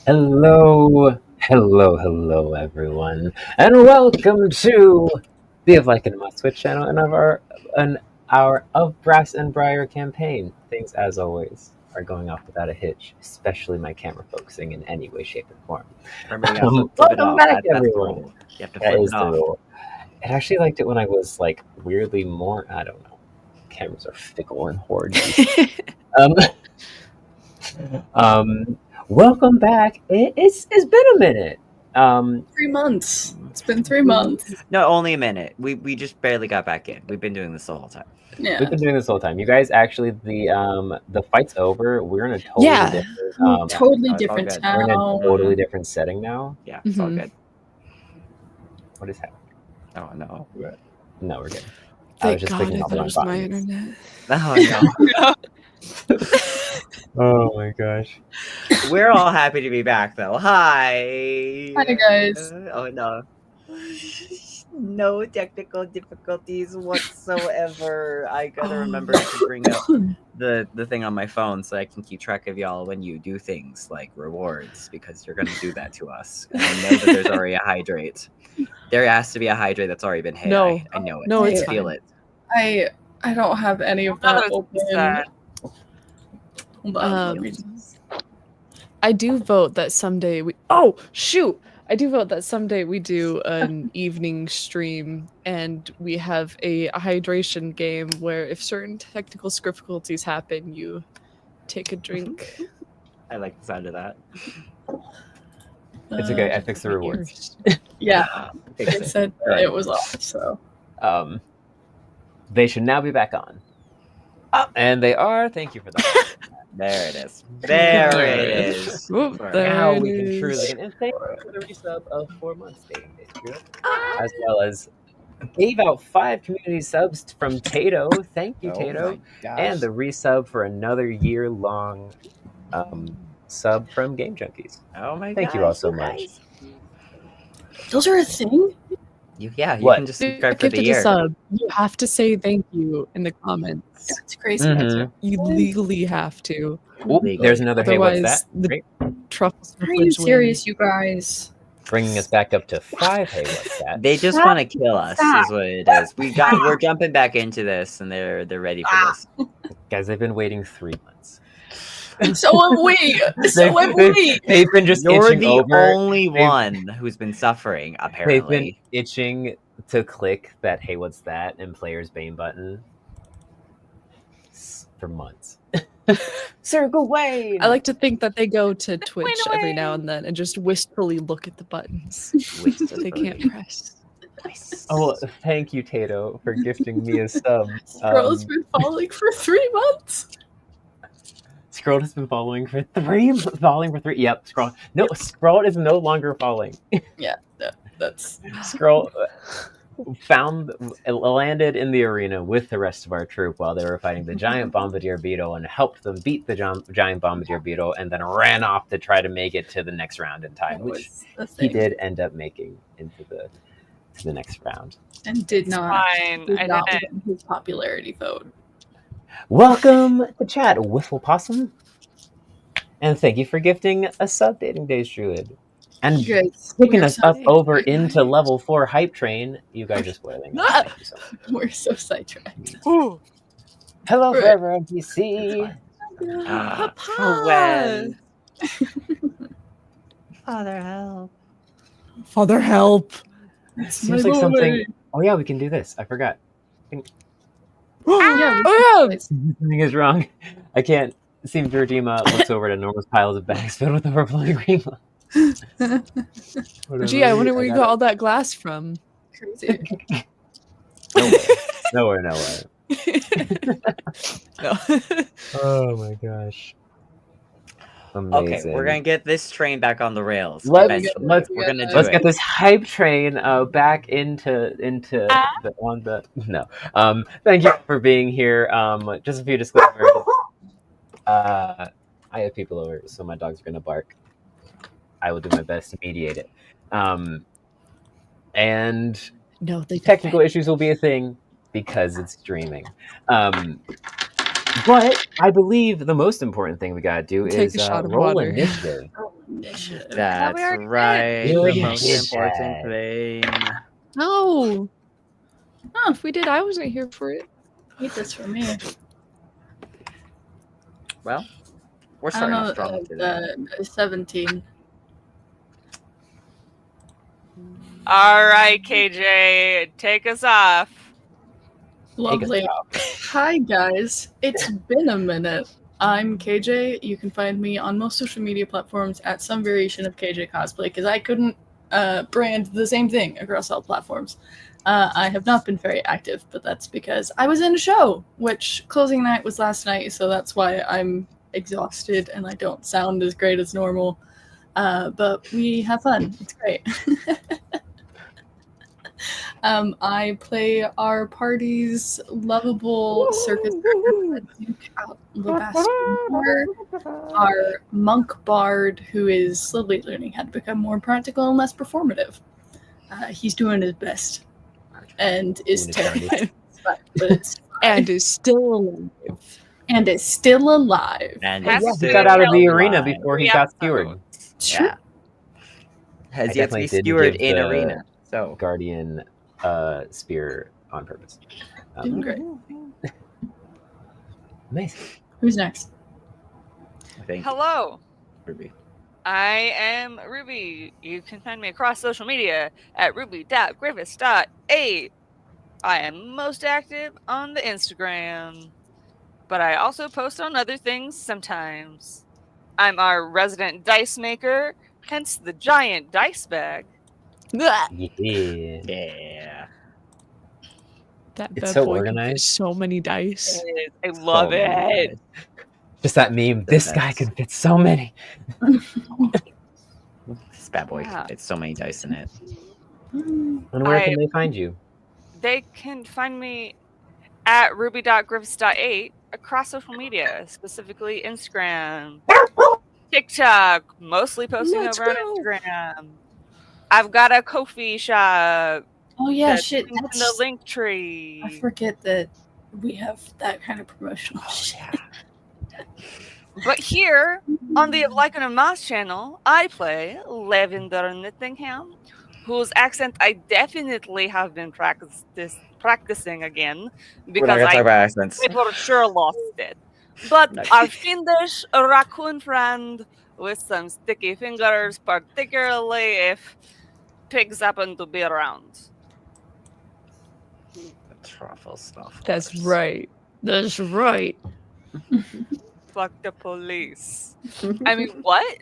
Hello, everyone, and welcome to the Of Like and Must Switch channel and our of Brass and Briar campaign. Things, as always, are going off without a hitch, especially my camera focusing in any way, shape, or form. Remember, you have to flip it Welcome off. back, That's the everyone. rule. You have to That flip is it the off. rule. I actually liked it when I was like weirdly more. I don't know. Cameras are fickle and horrid. Welcome back. It's been a minute. 3 months. It's been 3 months. No, only a minute. We just barely got back in. We've been doing this the whole time. Yeah. We've been doing this the whole time. You guys, actually, the fight's over. We're in a totally different, Totally it's all different good. we're in a town. totally different setting now. Yeah, it's all Mhm. good. What is happening? Oh no. No, we're good. I Thank was just God, clicking I off thought it on was my buttons. internet. Oh no. Oh my gosh. We're all happy to be back though. Hi. Hi, guys. Oh no. No technical difficulties whatsoever. I gotta remember to bring up the thing on my phone so I can keep track of y'all when you do things like rewards, because you're gonna do that to us. And I know that there's already a hydrate. There has to be a hydrate that's already been hit. No. I know it. No, I it's feel fine. it. I don't have any of that open. Hold on. let me just- I do vote that someday we. Oh shoot! I do vote that someday we do an evening stream and we have a hydration game where if certain technical difficulties happen, you take a drink. I like the sound of that. It's okay. I fixed the rewards. Yeah. Fix It it. said that it was off, so. They should now be back on. And they are. Thank you for that. There it is. There it is. Whoop, Sorry. there Now it we can is. truly get. And thank you for the resub of 4 months, Dating Days Group, as well as gave out 5 community subs from Tato. Thank you, Tato. my gosh. And the resub for another year-long sub from Game Junkies. Oh my Thank you all so much. Those are a thing? You What? can just If subscribe for you the gifted a year. sub, you have to say thank you in the comments. That's crazy. Mhm. You legally have to. Oop, Legally. there's another. Hey, what's Otherwise, that? the Great. truffles Are you serious, you guys? Bringing us back up to 5. Hey, what's that? They just Stop. want to kill us, Stop. is what it is. We're jumping back into this, and they're ready for this. Guys, they've been waiting 3 months. So have we. So have we. They've been just You're itching the over. only They've- one who's been suffering, They've been apparently. itching to click that "Hey, what's that?" and player's Bane button for months. Circle Wayne. I like to think that they go to Twitch every now and then and just wistfully look at the buttons that they can't press. Oh, thank you, Tato, for gifting me a sub. Girl has been falling for 3 months. Scroll has been falling for 3. Yep, Scroll. No, Scroll is no longer falling. That's Scroll landed in the arena with the rest of our troop while they were fighting the giant bombardier beetle and helped them beat the giant bombardier beetle, and then ran off to try to make it to the next round in time, which the he thing. did end up making into the next round. And did not. Fine. Did I not didn't. win his popularity vote. Welcome to chat, Wiffle Possum, and thank you for gifting a sub, Dating Days Druid, and You guys, picking we're us so, up over into level 4 hype train. You guys are spoiling us. Thank you so much. we're so sidetracked. Ooh. Hello, Right. Forever NPC. For when? Father, help. Father, help! Seems like something. Oh yeah, we can do this. I forgot. Yeah, Oh, yeah. Something is wrong. I can't. See, Virgima looks over at enormous piles of bags filled with overflowing green. Gee, I wonder where you got all that glass from. Crazy. Nowhere. No. Oh my gosh. Okay, Amazing. we're gonna get this train back on the rails. Let's- eventually. let's- we're gonna do Let's it. get this hype train back into no. Thank you for being here. Just a few disclaimers. I have people over, so my dogs are gonna bark. I will do my best to mediate it. And No, they technical issues will be a thing because it's streaming. But I believe the most important thing we gotta do Take is a shot of roll water. initiative. Initiative. That's already right. did. The You most did important that. thing. No. Huh. If we did, I wasn't here for it. Eat this for me. Well, we're I don't starting off know. strong today. 17. All right, KJ, take us off. Lovely. Hi, guys. It's been a minute. I'm KJ. You can find me on most social media platforms at some variation of KJ Cosplay because I couldn't brand the same thing across all platforms. I have not been very active, but that's because I was in a show, which closing night was last night, so that's why I'm exhausted and I don't sound as great as normal. But we have fun. It's great. I play our party's lovable circus director, Duke Alabaston, our monk bard who is slowly learning how to become more practical and less performative. He's doing his best and is terrified, but it's And is still alive. and is still alive. And Has it's to He still got out of the alive. arena before he got skewered. True. Yeah. Has I yet to be definitely didn't skewered give in the arena. So Guardian spear on purpose. Doing great. Amazing. Who's next? I think Hello, Ruby. I am Ruby. You can find me across social media at ruby.griffiths.8. I am most active on the Instagram, but I also post on other things sometimes. I'm our resident dice maker, hence the giant dice bag. Yeah. Yeah. That It's bad so boy can fit organized. so many dice. I love So many it. guys. Just that meme. The This guy best. can fit so many. This bad boy. Yeah. It's so many dice in it. And where can they find you? They can find me at ruby.griffiths.8 across social media, specifically Instagram, TikTok, mostly posting Let's over go. on Instagram. I've got a Ko-fi shop. Oh yeah, that's shit. linked in the That's, link tree. I forget that we have that kind of promotional shit. But here on the Lycan and Moss channel, I play Lavender Nittingham, whose accent I definitely have been practicing again We're not because gonna talk I about accents. for sure lost it. But Nice. our fiendish raccoon friend with some sticky fingers, particularly if pigs happen to be around. The truffle stuff. That's right. That's right. Fuck the police. I mean, what?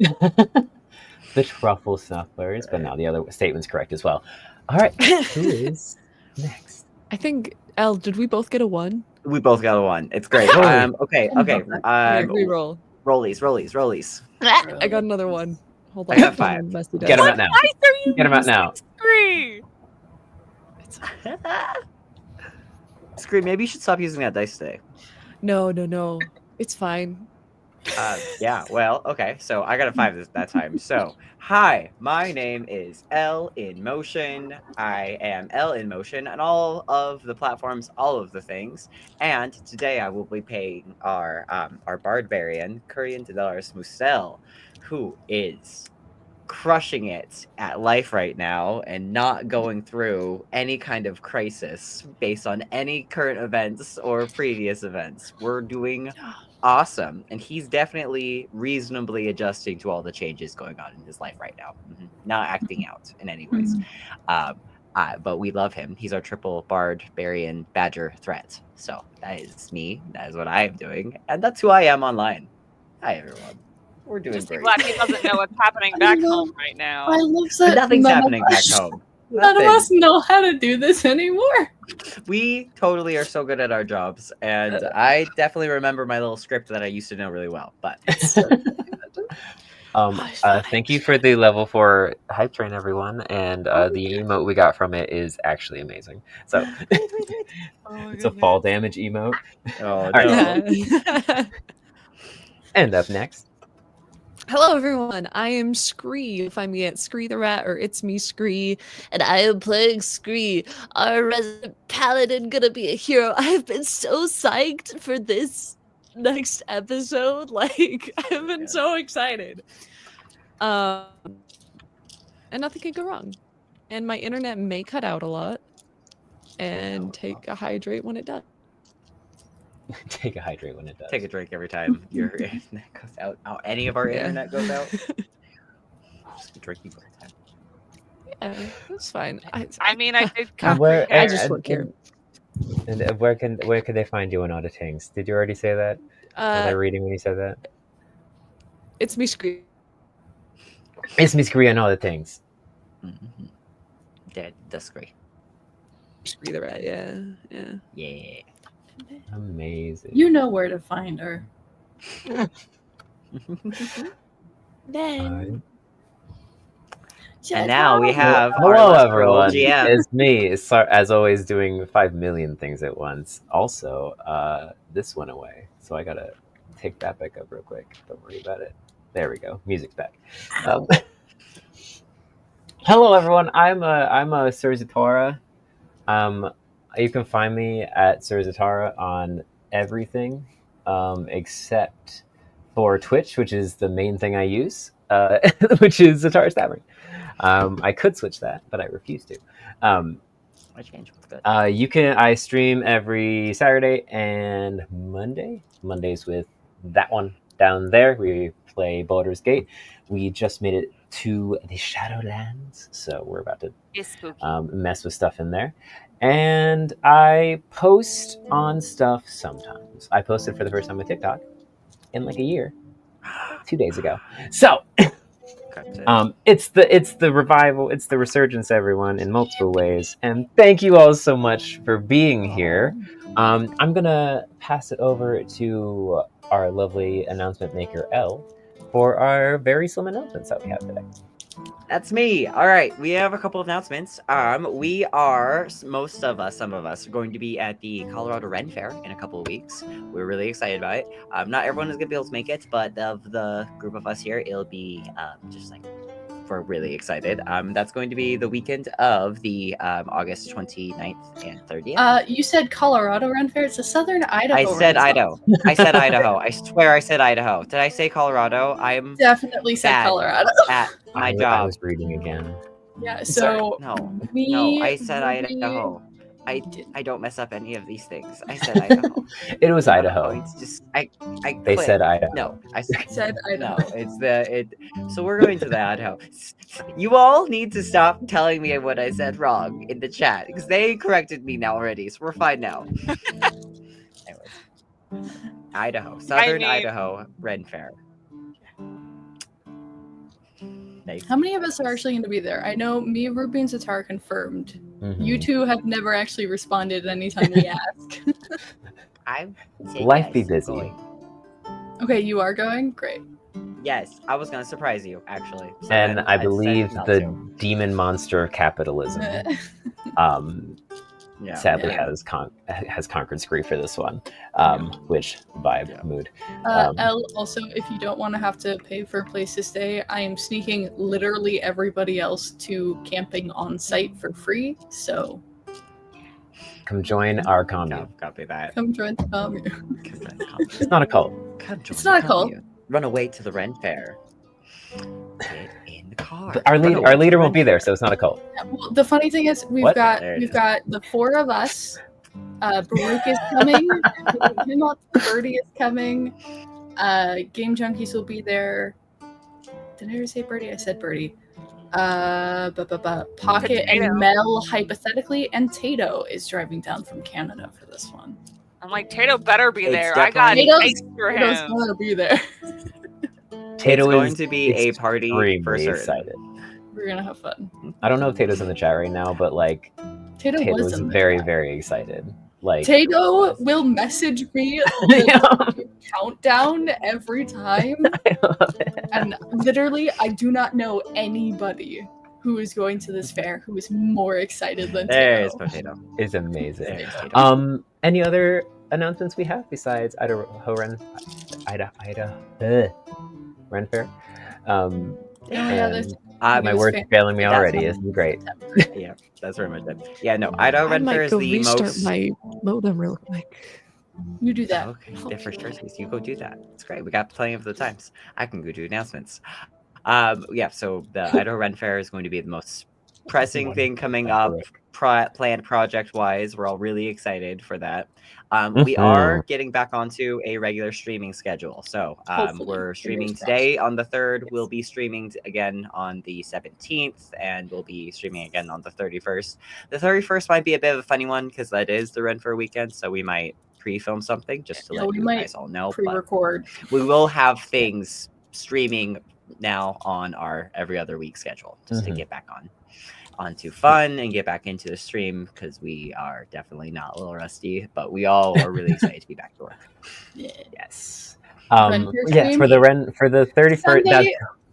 The truffle snufflers, but no, the other statement's correct as well. All right, who is next? I think, Elle, did we both get a 1? We both got a 1. It's great. Oh. Okay. Okay, reroll. Rollies. I got another 1. Hold on. I got 5. Messy Get him dice. out now. Why are you Get him out now. Scree? Scream, maybe you should stop using that dice today. No. It's fine. Yeah, well, okay. So I got a 5 that time. So, hi, my name is L in Motion. I am L in Motion on all of the platforms, all of the things. And today I will be paying our barbarian, Kurian Tadaris Musel, who is crushing it at life right now and not going through any kind of crisis based on any current events or previous events. We're doing awesome, and he's definitely reasonably adjusting to all the changes going on in his life right now. Not acting out in any ways. But we love him. He's our triple barbarian badger threat. So that is me. That is what I am doing, and that's who I am online. Hi everyone. We're doing Just great. glad he doesn't know what's happening back home right now. I love that Nothing's none of happening back us- home. None of Nothing. us know how to do this anymore. We totally are so good at our jobs, and I definitely remember my little script that I used to know really well. But Thank you for the level 4 hype train, everyone, and the emote we got from it is actually amazing. So it's a fall damage emote. oh right. And up next, Hello, everyone. I am Scree. You'll find me at Scree the Rat or It's Me Scree, and I am playing Scree, our resident paladin, gonna be a hero. I have been so psyched for this next episode. Like, I've been so excited. And nothing can go wrong. And my internet may cut out a lot. And take a hydrate when it does. Take a hydrate when it does. Take a drink every time your internet goes out. Oh, any of our internet goes out. Just drinking all the time. Yeah, that's fine. I mean, I did And come where, prepared. I just work here. And where can they find you on Auditings? Did you already say that? Was I reading when you said that? It's me screaming. It's Miss Korea and all the things. Mm-hmm. Dead, discreet. Either way, yeah. Yeah. Amazing. You know where to find her. Then And now we have our Hello, last everyone. GM. It's me, as always, doing 5 million things at once. Also, this went away, so I gotta take that back up real quick. Don't worry about it. There we go. Music's back. Hello, everyone. I'm a Sir Zatora. You can find me at Sir Zatora on everything, except for Twitch, which is the main thing I use, which is Zatara's Tavern. I could switch that, but I refuse to. I changed what's good. I stream every Saturday and Monday. Mondays with that one down there. We play Baldur's Gate. We just made it to the Shadowlands, so we're about to It's spooky. mess with stuff in there. And I post on stuff sometimes. I posted for the first time on TikTok in like a year, 2 days ago. So it's the revival, it's the resurgence, everyone, in multiple ways. And thank you all so much for being here. I'm gonna pass it over to our lovely announcement maker Elle for our very slim announcements that we have today. That's me. All right, we have a couple of announcements. We are, most of us, some of us, are going to be at the Colorado Ren Fair in a couple of weeks. We're really excited about it. Not everyone is going to be able to make it, but of the group of us here, it'll be just like, we're really excited. That's going to be the weekend of the August 29th and 30th. You said Colorado Ren Fair. It's a Southern Idaho. I said Ren Idaho. I said Idaho. I swear I said Idaho. Did I say Colorado? I'm Definitely said bad Colorado. at my I job. was reading again. Yeah. So No, we, I said we- Idaho. I don't mess up any of these things. I said Idaho. It was Idaho. It's just They clicked. said Idaho. No, I said Idaho. no. So we're going to the Idaho. You all need to stop telling me what I said wrong in the chat because they corrected me now already, so we're fine now. Anyways, Idaho, Southern Idaho Ren Fair. Nice. How many of us are actually going to be there? I know me, Ruby, and Zatar confirmed. Mhm. You two have never actually responded anytime we ask. I said Life be yes, busy. going. Okay, you are going? Great. Yes, I was gonna surprise you actually. So And I decided believe not the to. demon monster of capitalism Yeah. sadly Yeah. has conquered Scree for this one, which vibe Yeah. mood. Elle, also, if you don't want to have to pay for a place to stay, I am sneaking literally everybody else to camping on site for free. So Come join our commune. Copy that. come join the commune. It's not a cult. It's not a cult. Run away to the Ren Fair. Get in the car. But our Run away leader to the won't Ren be there, Fair. so it's not a cult. Yeah, well, the funny thing is, we've What? got There it we've is. got the four of us. Baruch is coming. Birdie is coming. Game Junkies will be there. Did I ever say Birdie? I said Birdie. Pocket Potato. and Mel, hypothetically, and Tato is driving down from Canada for this one. I'm like, Tato better be It's there. I got definitely- ice for Tato's him. gonna be there. Tato It's going is to be a party for extremely certain. excited. We're gonna have fun. I don't know if Tato's in the chat right now, but like Tato Tato was is in the very, chat. very excited. Like Tato will message me the countdown every time, I love it. and literally, I do not know anybody who is going to this fair who is more excited than There's Tato. Potato. It's amazing. There's Tato. Any other announcements we have besides Idaho Ren Fair? Yeah, there's My News words fan- are failing me That's already. not- It's great. Yeah, that's very much it. Yeah, no, Idaho I Ren Fair might is go the restart most. my modem real quick. You do that. Okay, yeah, for sure. You go do that. It's great. We got plenty of the times. I can go do announcements. Yeah, so the Idaho Ren Fair is going to be the most pressing thing coming up, planned project-wise. We're all really excited for that. We are getting back onto a regular streaming schedule. So we're streaming today on the 3rd. Yes. We'll be streaming again on the 17th, and we'll be streaming again on the 31st. The 31st might be a bit of a funny one because that is the Ren Fair weekend, so we might pre-film something just to let you guys all know. Pre-record. We will have things streaming now on our every other week schedule just to get back onto fun and get back into the stream because we are definitely not a little rusty, but we all are really excited to be back to work. Yeah. Yes. Yes, for the 31st.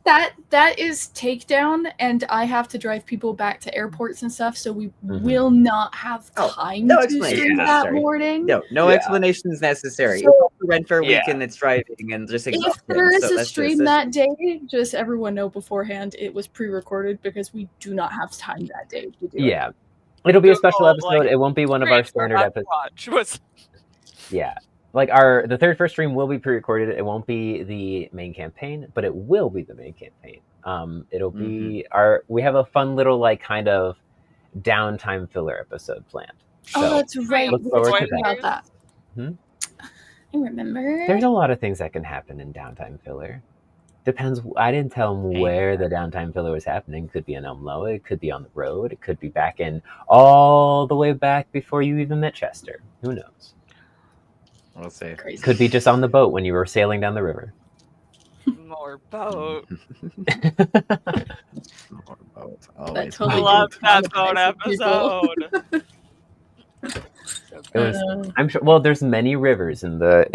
That is takedown, and I have to drive people back to airports and stuff, so we will not have time to stream that morning. No explanations necessary. So, it's the Ren Fair weekend that's driving and just exhausting. If there is a stream that day, just everyone know beforehand it was pre-recorded because we do not have time that day to do it. It'll be a special episode. It won't be one of our standard episodes. Yeah. Like the 31st stream will be pre-recorded. It won't be the main campaign, but it will be the main campaign. It'll be we have a fun little like kind of downtime filler episode planned. So that's right. Look forward to that. I remember. There's a lot of things that can happen in downtime filler. Depends. I didn't tell them where the downtime filler was happening. Could be in Elmloa. It could be on the road. It could be back all the way back before you even met Chester. Who knows? We'll see. Crazy. Could be just on the boat when you were sailing down the river. More boat. More boat. I totally love that boat episode. I'm sure. Well, there's many rivers in the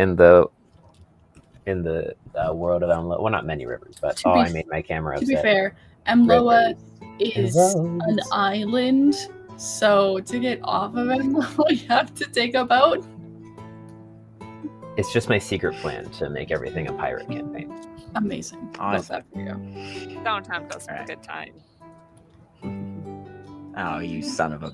world of Elmloa. Well, not many rivers, but I made my camera upset. To be fair, Elmloa is an island, so to get off of Elmloa, you have to take a boat. It's just my secret plan to make everything a pirate campaign. Amazing. Love that for you. Downtime does a good time. Oh, you son of a...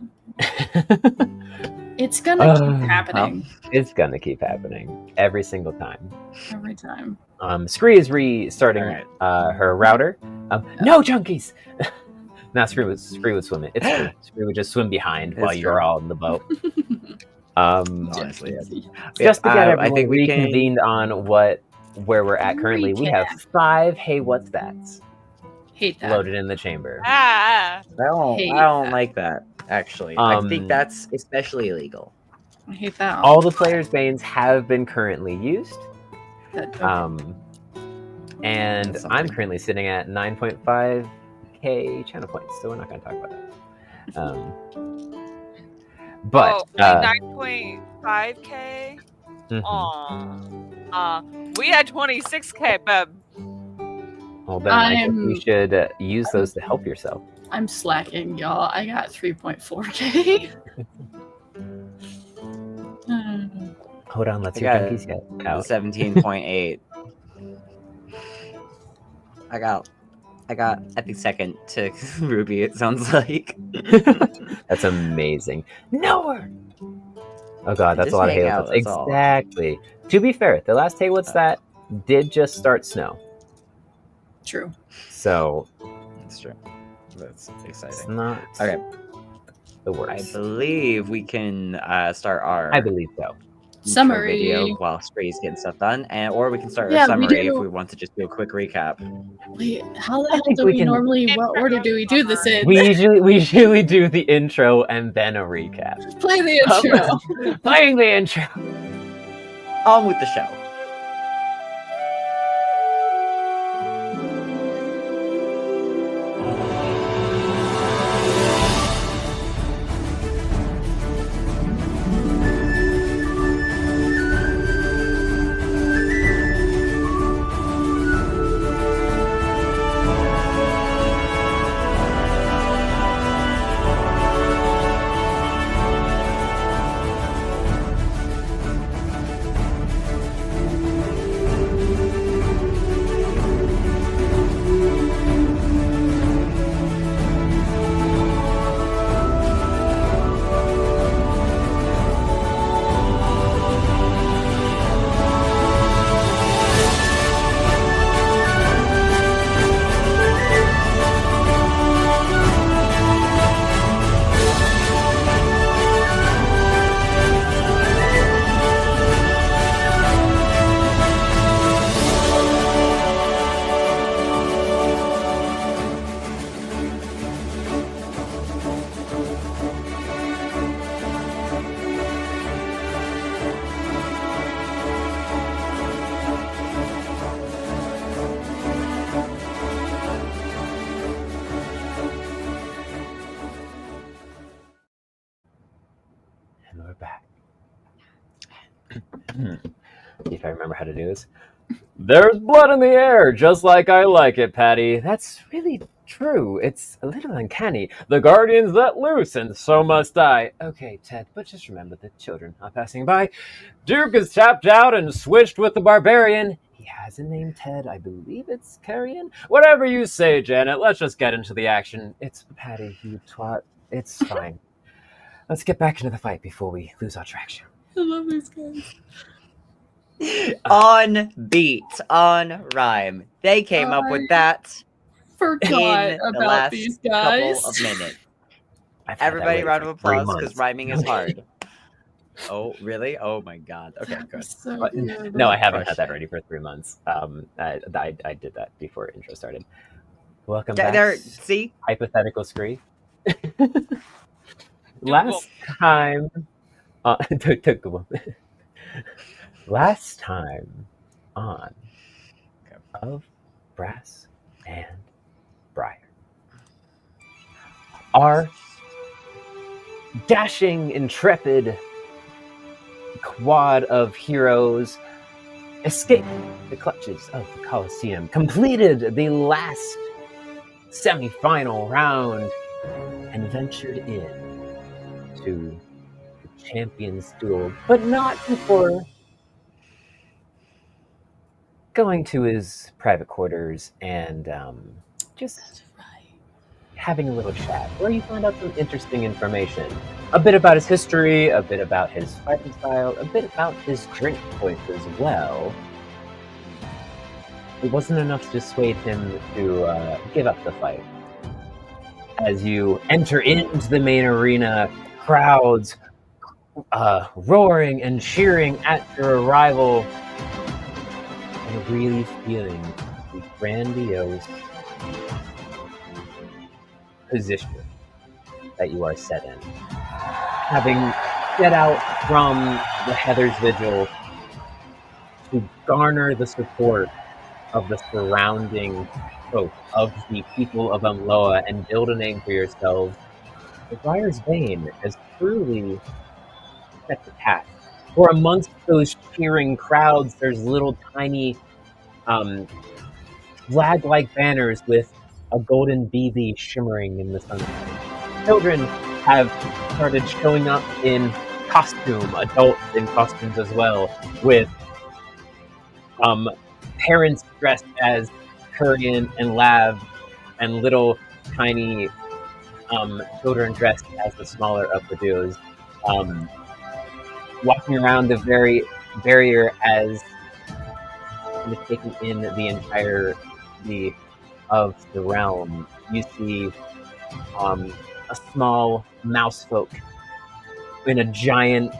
It's gonna keep happening. It's gonna keep happening every single time. Every time. Scree is restarting her router. No junkies! Now Scree would swim it. It's true. Scree would just swim behind while you're all in the boat. Honestly, just to get everyone I think we reconvened on where we're at currently. We have 5 hey what's that hate that loaded in the chamber. I don't like that actually. I think that's especially illegal. I hate that. All the players' Banes have been currently used. And I'm currently sitting at 9.5k channel points, so we're not going to talk about that. But 9.5k. We had 26k, babe. Well, then I think you should use those to help yourself. I'm slacking, y'all. I got 3.4k. Hold on, let's hear Junkies get out. 17.8. I got at the second to Ruby, it sounds like. That's amazing. Nowhere! Oh god, that's a lot of Halo. Exactly. To be fair, the last Hey What's That did just start snow. True. So... That's true. That's exciting. It's not the worst. I believe we can start our... I believe so. Summary video while Spree's getting stuff done, or we can start our summary if we want to just do a quick recap. Wait, how the hell do we normally? What order do we do this in? We usually do the intro and then a recap. Play the intro. Playing the intro. On with the show. If I remember how to do this. There's blood in the air, just like I like it, Patty. That's really true. It's a little uncanny. The guardians let loose, and so must I. Okay, Ted, but just remember the children are passing by. Duke is tapped out and switched with the barbarian. He has a name, Ted. I believe it's Carrion. Whatever you say, Janet. Let's just get into the action. It's Patty, you twat. It's fine. Let's get back into the fight before we lose our traction. I love these guys. On beat, on rhyme. They came up with that Forgot in the about last these guys. couple of minutes. I've had that Everybody, way round for of 3 applause because months. rhyming is hard. Oh, really? Oh my god. Okay, good. So But, good. no, I haven't had Crush that it. ready for 3 months. I did that before intro started. Welcome There, back, see? hypothetical Scree. Last time, last time on of Brass and Briar, our dashing, intrepid quad of heroes escaped the clutches of the Colosseum, completed the last semi-final round, and ventured in to the Champions Duel, but not before going to his private quarters and just having a little chat, where you find out some interesting information. A bit about his history, a bit about his fighting style, a bit about his drink choice as well. It wasn't enough to dissuade him to give up the fight. As you enter into the main arena, crowds roaring and cheering at your arrival, and really feeling the grandiose position that you are set in. Having set out from the Heather's Vigil to garner the support of the surrounding folk, of the people of Umloa, and build a name for yourselves, the Briar's Bane has truly set the task. For amongst those cheering crowds, there's little tiny flag-like banners with a golden BB shimmering in the sunlight. Children have started showing up in costume, adults in costumes as well, with parents dressed as Kurgan and Lav, and little tiny children dressed as the smaller of the duos, walking around the very barrier as taking in the entirety of the realm. You see a small mouse folk in a giant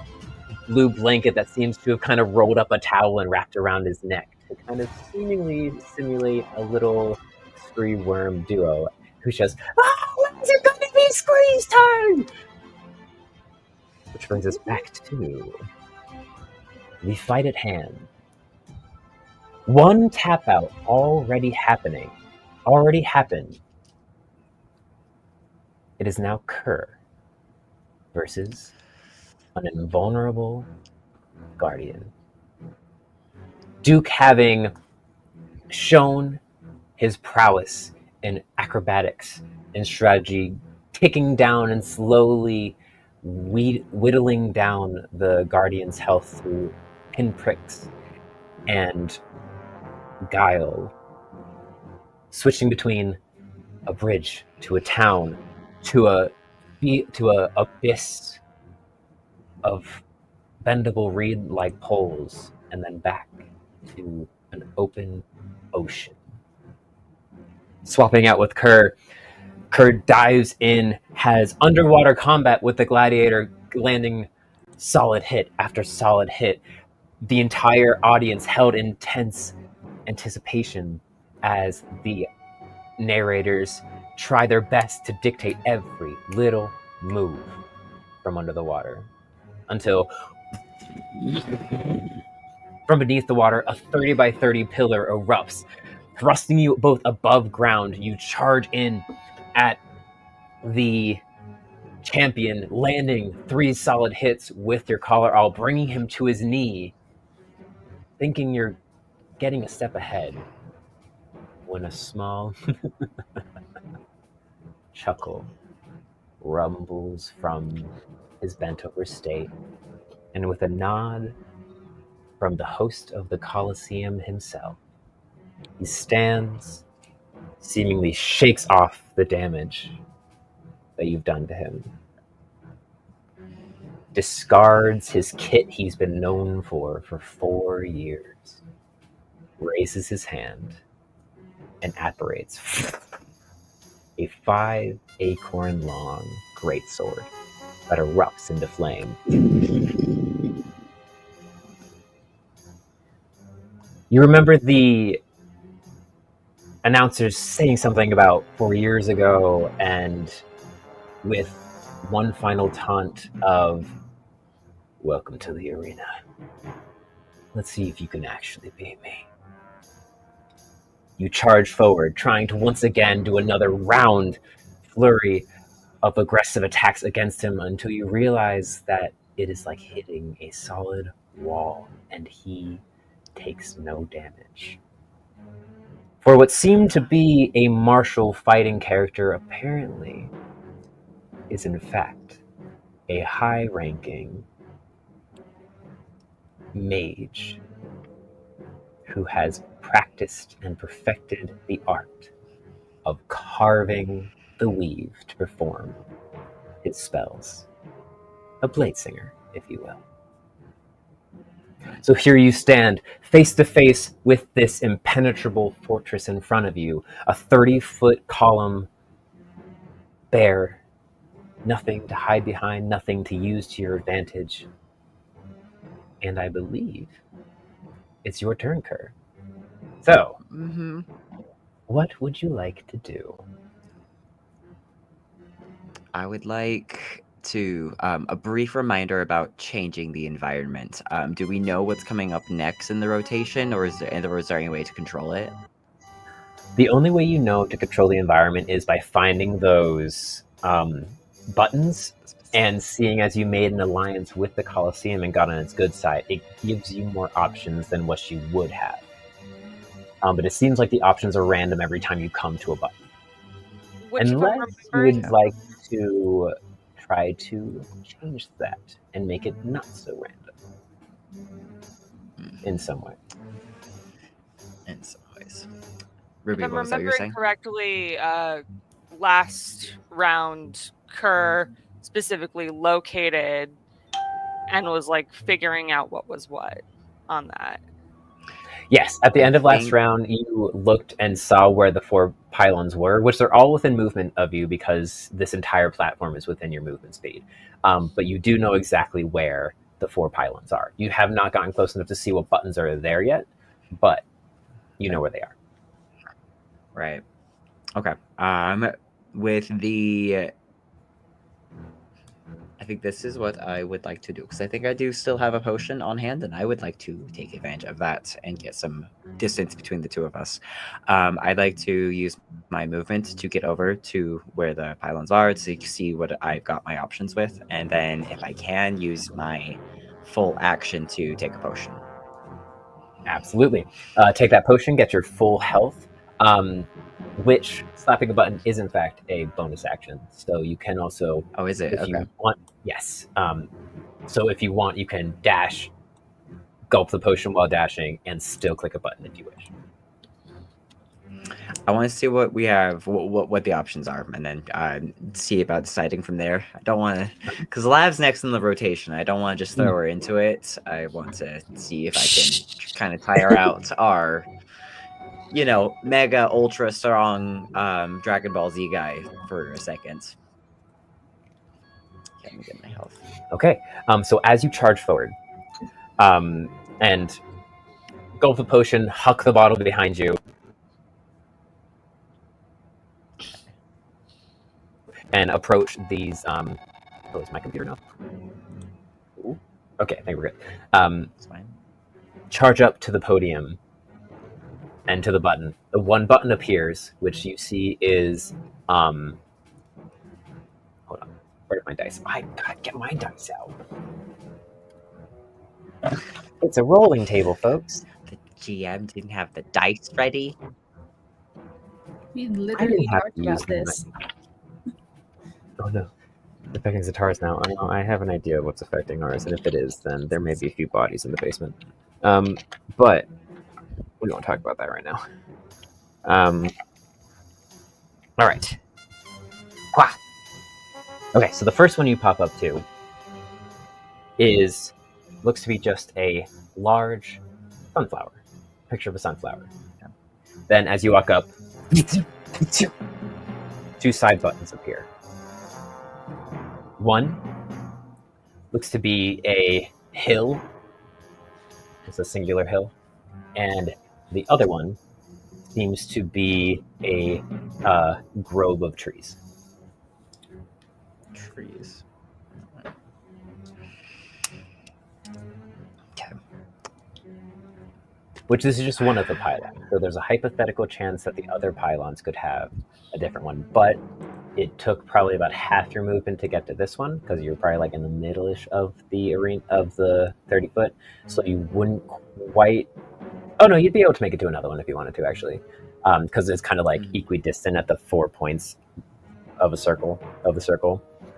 blue blanket that seems to have kind of rolled up a towel and wrapped around his neck to kind of seemingly simulate a little scree worm duo who says, "Oh, when's it going to be Scree's turn?" Which brings us back to the fight at hand. One tap out already happened. It is now Kerr versus an invulnerable guardian. Duke, having shown his prowess in acrobatics and strategy, kicking down and slowly whittling down the guardian's health through pinpricks and guile, switching between a bridge to a town to a abyss of bendable reed-like poles, and then back to an open ocean. Swapping out with Kerr, Kerr dives in, has underwater combat with the gladiator, landing solid hit after solid hit. The entire audience held in tense anticipation as the narrators try their best to dictate every little move from under the water, until from beneath the water, a 30 by 30 pillar erupts, thrusting you both above ground. You charge in at the champion, landing 3 solid hits with your collar awl, bringing him to his knee, thinking you're getting a step ahead when a small chuckle rumbles from his bent-over state, and with a nod from the host of the Colosseum himself, he stands, seemingly shakes off the damage that you've done to him, discards his kit he's been known for 4 years, raises his hand, and apparates a 5-acorn-long greatsword that erupts into flame. You remember the announcers saying something about 4 years ago, and with one final taunt of, "Welcome to the arena. Let's see if you can actually beat me." You charge forward, trying to once again do another round flurry of aggressive attacks against him until you realize that it is like hitting a solid wall, and he takes no damage. For what seemed to be a martial fighting character apparently is in fact a high-ranking mage who has practiced and perfected the art of carving the weave to perform his spells. A blade singer, if you will. So here you stand, face to face with this impenetrable fortress in front of you, a 30-foot column, bare, nothing to hide behind, nothing to use to your advantage. And I believe it's your turn, Kerr. So, what would you like to do? I would like to a brief reminder about changing the environment. Do we know what's coming up next in the rotation, or is there any way to control it? The only way you know to control the environment is by finding those buttons and seeing, as you made an alliance with the Colosseum and got on its good side, it gives you more options than what you would have. But it seems like the options are random every time you come to a button. Which, Unless if I'm you would like to try to change that and make it not so random in some way. In some ways. Ruby, if I'm what was that you were saying? remembering correctly, last round, Kerr specifically located and was like figuring out what was what on that. Yes, at the end of last round, you looked and saw where the 4 pylons were, which they're all within movement of you because this entire platform is within your movement speed. But you do know exactly where the 4 pylons are. You have not gotten close enough to see what buttons are there yet, but you know where they are. Right. Okay. With the... I think this is what I would like to do, because I think I do still have a potion on hand, and I would like to take advantage of that and get some distance between the two of us. I'd like to use my movement to get over to where the pylons are to see what I've got my options with, and then if I can, use my full action to take a potion. Absolutely. Take that potion, get your full health, which slapping a button is in fact a bonus action. So you can also... Oh, is it? If Okay. you want, yes. So if you want, you can dash, gulp the potion while dashing, and still click a button if you wish. I want to see what we have, what the options are, and then see about deciding from there. I don't want to, because Lav's next in the rotation. I don't want to just throw her into it. I want to see if I can kind of tire out our, mega ultra strong Dragon Ball Z guy for a second. Let me get my health. Okay. So as you charge forward, and gulp the potion, huck the bottle behind you, and approach these... is my computer now? Ooh. Okay, I think we're good. It's fine. Charge up to the podium and to the button. The one button appears, which you see is... hold on. Where's my dice? I gotta get my dice out. It's a rolling table, folks. The GM didn't have the dice ready. We I literally didn't have talked to use about this. Oh no. It's affecting Zatara's now. Oh, no, I have an idea of what's affecting ours, and if it is, then there may be a few bodies in the basement. But we won't talk about that right now. All right. Quah. Okay, so the first one you pop up to looks to be just a large sunflower. Picture of a sunflower. Then as you walk up, 2 side buttons appear. One looks to be a hill. It's a singular hill. And the other one seems to be a grove of trees. Trees. Okay. Which this is just one of the pylons. So there's a hypothetical chance that the other pylons could have a different one. But it took probably about half your movement to get to this one, because you're probably like in the middle-ish of the arena of the 30-foot. So you wouldn't quite... Oh no, you'd be able to make it to another one if you wanted to, actually. Because it's kind of like equidistant at the 4 points of the circle.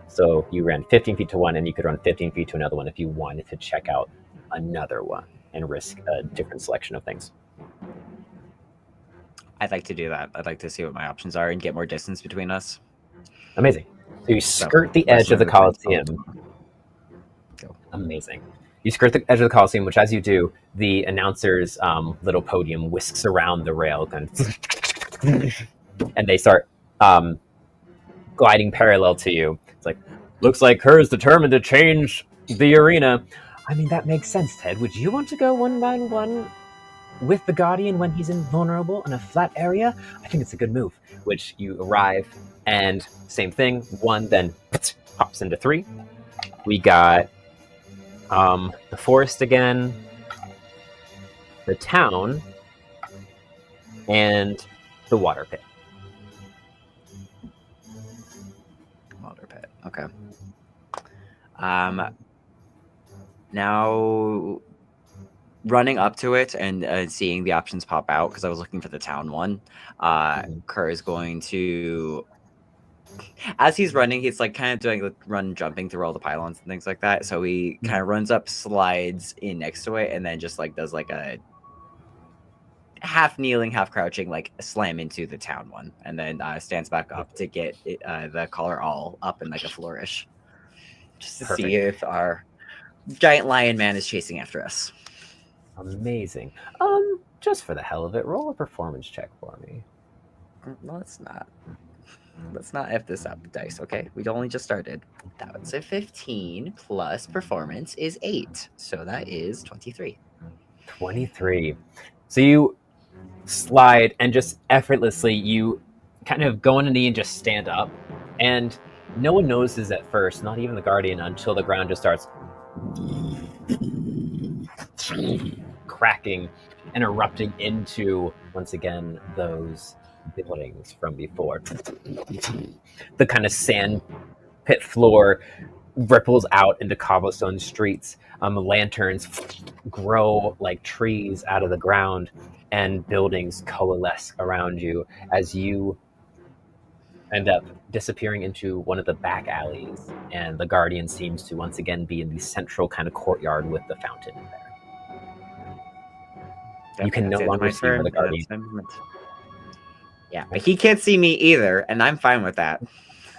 So you ran 15 feet to one, and you could run 15 feet to another one if you wanted to check out another one and risk a different selection of things. I'd like to do that. I'd like to see what my options are and get more distance between us. Amazing. So you skirt the edge of the Colosseum. Go. Amazing. You skirt the edge of the Colosseum, which as you do, the announcer's little podium whisks around the rail, kind of, and they start gliding parallel to you. It's like, looks like Kerr's determined to change the arena. I mean, that makes sense, Ted. Would you want to go 1-on-1 with the Guardian when he's invulnerable in a flat area? I think it's a good move. Which you arrive, and same thing, 1 then pops into 3. We got the forest again, the town, and the water pit. Water pit. Okay. Now, running up to it and seeing the options pop out, because I was looking for the town one, Kerr is going to... As he's running, he's like kind of doing the jumping through all the pylons and things like that. So he kind of runs up, slides in next to it, and then just like does like a half kneeling, half crouching, like slam into the town one, and then stands back up to get the collar all up in like a flourish, just to see if our giant lion man is chasing after us. Amazing. Just for the hell of it, roll a performance check for me. No, it's not. Let's not F this up, dice, okay? We only just started. That was a 15 plus performance is 8. So that is 23. 23. So you slide and just effortlessly, you kind of go on a knee and just stand up. And no one notices at first, not even the Guardian, until the ground just starts cracking and erupting into, once again, those buildings from before. The kind of sand pit floor ripples out into cobblestone streets. Lanterns grow like trees out of the ground, and buildings coalesce around you as you end up disappearing into one of the back alleys, and the Guardian seems to once again be in the central kind of courtyard with the fountain there. You can no longer see where the Guardian... Yeah, but he can't see me either, and I'm fine with that.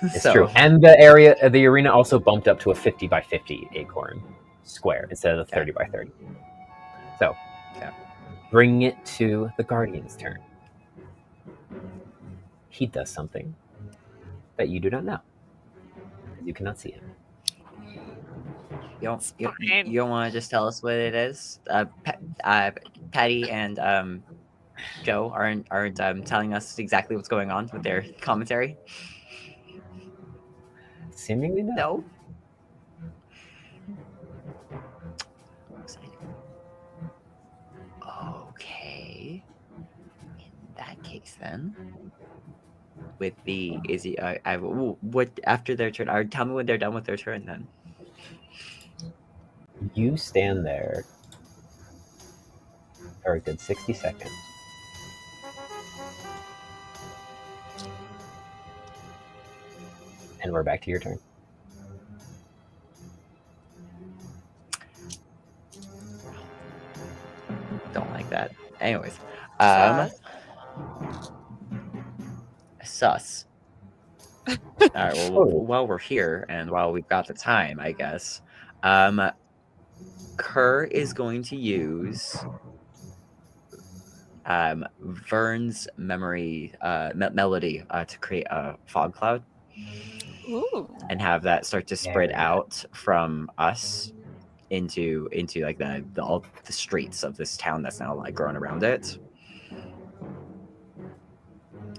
It's true. And the arena also bumped up to a 50 by 50 acorn square instead of the 30 by 30. So, bringing it to the Guardian's turn. He does something that you do not know. You cannot see him. You don't want to just tell us what it is? Patty and Joe aren't telling us exactly what's going on with their commentary? Seemingly no. Okay. In that case, then, with the what after their turn? Or tell me when they're done with their turn. Then you stand there, for a good 60 seconds. And we're back to your turn. Don't like that. Anyways, sus. All right. Well, while we're here and while we've got the time, I guess, Kerr is going to use Vern's melody to create a fog cloud. Ooh. And have that start to spread out from us into like the streets of this town that's now like grown around it.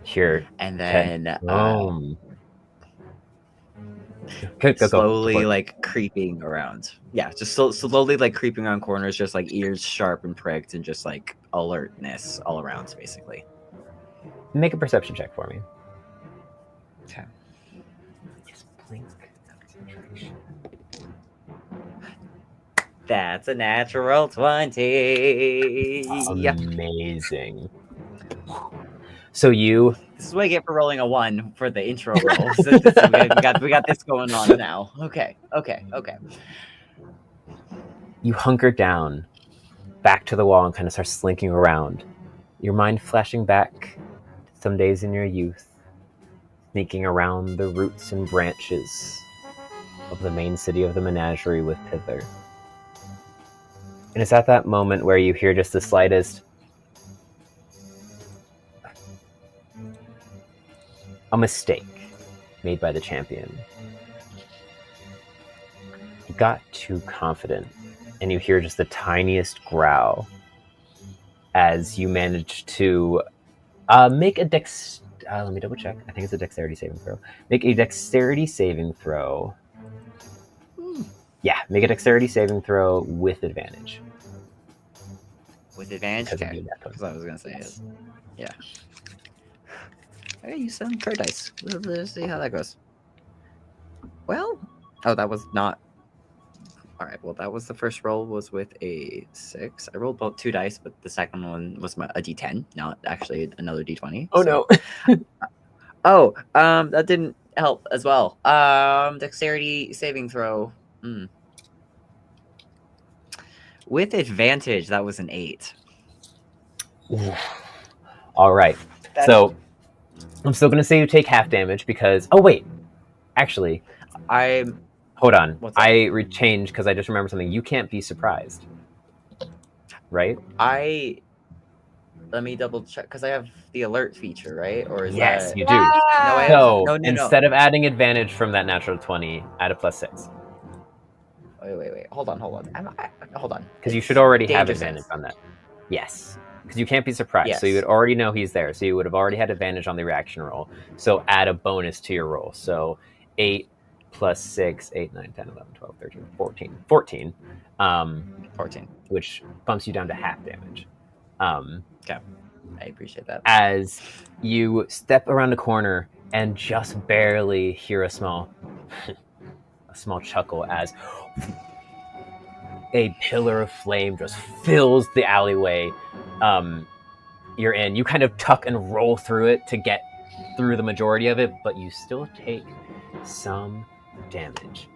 Here. And then slowly like creeping around. Yeah, just slowly like creeping around corners, just like ears sharp and pricked, and just like alertness all around, basically. Make a perception check for me. Okay. That's a natural 20. Amazing. So you... This is what I get for rolling a 1 for the intro roll. So we got this going on now. Okay. You hunker down, back to the wall, and kind of start slinking around. Your mind flashing back to some days in your youth, sneaking around the roots and branches of the main city of the menagerie with Pither. And it's at that moment where you hear just the slightest a mistake made by the champion. You got too confident, and you hear just the tiniest growl as you manage to make a let me double check. I think it's a dexterity saving throw. Make a dexterity saving throw. Yeah, make a dexterity saving throw with advantage. With advantage? Okay. Because I was going to say it. Yeah. I gotta use some card dice. Let's see how that goes. Well, that was not... Alright, well, that was the first roll was with a 6. I rolled both 2 dice, but the second one was a d10, not actually another d20. Oh, so. No. That didn't help as well. Dexterity saving throw. With advantage, that was an 8. All right. So I'm still going to say you take half damage because... Oh, wait. Actually, hold on. I changed because I just remembered something. You can't be surprised. Right? Let me double check because I have the alert feature, right? Or is yes, that... you do. No, instead of adding advantage from that natural 20, add a +6. Wait. Hold on. Hold on. Because you should already have advantage on that. Yes. Because you can't be surprised. Yes. So you would already know he's there. So you would have already had advantage on the reaction roll. So add a bonus to your roll. So 8 plus 6, 8, 9, 10, 11, 12, 13, 14. 14. 14. Which bumps you down to half damage. Okay. I appreciate that. As you step around a corner and just barely hear a small chuckle as a pillar of flame just fills the alleyway you're in. You kind of tuck and roll through it to get through the majority of it, but you still take some damage.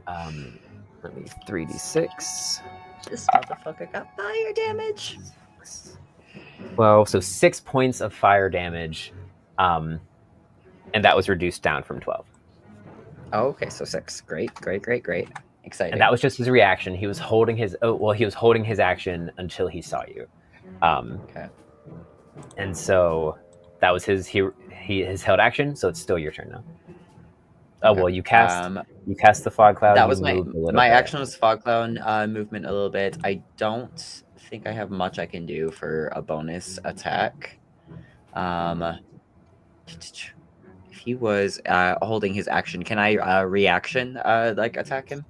Let me 3d6. This motherfucker got fire damage. Well, so 6 points of fire damage, and that was reduced down from 12. Oh, okay, so 6. Great. Exciting. And that was just his reaction. He was holding his action until he saw you. Okay. And so that was his held action. So it's still your turn now. Oh well, you cast the fog cloud. That was my action was fog cloud movement a little bit. I don't think I have much I can do for a bonus attack. If he was holding his action, can I reaction like attack him?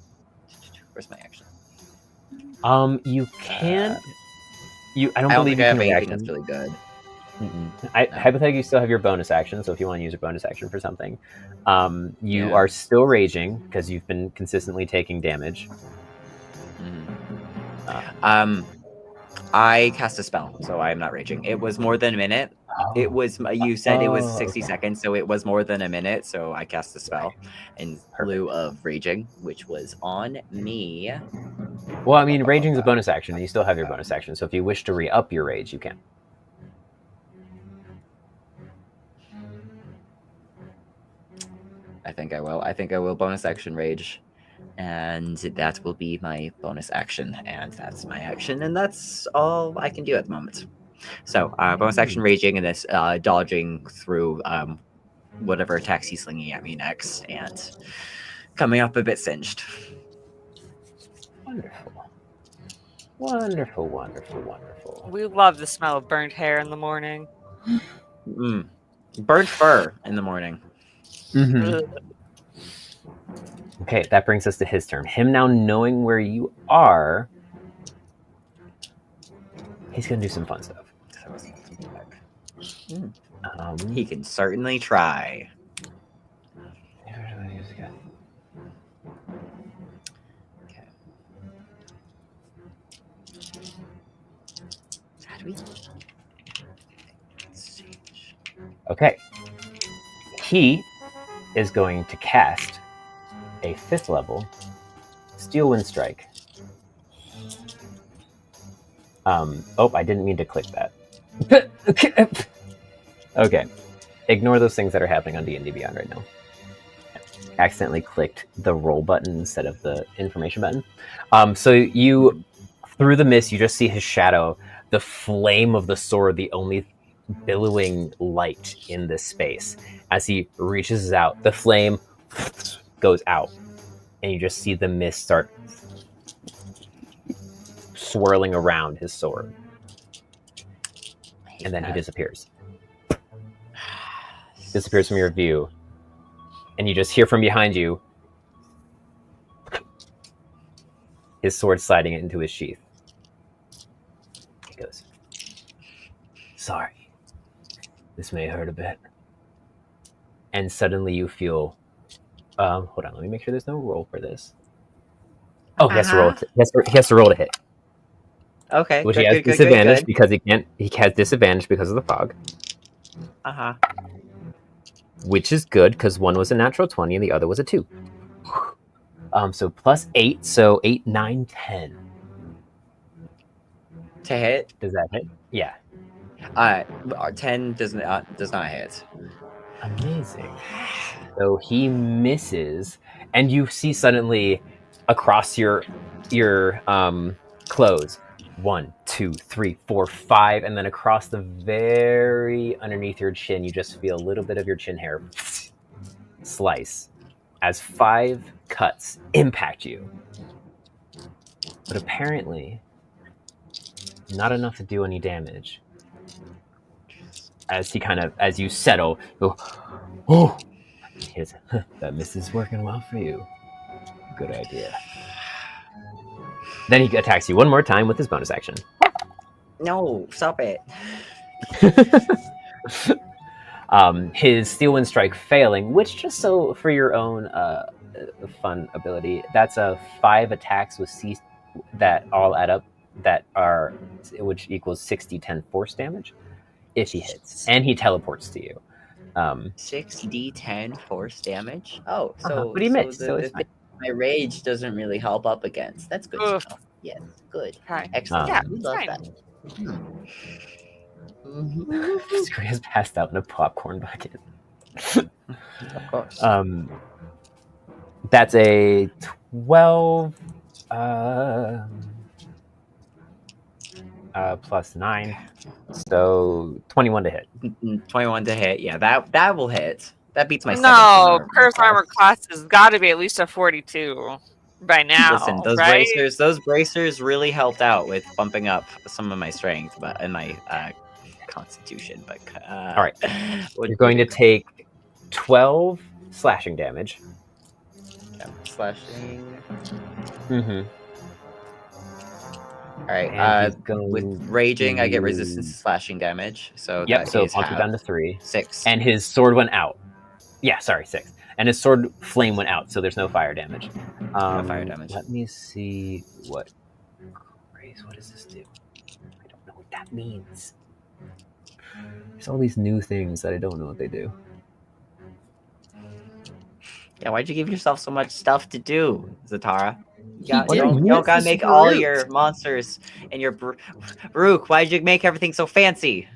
Where's my action? You can. I don't think believe you I can have react. anything that's really good. Hypothetically, you still have your bonus action. So if you want to use your bonus action for something, you are still raging because you've been consistently taking damage. I cast a spell, so I am not raging. It was more than a minute. It was, you said it was 60 okay. seconds, so it was more than a minute. So I cast a spell in Perfect. lieu of raging, which was on me. Well, I mean, raging is a bonus action, and you still have your bonus action. So if you wish to re-up your rage, you can. I think I will. I think I will bonus action rage, and that will be my bonus action, and that's my action, and that's all I can do at the moment. So bonus action raging, and this dodging through whatever attacks he's slinging at me next, and coming up a bit singed. Wonderful. Wonderful, wonderful, wonderful. We love the smell of burnt hair in the morning. Burnt fur in the morning. Mm-hmm. Okay, that brings us to his turn. Him now knowing where you are, he's gonna do some fun stuff. He can certainly try. Okay. How do we? Okay. He is going to cast a 5th level Steel Wind Strike. Oh, I didn't mean to click that. Okay. Ignore those things that are happening on D&D Beyond right now. Accidentally clicked the roll button instead of the information button. So you, through the mist, you just see his shadow, the flame of the sword, the only billowing light in this space. As he reaches out, the flame goes out, and you just see the mist start swirling around his sword. And then he disappears. Disappears from your view. And you just hear from behind you his sword sliding into his sheath. He goes, "Sorry. This may hurt a bit." And suddenly you feel... hold on, let me make sure there's no roll for this. Oh, he has to roll. He has to roll to hit. Okay. Which he has disadvantage because he can't. He has disadvantage because of the fog. Which is good because one was a natural 20 and the other was a 2. So plus 8, so 8, 9, 10. To hit? Does that hit? Yeah. 10 does not hit. Amazing. So he misses, and you see suddenly across your clothes 1, 2, 3, 4, 5, and then across the very underneath your chin, you just feel a little bit of your chin hair slice as 5 cuts impact you. But apparently, not enough to do any damage. As you settle, go, oh, that miss is working well for you. Good idea. Then he attacks you one more time with his bonus action. No, stop it. His Steel Wind Strike failing, which, just so for your own fun ability, that's a 5 attacks with C that all add up, which equals 60, 10 force damage if he hits, and he teleports to you. 6d10 force damage. Oh, so but he missed, so it's fine. My rage doesn't really help up against. That's good to know. Yes, good. Okay. Excellent. Yeah, we love fine. that. Screen has passed out in a popcorn bucket. Of course. That's a 12 plus 9, so 21 to hit. 21 to hit. Yeah, that will hit. That beats my No, Curse Armor class has got to be at least a 42 by now. Listen, those right? bracers really helped out with bumping up some of my strength, but and my constitution. But all right, you're going to take 12 slashing damage. Yeah, slashing. Mm-hmm. All right. With raging, I get resistance to slashing damage. So yep. That So is bump it down to 3. 6. And his sword went out. Yeah, sorry, 6. And his sword flame went out, so there's no fire damage. No fire damage. Let me see what does this do? that means. There's all these new things that I don't know what they do. Yeah, why'd you give yourself so much stuff to do, Zatara? You didn't. don't gotta This make is all Baruch. your monsters and your Baruch. Why'd you make everything so fancy?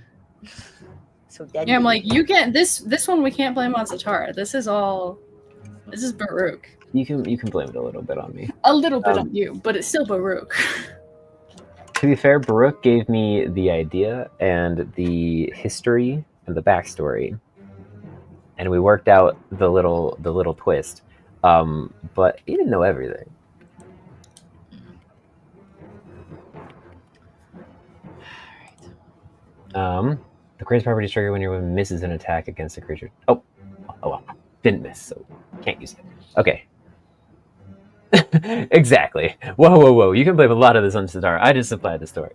So deadly. Yeah, I'm like, you can't. This one we can't blame on Zatara. This is Baruch. You can blame it a little bit on me. A little bit on you, but it's still Baruch. To be fair, Baruch gave me the idea and the history and the backstory, and we worked out the little twist. But he didn't know everything. The crazy property is triggered when your woman misses an attack against a creature. Oh well, didn't miss, so can't use it. Okay. Exactly. Whoa. You can blame a lot of this on Sidara. I just supplied the story.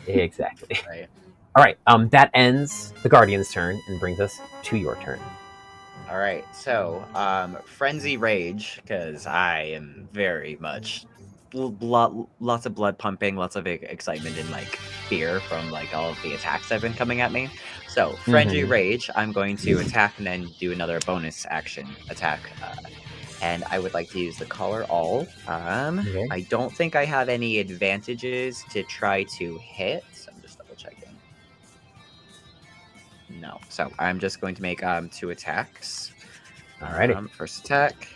Exactly. Right. All right. That ends the Guardian's turn and brings us to your turn. All right. So, Frenzy Rage, because I am very much lots of blood pumping, lots of excitement and like fear from like all of the attacks that have been coming at me. So, Frenzy Rage, I'm going to attack and then do another bonus action attack. And I would like to use the Collar All. Okay. I don't think I have any advantages to try to hit. So I'm just double checking. No. So I'm just going to make 2 attacks. Alrighty. First attack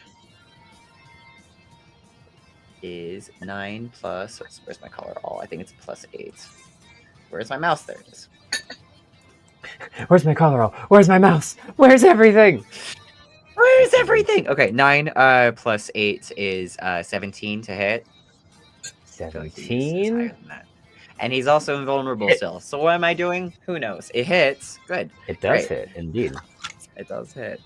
is 9 plus. Where's my Collar All? I think it's plus 8. Where's my mouse? There it is. Where's my collar roll? Where's my mouse? Where's everything? Where's everything? Okay, 9 plus 8 is 17 to hit. 17? And he's also invulnerable still. So what am I doing? Who knows? It hits. Good. It does hit, indeed. It does hit.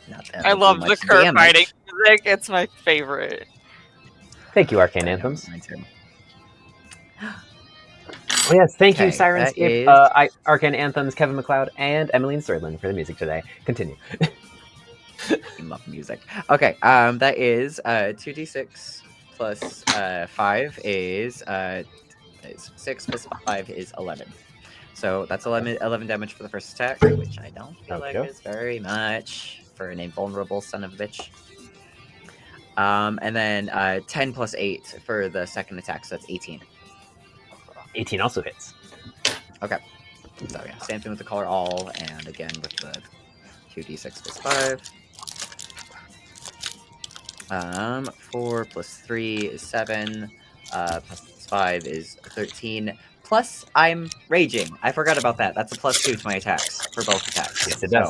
Not that I love the curve fighting music. It's my favorite. Thank you, Arcane Anthems. Mine too. Oh, yes, thank you, Okay, Sirenscape, that is- Arcane Anthems, Kevin MacLeod, and Emmeline Sturdlin for the music today. Continue. I love music. Okay, that is 2d6 plus 5 is 6 plus 5 is 11. So that's 11 damage for the first attack, which I don't feel like is very much for an invulnerable son of a bitch. And then 10 plus 8 for the second attack, so that's 18. 18 also hits. Okay. So yeah, same thing with the color all, and again with the 2d6 plus 5. 4 plus 3 is 7. Plus 5 is 13. Plus, I'm raging. I forgot about that. That's a plus 2 to my attacks for both attacks. Yes, it does.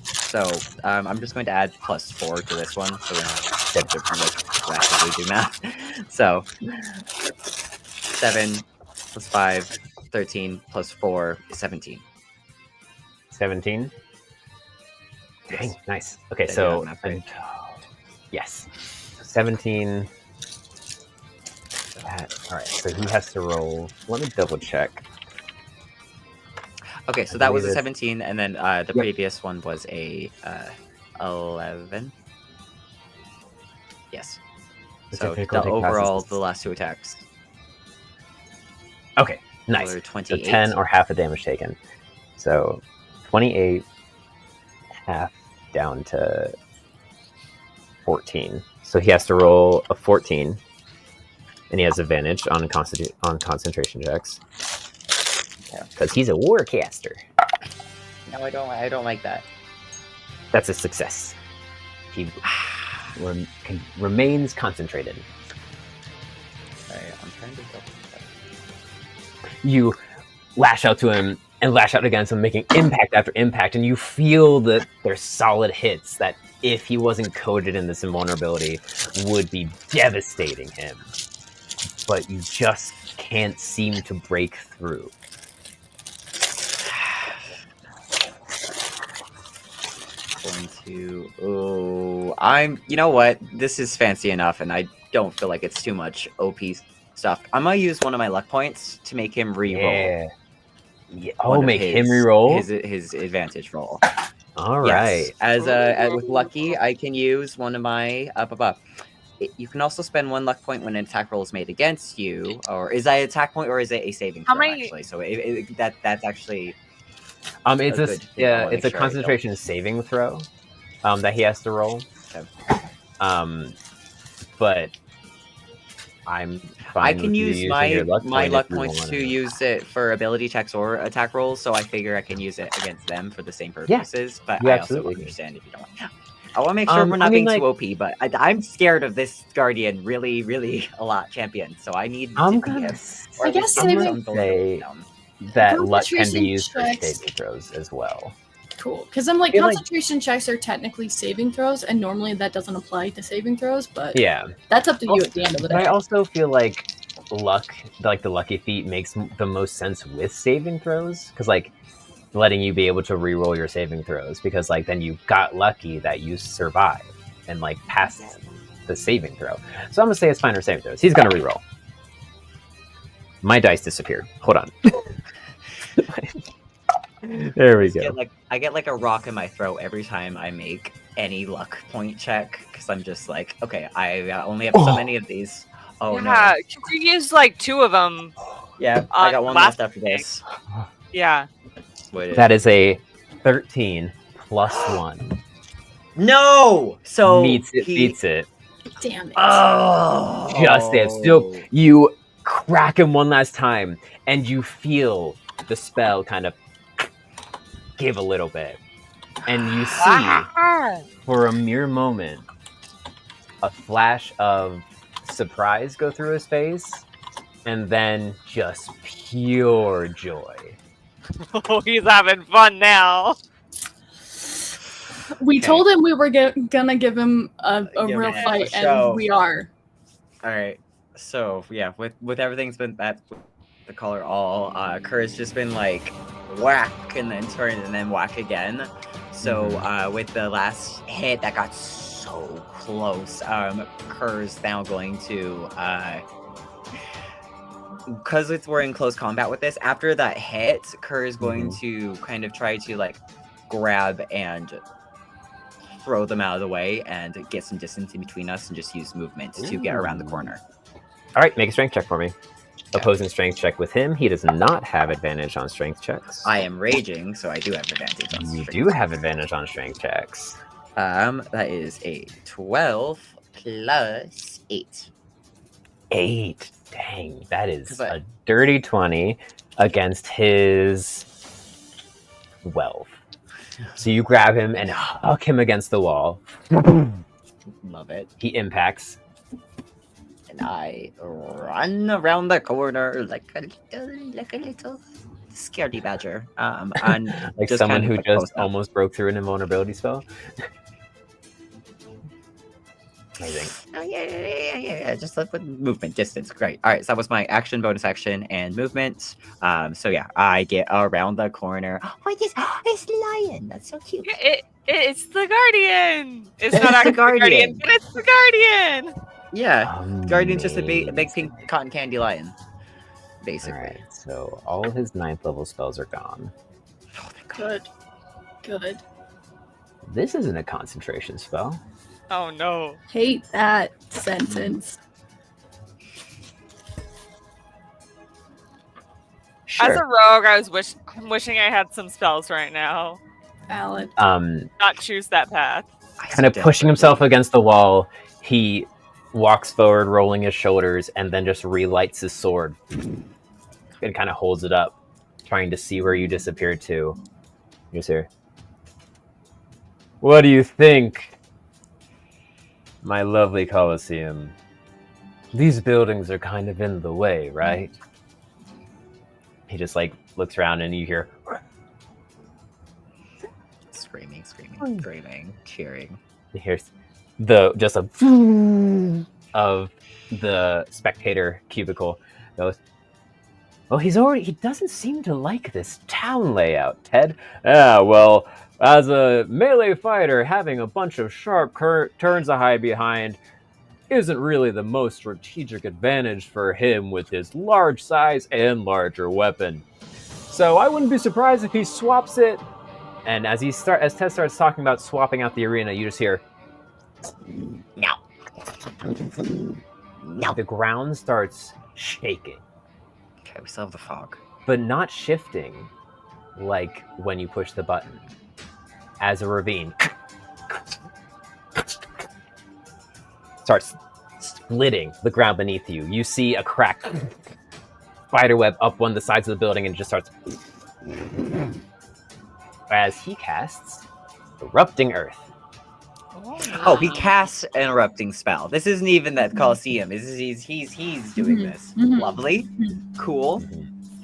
So, I'm just going to add plus 4 to this one, so we don't have to like rapidly do math. So, 7 plus 5, 13 plus 4 is 17. 17? Dang, Yes. nice. Okay, Yeah, so... math right. yes. 17... Alright, so he has to roll... Let me double check. Okay, so that was a 17, and then the previous one was a 11. Yes. So overall, the last 2 attacks. Okay, nice. So So 28. 10 or half the damage taken. So 28, half down to 14. So he has to roll a 14, and he has advantage on concentration checks. Because he's a warcaster. No, I don't like that. That's a success. He remains concentrated. Sorry, I'm trying to double check. You lash out to him and lash out against him, making impact after impact, and you feel that they're solid hits that, if he wasn't coated in this invulnerability, would be devastating him. But you just can't seem to break through. You know what? This is fancy enough, and I don't feel like it's too much OP stuff. I'm gonna use one of my luck points to make him re-roll. Yeah. Oh, make him re-roll? His advantage roll. All right. Yes. With Lucky, I can use one of my you can also spend 1 luck point when an attack roll is made against you, or is that an attack point or is it a saving How throw? many- Actually, so that's actually It's a a good thing. I wanna it's a make sure I don't- concentration saving throw that he has to roll. Okay. But I'm fine. I can with you use using my your luck my point luck if you points want to use it for ability checks or attack rolls, so I figure I can use it against them for the same Yeah. purposes. But You I also absolutely can. understand if you don't want. I want to make sure we're I not mean, being like- too OP, but I'm scared of this Guardian really, really a lot, champion. So I need I'm to gonna be him. I at guess least give me saving- some say down. that luck can be Concentration used for checks. saving throws as well. Cool, because I'm like, feel like- concentration checks are technically saving throws, and normally that doesn't apply to saving throws, but Yeah, that's up to you at the end of the but I day. also feel like luck, like the lucky feat, makes the most sense with saving throws because like letting you be able to re-roll your saving throws because like then you got lucky that you survived and like passed the saving throw. So I'm gonna say it's fine for saving throws. He's gonna re-roll. My dice disappeared. Hold on. There we go. I get like a rock in my throat every time I make any luck point check because I'm just like, okay, I only have so many of these. Oh yeah, 'cause you used like 2 of them. no! Yeah, I got one last left after this. Yeah. That is a 13 plus 1. No, so Meets it, beats it. Damn it. Oh, Just it. Still, you crack him one last time, and you feel the spell kind of give a little bit. And you see, for a mere moment, a flash of surprise go through his face, and then just pure joy. Oh, he's having fun now. We Okay. told him we were gonna give him a Give real him a fight, show. and we are. All right. So yeah, with everything's been that the color all Kerr's just been like whack and then turn and then whack again. So with the last hit that got so close, Kerr's now going to because we're in close combat with this. After that hit, Kerr is going to kind of try to like grab and throw them out of the way and get some distance in between us and just use movement to get around the corner. All right, make a strength check for me. Opposing strength check with him. He does not have advantage on strength checks. I am raging, so I do have advantage on You strength do checks. have advantage on strength checks. That is a 12 plus 8. 8. Dang, that is 'Cause I- a dirty 20 against his 12. So you grab him and huck him against the wall. Love it. He impacts. And I run around the corner like a little scaredy badger. And Like just someone kind of who like just close up. almost broke through an invulnerability spell. Amazing. Oh, yeah. Just like with movement, distance. Great. All right, so that was my action, bonus action, and movement. So yeah, I get around the corner. Oh, it's lion. That's so cute. It's the Guardian. It's It's not the actually the Guardian, Guardian. but it's the Guardian. Yeah, Guardian's just a big Amazing. pink cotton candy lion, basically. Alright, so all of his 9th level spells are gone. Oh, thank God. Good. This isn't a concentration spell. Oh no. Hate that sentence. Sure. As a rogue, I'm wishing I had some spells right now. Valid. Not choose that path. Kind of pushing himself against the wall, he walks forward, rolling his shoulders, and then just relights his sword and kind of holds it up, trying to see where you disappeared to. Here's here. What do you think, my lovely Colosseum? These buildings are kind of in the way, right? He just like looks around and you hear Screaming, cheering. here's just a of the spectator cubicle goes, well, he doesn't seem to like this town layout, Ted. Yeah, well, as a melee fighter, having a bunch of sharp turns to hide behind isn't really the most strategic advantage for him with his large size and larger weapon. So I wouldn't be surprised if he swaps it. And as Ted starts talking about swapping out the arena, you just hear, No. No. The ground starts shaking, Okay, we still have the fog. but not shifting like when you push the button. As a ravine starts splitting the ground beneath you, you see a crack spiderweb up one of the sides of the building and just starts. As he casts Erupting Earth. Oh, he casts an erupting spell. This isn't even that Colosseum. He's doing this. Lovely. Cool.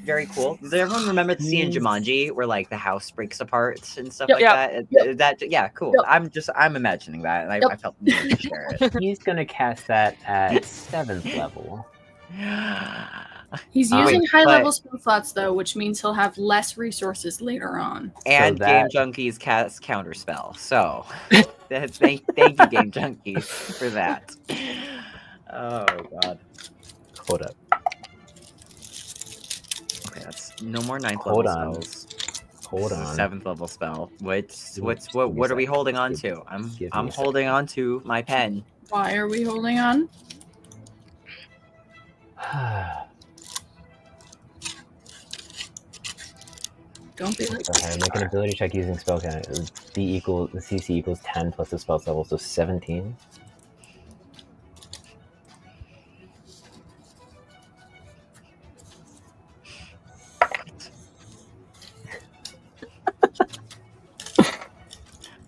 Very cool. Does everyone remember the scene in Jumanji where like the house breaks apart and stuff like that? Yeah, cool. I'm imagining that, and I felt the need to share it. He's gonna cast that at 7th level. He's using high-level spell slots, though, which means he'll have less resources later on. And Game Junkies cast Counterspell. So, thank you, Game Junkies, for that. Oh, God. Hold up. Okay, that's no more 9th level spells. Hold on. 7th level spell. What are we holding on to? I'm holding on to my pen. Why are we holding on? Don't be like. Okay, make an ability check using spell count. The CC equals 10 plus the spell level, so 17.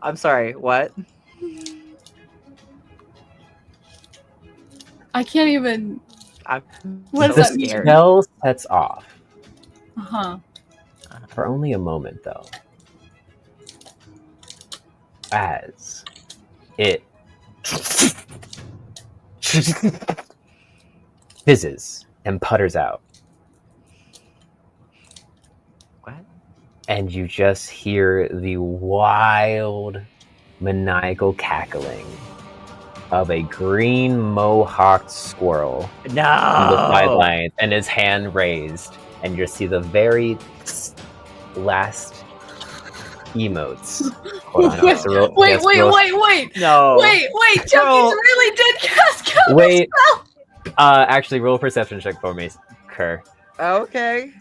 I'm sorry, what? I can't even. I'm What so does that mean? scared. Spell sets off. Uh-huh. For only a moment, though. As it fizzes and putters out. What? And you just hear the wild, maniacal cackling of a green mohawked squirrel No! on the sidelines, and his hand raised, and you see the very last emotes. Hold on, Wait, wait! No. Wait! Junkies really did cast Counterspell! Wait. Actually, roll a perception check for me, Kerr. Okay.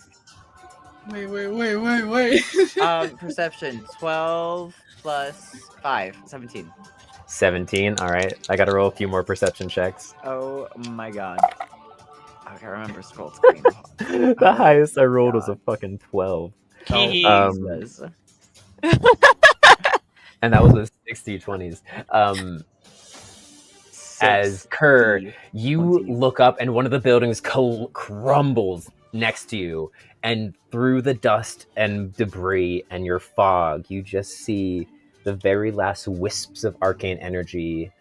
Wait. Perception 12 plus 5, 17. 17. All right, I got to roll a few more perception checks. Oh my god. Okay, I remember scroll screen. The highest I rolled was a fucking 12. Jesus. And that was with 60 20s. As Kerr, you 20s. look up and one of the buildings crumbles next to you, and through the dust and debris and your fog, you just see the very last wisps of arcane energy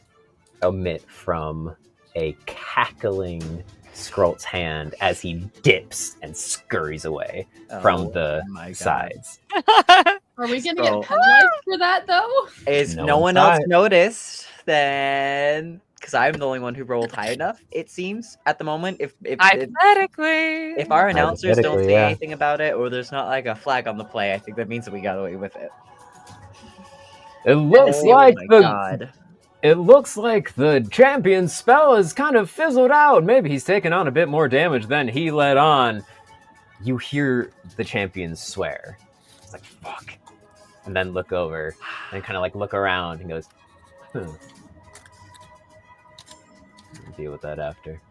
emit from a cackling Skrult's hand as he dips and scurries away from the sides. Are we gonna get penalized for that, though? Is no one else noticed, then... Because I'm the only one who rolled high enough, it seems, at the moment. If our announcers don't say anything about it, or there's not like a flag on the play, I think that means that we got away with it. It looks It looks like the champion's spell is kind of fizzled out. Maybe he's taken on a bit more damage than he let on. You hear the champion swear. It's like, fuck. And then look over and kind of like look around and goes, deal with that after.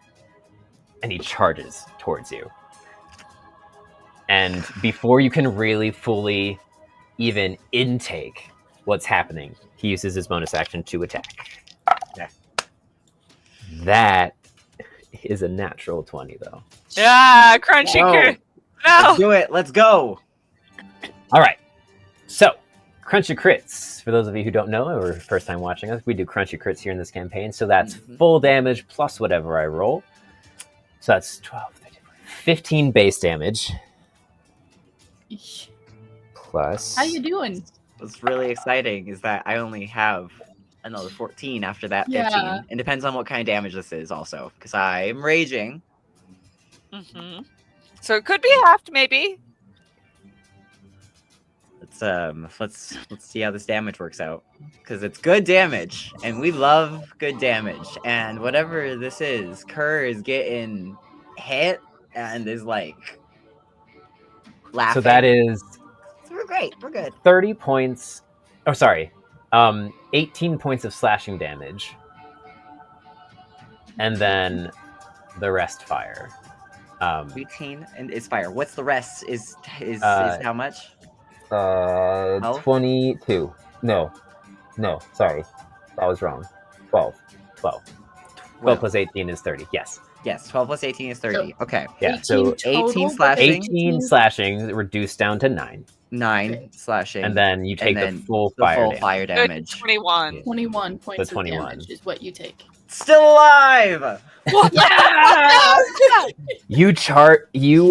And he charges towards you. And before you can really fully even intake what's happening, he uses his bonus action to attack. Yeah. That is a natural 20, though. Yeah, crunchy crit. No. Let's do it. Let's go. All right. So, crunchy crits. For those of you who don't know or first time watching us, we do crunchy crits here in this campaign. So that's full damage plus whatever I roll. So that's 12, 13, 15 base damage. Plus... How you doing? What's really exciting is that I only have another 14 after that 15. Yeah. It depends on what kind of damage this is also, because I'm raging. So it could be halved, maybe. let's see how this damage works out, because it's good damage, and we love good damage. And whatever this is, Kerr is getting hit and is like laughing. So that is we're great. We're good. 30 points. Oh, sorry. 18 points of slashing damage. And then the rest fire. 18 and is fire. What's the rest? Is how much? 22. No, sorry. That was wrong. 12 plus 18 is 30. Yes. 12 plus 18 is 30. Okay. Yeah, so 18 slashing. 18 slashing reduced down to 9. 9 slashing. And then you take the full fire Good, damage. 21. 21 points 21. of damage is what you take. Still alive! You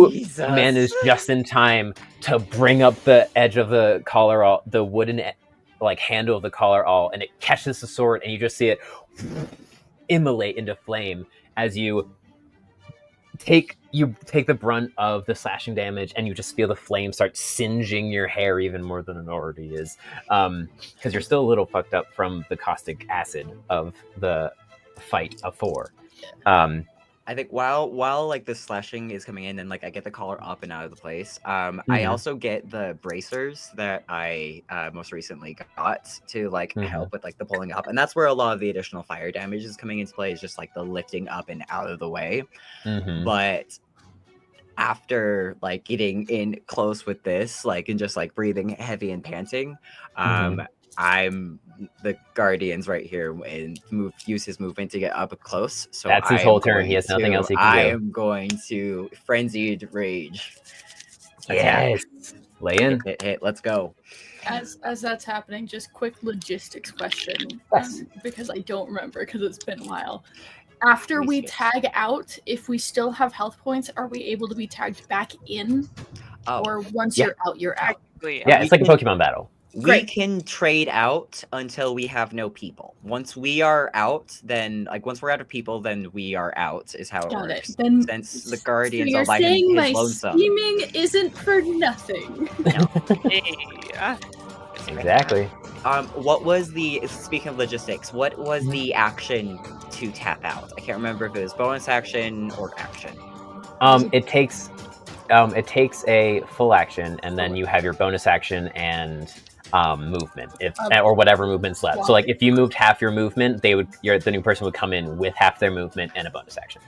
Jesus. managed just in time to bring up the edge of the collar all, the wooden handle of the collar all, and it catches the sword, and you just see it immolate into flame as you take the brunt of the slashing damage, and you just feel the flame start singeing your hair even more than it already is, because you're still a little fucked up from the caustic acid of the fight of 4. I think while like the slashing is coming in and like I get the collar up and out of the place, I also get the bracers that I most recently got to help with like the pulling up, and that's where a lot of the additional fire damage is coming into play, is just like the lifting up and out of the way. But after like getting in close with this, like, and just like breathing heavy and panting, I'm the Guardian's right here and use his movement to get up close. So that's his whole turn. He has nothing else he can do. I am going to Frenzied Rage. Yes. Lay in. Hit. Let's go. As that's happening, just quick logistics question, because I don't remember because it's been a while. After we tag out, if we still have health points, are we able to be tagged back in? Or once you're out, you're out? Yeah, it's like a Pokemon battle. We can trade out until we have no people. Once we are out, then once we're out of people, then we are out. Is how it works. Then, since the Guardians so are by saying his my lonesome. scheming isn't for nothing. Yeah. Exactly. What was speaking of logistics? What was the action to tap out? I can't remember if it was bonus action or action. It takes a full action, and then you have your bonus action and movement, or whatever movement's left. So like if you moved half your movement, the new person would come in with half their movement and a bonus action.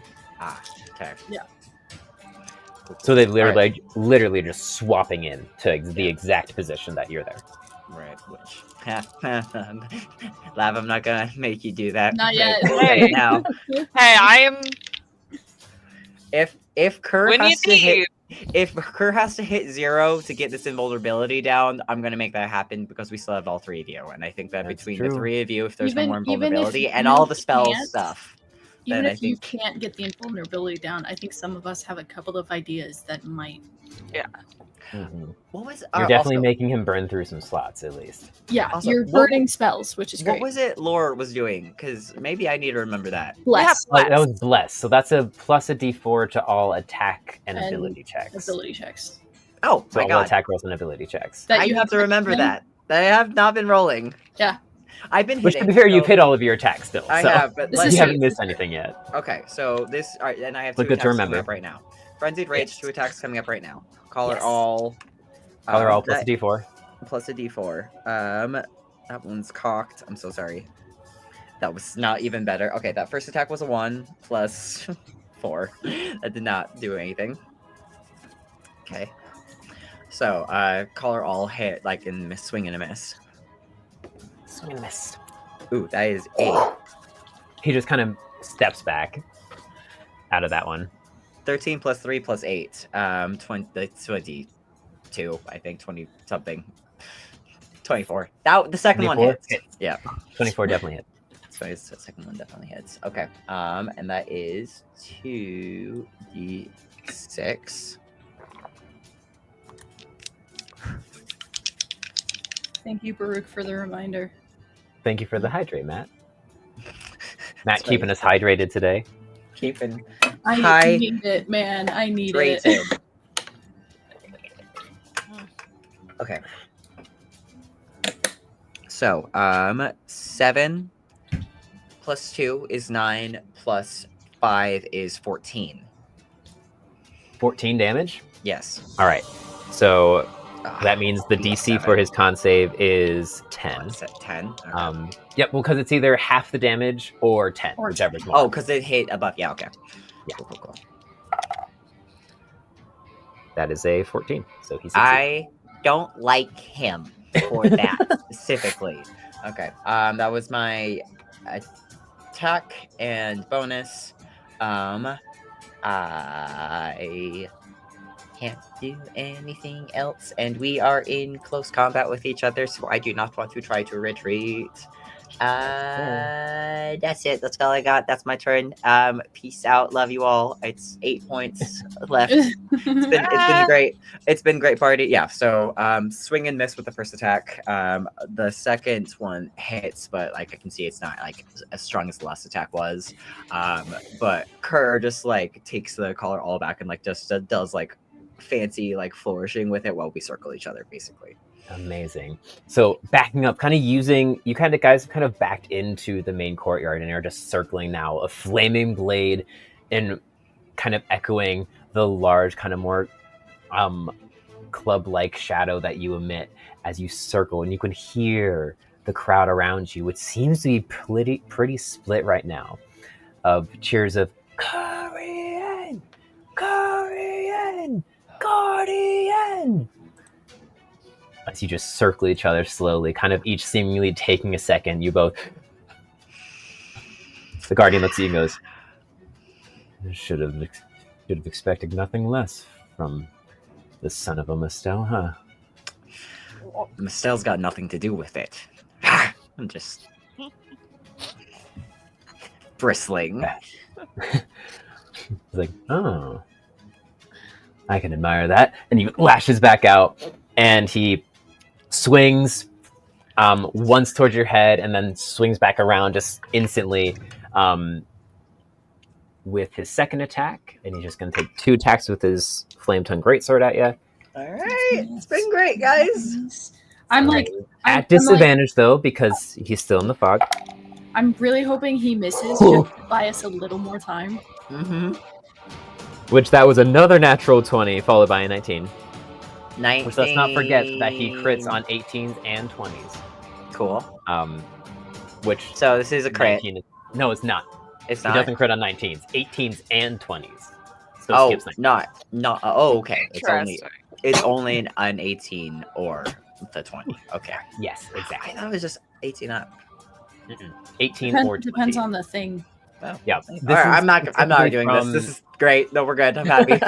Okay. Yeah. So they literally just swapping in to the exact position that you're there. Right. Which Lav, I'm not gonna make you do that. Not yet. Right now. Hey, I am. If Kerr When has you to hit. leave. If Kerr has to hit 0 to get this invulnerability down, I'm going to make that happen because we still have all 3 of you. And I think that That's between true. the 3 of you, if there's no Even more if invulnerability and you all the spell can't- stuff, Even then if I you think... can't get the invulnerability down, I think some of us have a couple of ideas that might. What was... You're definitely making him burn through some slots, at least. Yeah, Also, you're burning spells, which is great. What was it Lore was doing? Because maybe I need to remember that. Bless. That was bless. So that's a plus a d4 to all attack and ability checks. Ability checks. Oh, So my all God. attack rolls and ability checks. That I you need have to remember in? that. I have not been rolling. Yeah. I've been Which, hitting. to be fair, so- you've hit all of your attacks still. I so have, but This let's is you haven't true. missed anything yet. Okay, so this... All right, and I have 2 But good to attacks coming remember. up right now. Frenzied Rage, Yes. 2 attacks coming up right now. Collar Yes. all... Color all plus that- a d4. plus a d4. That one's cocked. I'm so sorry. That was not even better. Okay, that first attack was a 1 plus 4. That did not do anything. Okay. So, collar all hit in swing and a miss. Swing and a miss. Ooh, that is 8. He just kind of steps back out of that one. 13 plus 3 plus 8. 22, I think. 20 something. 24. That the second one 24? hits. Yeah. 24 definitely hit. So the second one definitely hits. Okay. And that is 2d6. Thank you, Baruch, for the reminder. Thank you for the hydrate, Matt. Matt That's keeping right. us hydrated today. Keeping I need it, man. I need rated. it. Okay. So 7 plus 2 is 9 plus 5 is 14. 14 damage. Yes. All right. So that means the DC for 7. his con save is 10. It's at 10. Okay. Yep. Well, because it's either half the damage or 10, Or whichever's 10. more. Oh, because it hit above. Yeah. Okay. Yeah. Cool. That is a 14. So he succeeds. I don't like him for that specifically. Okay. That was my attack and bonus. I can't do anything else, and we are in close combat with each other, so I do not want to try to retreat. That's it. That's all I got. That's my turn. Peace out. Love you all. It's 8 points left. It's been great. It's been great party. Yeah. So swing and miss with the first attack. The second one hits, but like I can see it's not like as strong as the last attack was. But Kerr just like takes the collar all back and like just does like fancy like flourishing with it while we circle each other basically. Amazing. So backing up, kind of using, you kind of guys have kind of backed into the main courtyard and are just circling now, a flaming blade and kind of echoing the large kind of more club-like shadow that you emit as you circle, and you can hear the crowd around you, which seems to be pretty split right now, of cheers of Korean, Korean, Guardian, as you just circle each other slowly, kind of each seemingly taking a second. You both... The Guardian looks at you and goes, should have expected nothing less from the son of a Mistel, huh? Mistel's got nothing to do with it. I'm just bristling. He's like, oh, I can admire that. And he lashes back out, and he swings once towards your head and then swings back around just instantly with his second attack, and he's just going to take 2 attacks with his flame tongue greatsword at you. All right, it's been great, guys. I'm like at disadvantage though, because he's still in the fog. I'm really hoping he misses just to buy us a little more time. Mm-hmm. Which that was another natural 20 followed by a 19. 19. Which let's not forget that he crits on 18s and 20s. Cool. Which So this is a crit. 19 no, it's not. It's He not. doesn't crit on 19s, 18s and 20s. So Oh, skips 19. not. Oh, okay. Interesting. It's only an 18 or the 20. Okay. Yes, I exactly. thought it was just 18 up. 18 or 20. Depends on the thing. Oh. Yeah. All right, I'm not arguing this. This is great. No, we're good. I'm happy.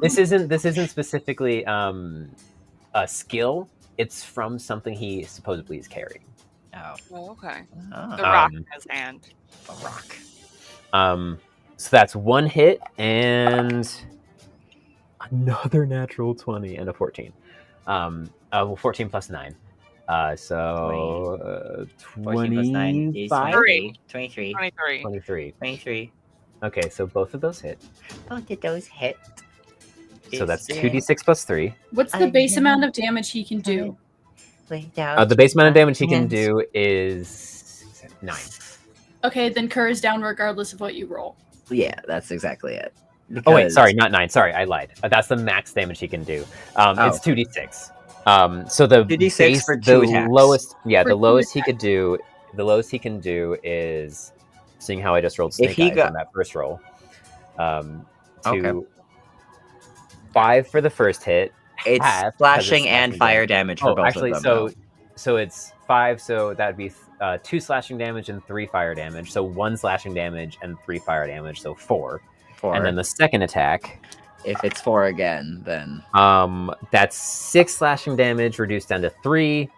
This isn't specifically a skill. It's from something he supposedly is carrying. Oh. Oh, okay. Oh. The rock in his hand. A rock. So that's 1 hit and another natural 20 and a 14. 14 plus 9. So 14 plus 9 is 25? 23. 23. 23. 23. Okay, so both of those hit. Both of those hit. So that's 2d6 plus 3. What's the base amount of damage he can do? The base amount of damage he can do is 9. Okay, then Kerr is down regardless of what you roll. Yeah, that's exactly it. Oh wait, Because- sorry, not 9. Sorry, I lied. That's the max damage he can do. It's 2d6. So the 2d6 base, for 2 the attacks. lowest, yeah, For the 2 lowest he could do, the lowest he can do is, seeing how I just rolled snake eyes on that first roll, Okay. 5 for the first hit. It's half, 'cause slashing it's and slashing fire damage. damage for Oh, both actually, of them. so it's 5, so that'd be 2 slashing damage and 3 fire damage. So 1 slashing damage and 3 fire damage, so 4. 4. And then the second attack, If it's 4 again, then that's 6 slashing damage reduced down to 3,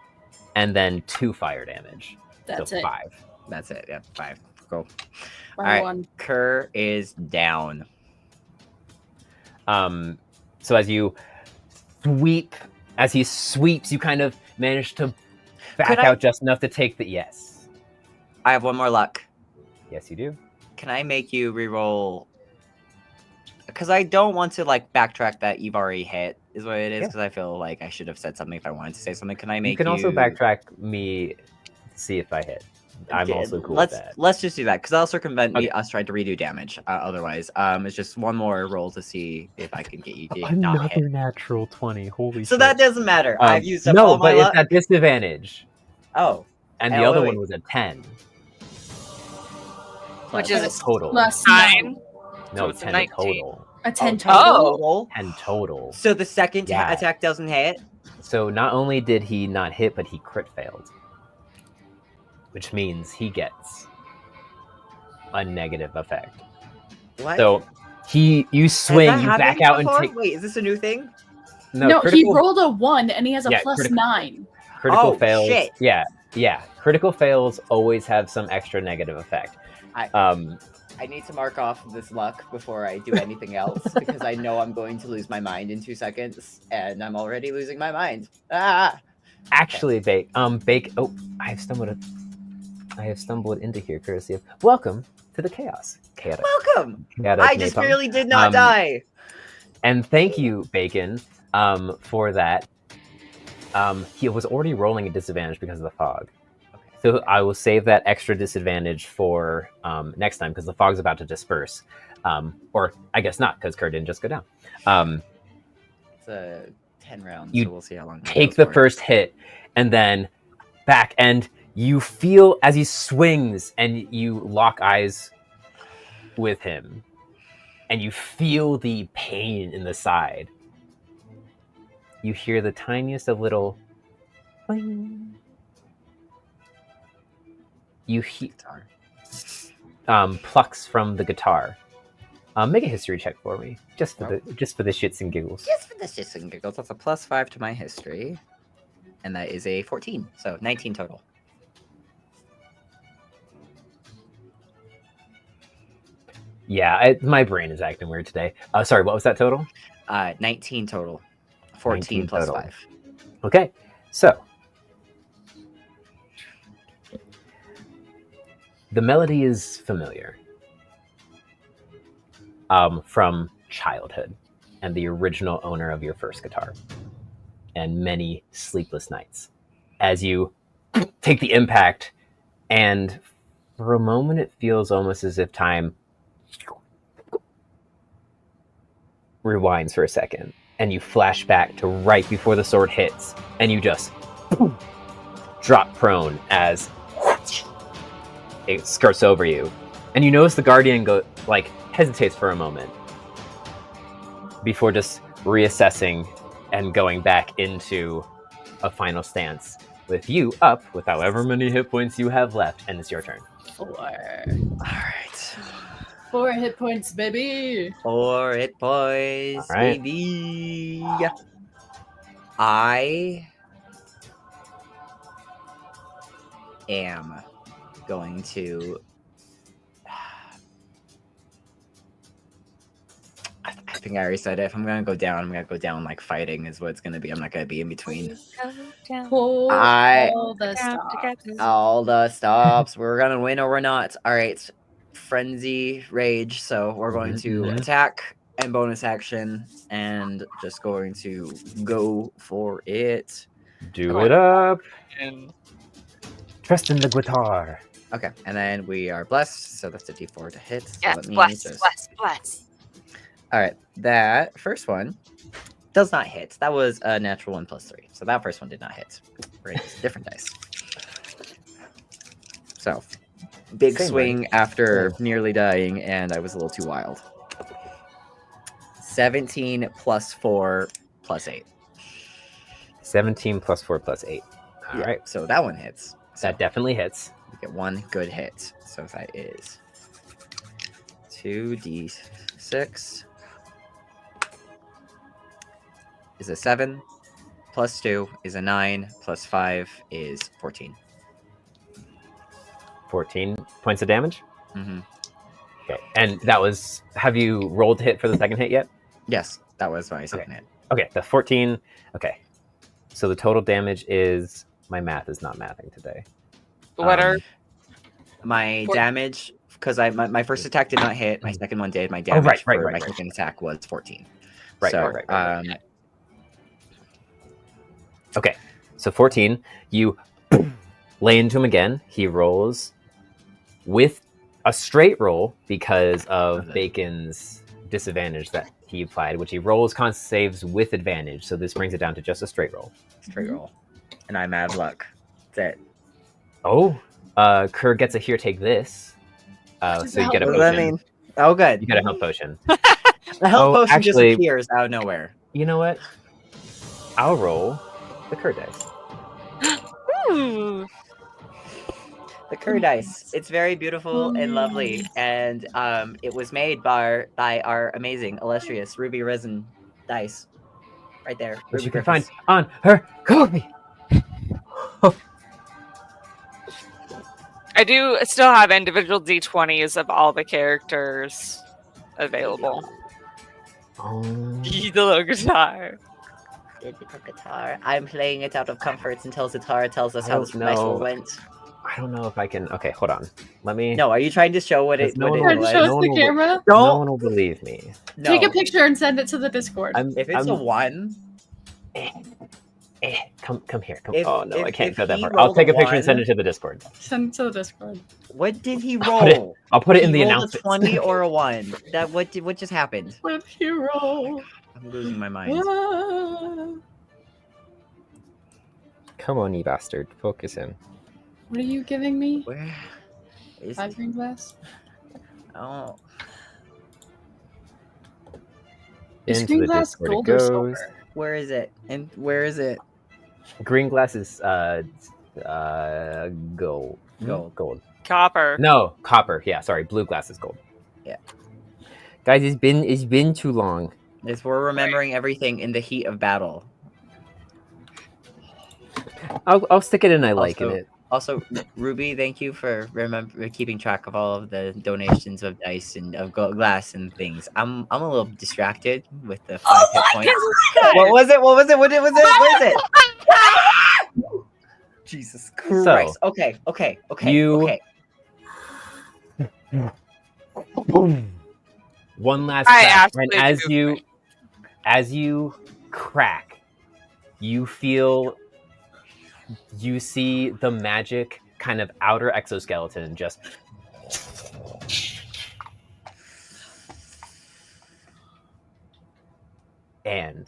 and then 2 fire damage. That's so it. 5. that's it. Yeah, 5. Cool. By Alright. 1. Kerr is down. So as he sweeps, you kind of manage to back Could I- out just enough to take the yes. I have 1 more luck. Yes, you do. Can I make you reroll? Because I don't want to like backtrack that you've already hit. is what it is, Yeah. because I feel like I should have said something if I wanted to say something. Can I make You can also backtrack me to see if I hit. I'm also cool with that. Let's just do that, because I'll circumvent Okay. us trying to redo damage. Otherwise, it's just one more roll to see if I can get you to not hit. Another natural 20. Holy So shit. that doesn't matter. I've used up no, all my but luck. it's at disadvantage. Oh, And And the other wait, one was a 10. Which plus is total. Plus 9. No, it's a 10 19. total. A 10 Oh. total. 10 total. So the second Yeah. attack doesn't hit. So not only did he not hit, but he crit failed. Which means he gets a negative effect. What? So you Has swing, that you back happened out before? and take. Wait, is this a new thing? No, critical, he rolled a 1 and he has a Yeah, plus critical. 9. critical Oh, fails. shit. Yeah. Critical fails always have some extra negative effect. I need to mark off this luck before I do anything else because I know I'm going to lose my mind in 2 seconds, and I'm already losing my mind. Ah! Actually, Bake. Oh, I have stumbled into here courtesy of. Welcome to the chaos. Chaotic. Welcome! Chaotic I just napalm. barely did not die. And thank you, Bacon, for that. He was already rolling a disadvantage because of the fog. So I will save that extra disadvantage for next time because the fog's about to disperse. Or I guess not because Kerr didn't just go down. It's a 10 rounds, you so we'll see how long it Take goes the for. first hit and then back. And you feel as he swings and you lock eyes with him. And you feel the pain in the side. You hear the tiniest of little... Bling. You hear plucks from the guitar. Make a history check for me, just for the shits and giggles. Just for the shits and giggles, that's a +5 to my history, and that is a 14, so 19 total. Yeah, my brain is acting weird today. Sorry, what was that total? 19 total. 14 19 plus total. 5. Okay, so the melody is familiar from childhood and the original owner of your first guitar and many sleepless nights as you take the impact, and for a moment it feels almost as if time rewinds for a second and you flash back to right before the sword hits and you just drop prone as it skirts over you, and you notice the guardian hesitates for a moment before just reassessing and going back into a final stance with you up with however many hit points you have left, and it's your turn. 4. Alright. 4 hit points, baby. 4 hit points, All right. baby. I am going to... I think I already said it. If I'm gonna go down, I'm gonna go down like fighting is what it's gonna be. I'm not gonna be in between. Pull I- all the stops. All the stops. We're gonna win or we're not. Alright. Frenzy, rage. So we're going to Mhm. attack and bonus action and just going to go for it. Do Come it up. And Trust in the guitar. Okay, and then we are blessed, so that's a d4 to hit. So yes, let me bless, just... bless. Alright, that first one does not hit. That was a natural 1 plus 3. So that first one did not hit. We're gonna use different dice. So, big Same swing after nearly dying, and I was a little too wild. 17 plus 4 plus 8. 17 plus 4 plus 8. All right, So that one hits. So that definitely hits. you get 1 good hit. So that is 2d6 is a 7 plus 2 is a 9 plus 5 is 14. 14 points of damage. Mm-hmm. Okay, and that was. Have you rolled to hit for the second hit yet? Yes, that was my second hit. Okay, the 14. Okay, so the total damage is. My math is not mathing today. What are My Four- damage, because my first attack did not hit, my second one did. My Oh, damage right, for right, my right. second attack was 14. Right, So, right. Okay, so 14. You lay into him again. He rolls with a straight roll because of Okay. Bacon's disadvantage that he applied, which he rolls con saves with advantage. So this brings it down to just a straight roll. Straight roll. And I'm out of luck. That's it. Oh, Kerr gets a here, take this. So you get a What potion. does that mean? Oh, good. You get a health potion. The health potion actually- just appears out of nowhere. You know what? I'll roll the Kerr dice. Ooh. The Kerr dice. It's very beautiful and lovely, and it was made by our amazing, illustrious Ruby Resin dice. Right there. Which Ruby you can Griffiths. find on her copy. I do still have individual D20s of all the characters available. The little guitar. Digital guitar. I'm playing it out of comforts until Zatara tells us I how don't this dice roll know. went. I don't know if I can. Okay, hold on. Let me. No, are you trying to show what it, No what one it will- Try to show was? us no the one will- camera. No Don't. one will believe me. No. Take a picture and send it to the Discord. If it's a 1, Come here. Come. If- Oh no, I if- can't if go that he far. I'll rolled take a a picture and send 1 it to the Discord. Send it to the Discord. what did he I'll put it- roll? I'll put it in He the rolled announcement. a 20 or a 1. What just happened? What hero? I'm losing my mind. Come on, you bastard. Focus in. What are you giving me? Where is 5 green glass? Oh, Is Into green the glass Discord gold it or goes. silver? where is it? And where is it? Green glass is gold. Gold. Gold. Copper. No, copper. Yeah, sorry. Blue glass is gold. Yeah. Guys, it's been too long. Is we're remembering everything in the heat of battle. I'll stick it in. I like Also- it. Also, Ruby, thank you for keeping track of all of the donations of dice and of glass and things. I'm a little distracted with the 5 hit points. What was it? What is it? Jesus Christ. Okay. You- Okay. Boom. One last I crack, and absolutely as you crack, you see the magic kind of outer exoskeleton just and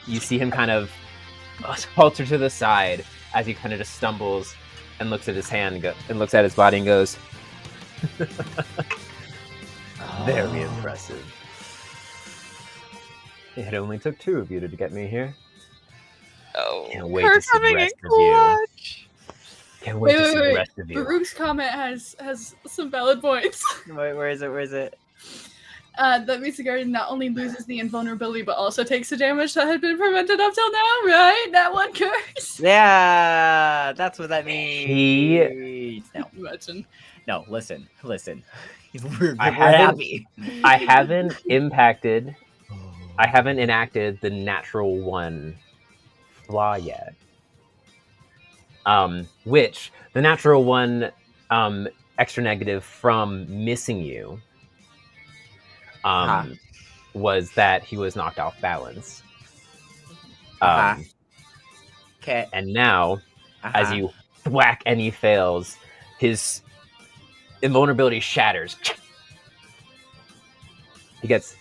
you see him kind of falter to the side as he kind of just stumbles and looks at his hand and looks at his body and goes, very impressive. It only took 2 of you to get me here. Oh, Can't wait her to see the coming in rest of you. clutch. Can't wait to Wait, see wait. the rest of you. Baruch's comment has some valid points. Where is it? That means the guardian not only loses the invulnerability, but also takes the damage that had been prevented up till now, right? That one curse. Yeah, that's what that means. Imagine. No, listen. We're I haven't- happy. I haven't enacted the natural 1 flaw yet. Which the natural 1 extra negative from missing you was that he was knocked off balance. Okay. And now, as you whack and he fails, his invulnerability shatters. He gets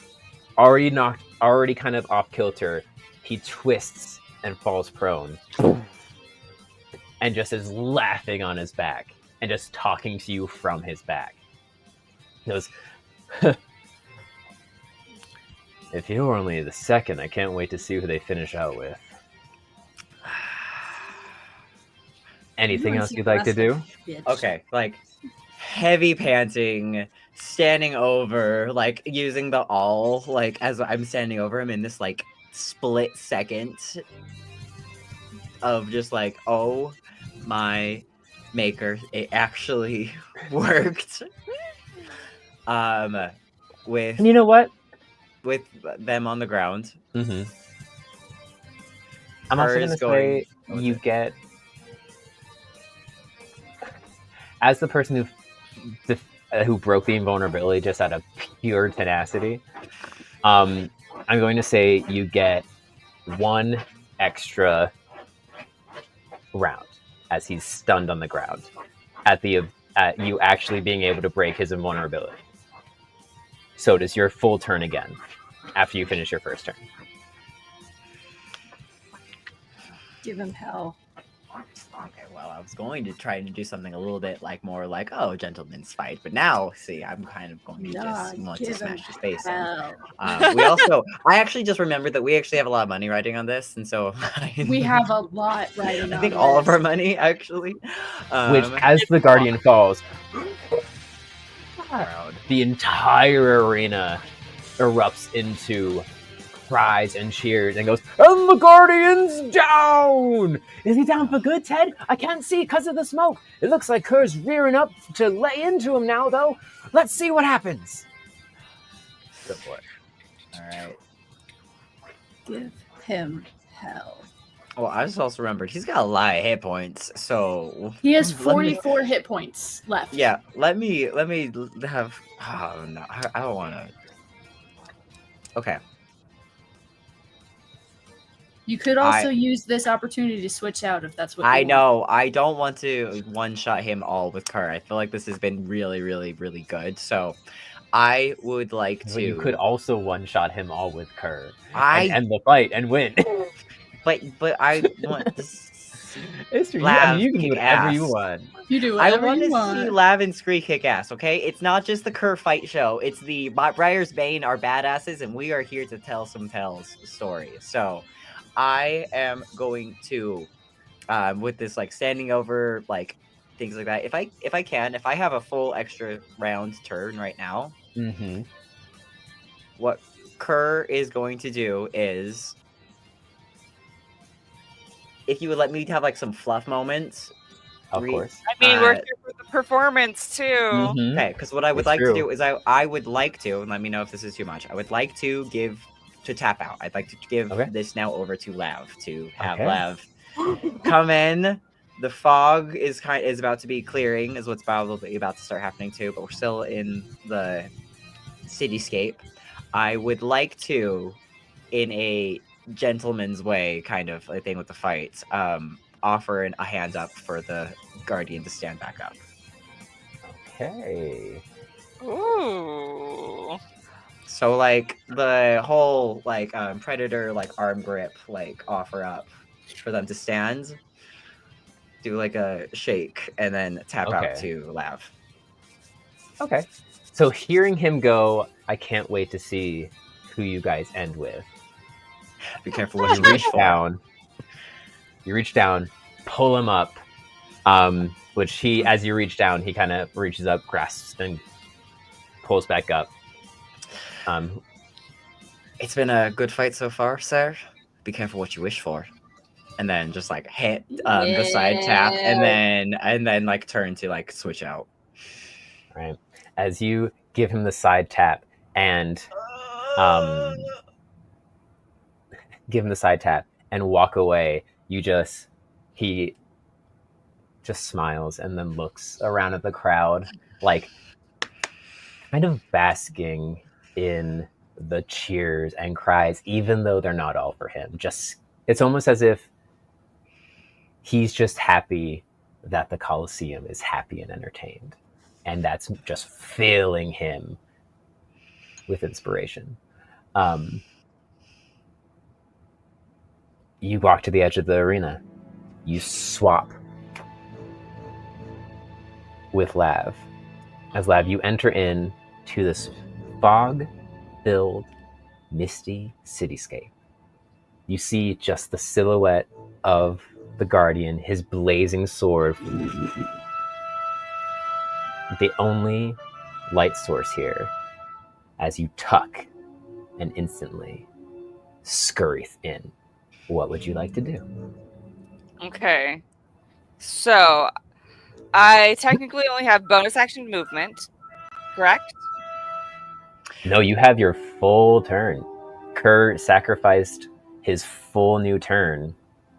already kind of off kilter. He twists and falls prone. And just is laughing on his back and just talking to you from his back. He goes, if you're only the second, I can't wait to see who they finish out with. Anything else you'd like to do? Okay, like heavy panting, standing over, like using the awl, like as I'm standing over him in this like split second of just like, oh my maker, it actually worked. With And you know what? with them on the ground. Mm-hmm. I'm also Her going to is going- say you get, as the person who broke the invulnerability just out of pure tenacity, I'm going to say you get one extra round as he's stunned on the ground at you actually being able to break his invulnerability. So does your full turn again after you finish your first turn. Give him hell. Okay, well, I was going to try to do something a little bit more like, oh, gentleman's fight, but now, see, I'm kind of going to just want to smash his face in. I actually just remembered that we actually have a lot of money riding on this, and so we have a lot riding on I think all of our money, actually. Which, as the Guardian falls, the entire arena erupts into cries and cheers and goes, and the Guardian's down! Is he down for good, Ted? I can't see because of the smoke. It looks like Kerr's rearing up to lay into him now, though. Let's see what happens. Good boy. All right. Give him hell. Well, I just also remembered he's got a lot of hit points, so he has 44 hit points left. Yeah, let me have. Oh no, I don't want to. Okay. You could also use this opportunity to switch out if that's what I know. I don't want to one-shot him all with Kerr. I feel like this has been really, really, really good. So I would like to... You could also one-shot him all with Kerr and end the fight and win. But I want to see Lav you can do whatever you want. You do whatever you want. I want to see Lav and Scree kick ass, okay? It's not just the Kerr fight show. It's the Briar's Bane are badasses, and we are here to tell some stories. So... I am going to, with this standing over things like that. If I have a full extra round turn right now, what Kerr is going to do is, if you would let me have some fluff moments. Of course. I mean, we're here for the performance too. Okay, because what I would like to do is I would like to, and let me know if this is too much. I would like to tap out. I'd like to give this now over to Lav to have Lav come in. The fog is about to be clearing, is what's probably about to start happening too, but we're still in the cityscape. I would like to, in a gentleman's way kind of thing with the fight, offer a hand up for the Guardian to stand back up. Okay. Ooh. So the whole predator arm grip offer up for them to stand, do a shake, and then tap out to Lav. Okay. So hearing him go, I can't wait to see who you guys end with. Be careful what you reach down. You reach down, pull him up. Which he, as you reach down, he kind of reaches up, grasps, and pulls back up. It's been a good fight so far, sir. Be careful what you wish for. And then just hit the side tap, and then turn to switch out. Right. As you give him the side tap and walk away, he just smiles and then looks around at the crowd, kind of basking in the cheers and cries, even though they're not all for him. It's almost as if he's just happy that the Colosseum is happy and entertained, and that's just filling him with inspiration. You walk to the edge of the arena. You swap with Lav. As Lav, you enter in to this fog-filled, misty cityscape. You see just the silhouette of the Guardian, his blazing sword. The only light source here, as you tuck and instantly scurry in. What would you like to do? Okay. So, I technically only have bonus action movement, correct? No, you have your full turn. Kerr sacrificed his full new turn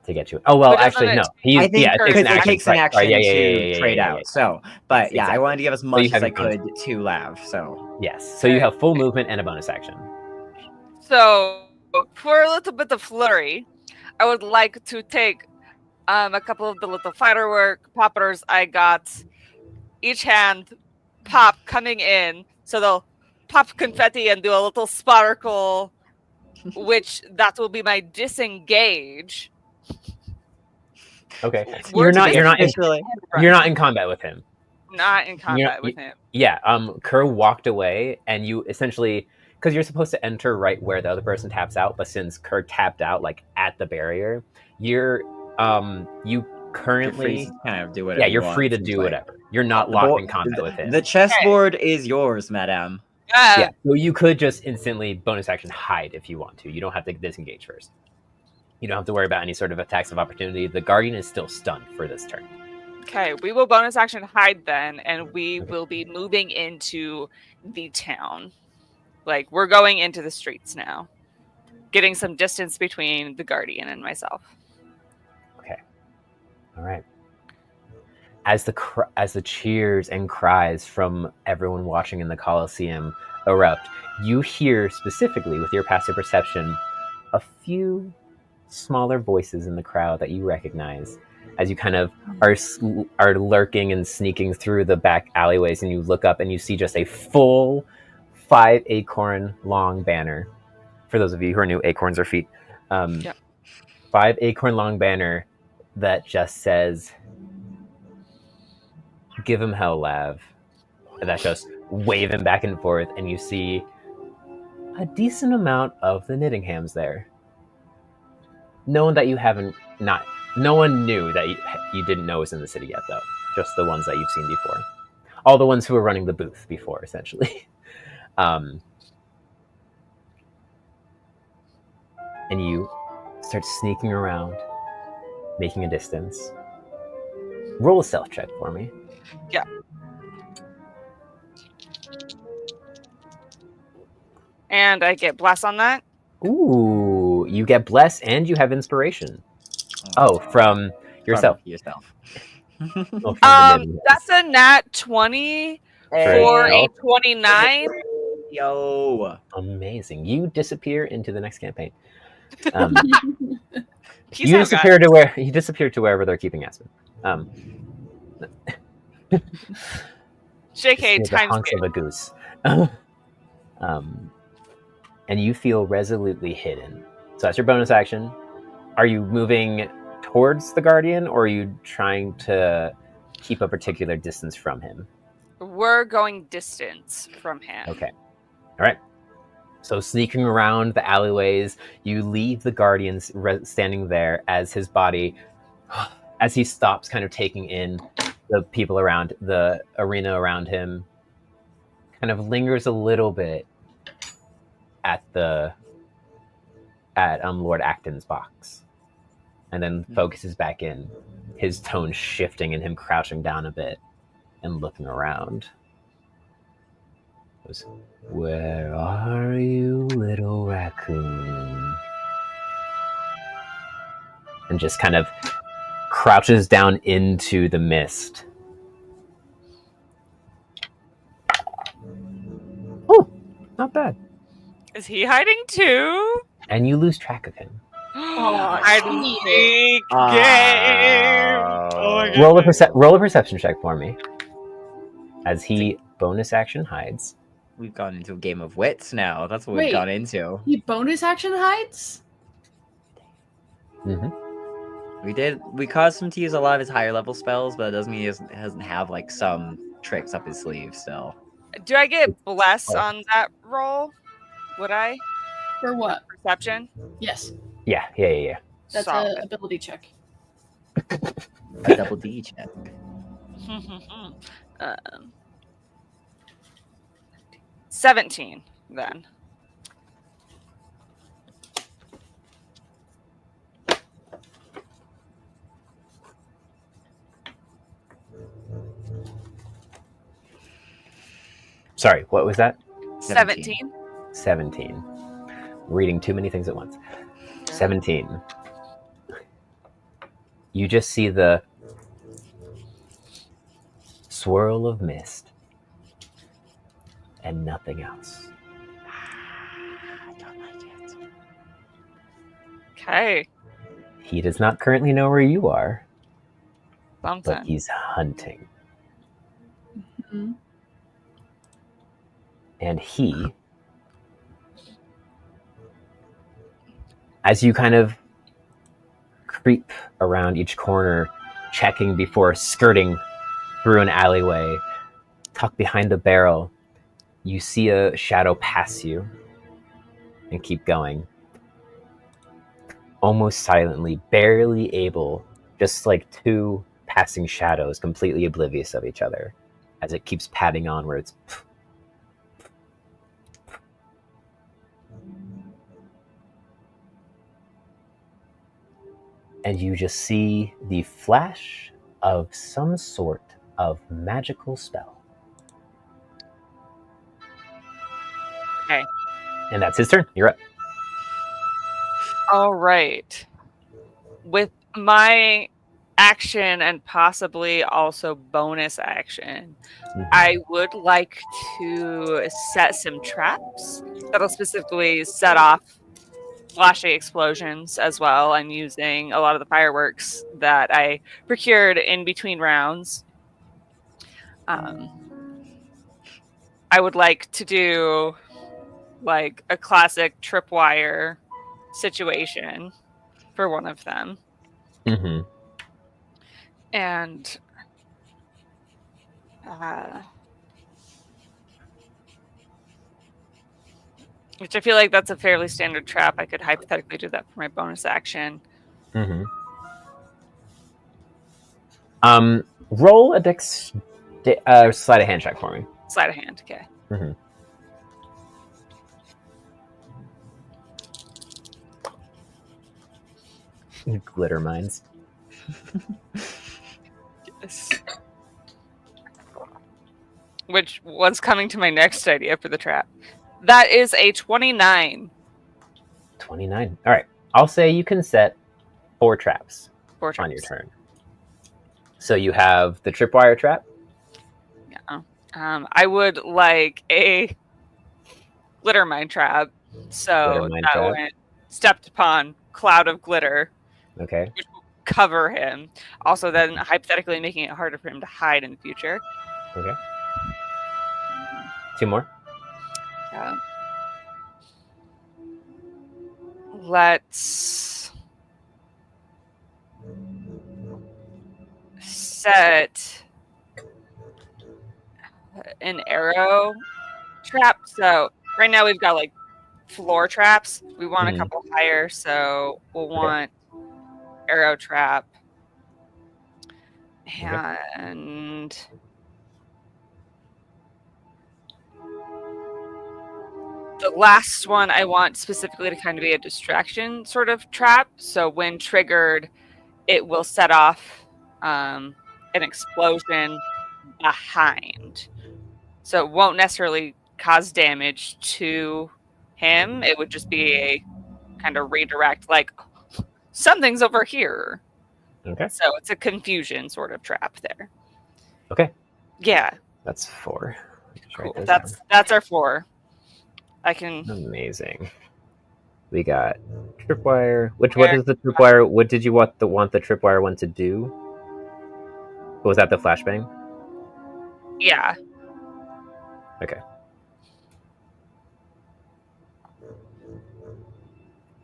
to get you. Oh, well, actually, no. I think it takes an action to trade out. So, but yeah, I wanted to give as much as I could to Lav. So yes, so you have full movement and a bonus action. So for a little bit of flurry, I would like to take a couple of the little firework poppers I got, each hand pop coming in, so they'll pop confetti and do a little sparkle, which that will be my disengage. Okay, We're you're not in combat with him. Not in combat with him. Yeah, Kerr walked away, and you essentially, because you're supposed to enter right where the other person taps out, but since Kerr tapped out like at the barrier, you currently You're free to kind of do whatever. you're you free want, to do whatever. You're not locked in combat with him. The chessboard is yours, madame. Yeah, so you could just instantly bonus action hide if you want to. You don't have to disengage first. You don't have to worry about any sort of attacks of opportunity. The Guardian is still stunned for this turn. Okay, we will bonus action hide then, and we will be moving into the town. Like, we're going into the streets now. Getting some distance between the Guardian and myself. Okay. All right. As the cheers and cries from everyone watching in the Colosseum erupt, you hear specifically with your passive perception a few smaller voices in the crowd that you recognize as you kind of are lurking and sneaking through the back alleyways, and you look up and you see just a full 5 acorn long banner. For those of you who are new, acorns are feet. 5 acorn long banner that just says, "Give him hell, Lav." And that's just waving back and forth, and you see a decent amount of the Knittinghams there. Knowing that you haven't no one knew that you didn't know was in the city yet, though. Just the ones that you've seen before. All the ones who were running the booth before, essentially. And you start sneaking around, making a distance. Roll a stealth check for me. Yeah. And I get bless on that. Ooh, you get bless and you have inspiration. Oh, from yourself. That's a nat 20 for a 29. Yo, amazing! You disappear into the next campaign. Peace you out, disappear guys. you disappear to wherever they're keeping Aspen. JK the times hunks of a goose. And you feel resolutely hidden. So that's your bonus action. Are you moving towards the Guardian, or are you trying to keep a particular distance from him? We're going distance from him. Okay. All right. So sneaking around the alleyways, you leave the Guardian standing there as his body, as he stops kind of taking in the people around, the arena around him, kind of lingers a little bit at Lord Acton's box, and then focuses back in, his tone shifting and him crouching down a bit and looking around. Goes, "Where are you, little raccoon?" And just kind of crouches down into the mist. Oh, not bad. Is he hiding too? And you lose track of him. I game. Oh my God. Roll a perception check for me. As he bonus action hides. We've gone into a game of wits now. That's what we've gone into. He bonus action hides? Mm-hmm. We caused him to use a lot of his higher level spells, but it doesn't mean he doesn't have like some tricks up his sleeve still. Do I get bless on that roll? Would I? For what? Perception? Yes. Yeah. That's an ability check. A double D check. 17 then. Sorry, what was that? 17. 17. Reading too many things at once. 17. You just see the swirl of mist and nothing else. I don't like it. Okay. He does not currently know where you are, but Something. he's hunting. Mhm. And he, as you kind of creep around each corner, checking before skirting through an alleyway, tucked behind the barrel, you see a shadow pass you and keep going. Almost silently, barely able, just like two passing shadows, completely oblivious of each other, as it keeps padding onwards. And you just see the flash of some sort of magical spell. Okay. And that's his turn. You're up. All right. With my action and possibly also bonus action, I would like to set some traps that'll specifically set off flashy explosions as well. I'm using a lot of the fireworks that I procured in between rounds. I would like to do like a classic tripwire situation for one of them. Mm-hmm. And which I feel like that's a fairly standard trap. I could hypothetically do that for my bonus action. Mm-hmm. Roll a sleight of hand check for me. Sleight of hand, okay. Mm-hmm. Glitter mines. Yes. Which was coming to my next idea for the trap. That is a 29. 29. All right. I'll say you can set 4 traps on your turn. So you have the tripwire trap. Yeah. I would like a glitter mine trap. So that went stepped upon cloud of glitter. Okay. Which will cover him. Also then hypothetically making it harder for him to hide in the future. Okay. 2 more. Yeah. Let's set an arrow trap. So right now we've got like floor traps. We want a couple higher, so we'll want arrow trap. And the last one I want specifically to kind of be a distraction sort of trap. So when triggered, it will set off an explosion behind. So it won't necessarily cause damage to him. It would just be a kind of redirect, like something's over here. Okay. So it's a confusion sort of trap there. Okay. Yeah. That's 4. Cool. That's our 4. I can. Amazing. We got tripwire. What is the tripwire? What did you want the tripwire one to do? Was that the flashbang? Yeah. Okay.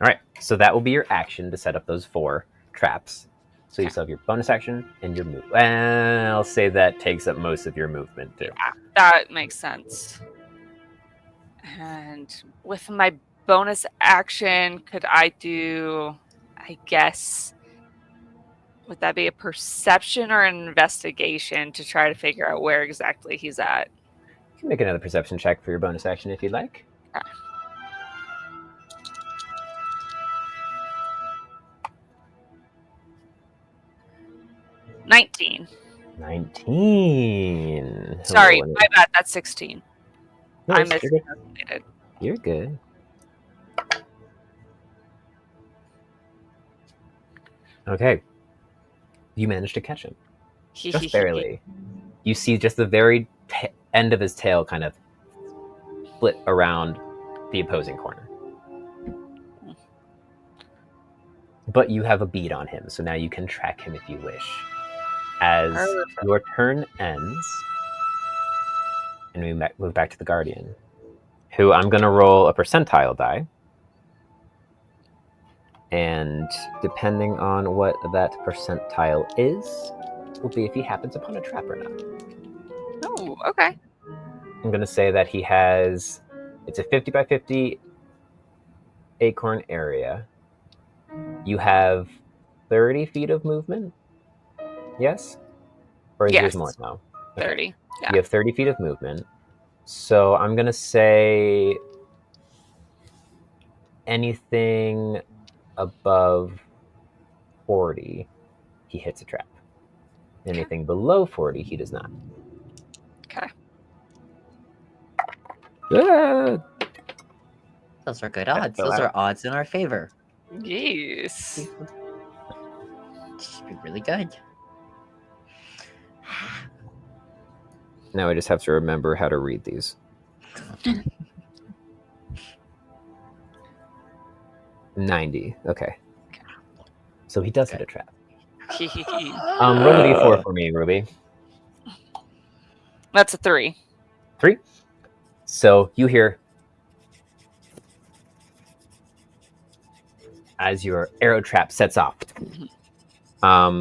All right. So that will be your action to set up those 4 traps. So you still have your bonus action and your move. And I'll say that takes up most of your movement too. Yeah, that makes sense. And with my bonus action, could I do, I guess, would that be a perception or an investigation to try to figure out where exactly he's at? You can make another perception check for your bonus action if you'd like. Okay. $19. 19. Sorry, Hello. my bad. That's 16. No, I you're good. miscalculated. You're good. Okay. You managed to catch him. Just barely. You see just the very end of his tail kind of split around the opposing corner. but you have a bead on him, so now you can track him if you wish. As Perfect. your turn ends, and we move back to the Guardian, who I'm going to roll a percentile die. And depending on what that percentile is, will be if he happens upon a trap or not. Oh, okay. I'm going to say that he has, it's a 50 by 50 acorn area. You have 30 feet of movement? Yes? Or is yours Yes. more now? 30. Yeah. You have 30 feet of movement. So I'm going to say anything above 40, he hits a trap. Anything below 40, he does not. Okay. Those are good odds. so Those out. are odds in our favor. Yes. This should be really good. Now I just have to remember how to read these. 90. Okay. So he does hit a trap. Roll a d4 for me, Ruby. That's a 3. 3. So you hear as your arrow trap sets off.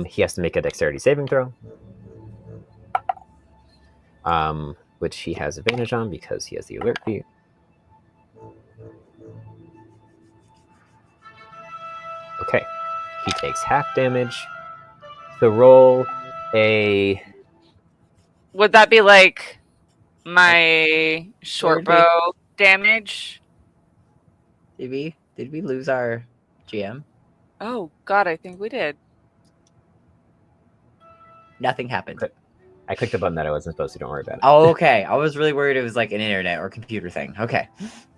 He has to make a dexterity saving throw, which he has advantage on because he has the alert feat. Okay, he takes half damage. So roll a... Would that be like my short Would it be- bow damage? Did we lose our GM? Oh, God, I think we did. Nothing happened. I clicked the button that I wasn't supposed to. Don't worry about it. Oh, okay. I was really worried it was like an internet or computer thing. Okay.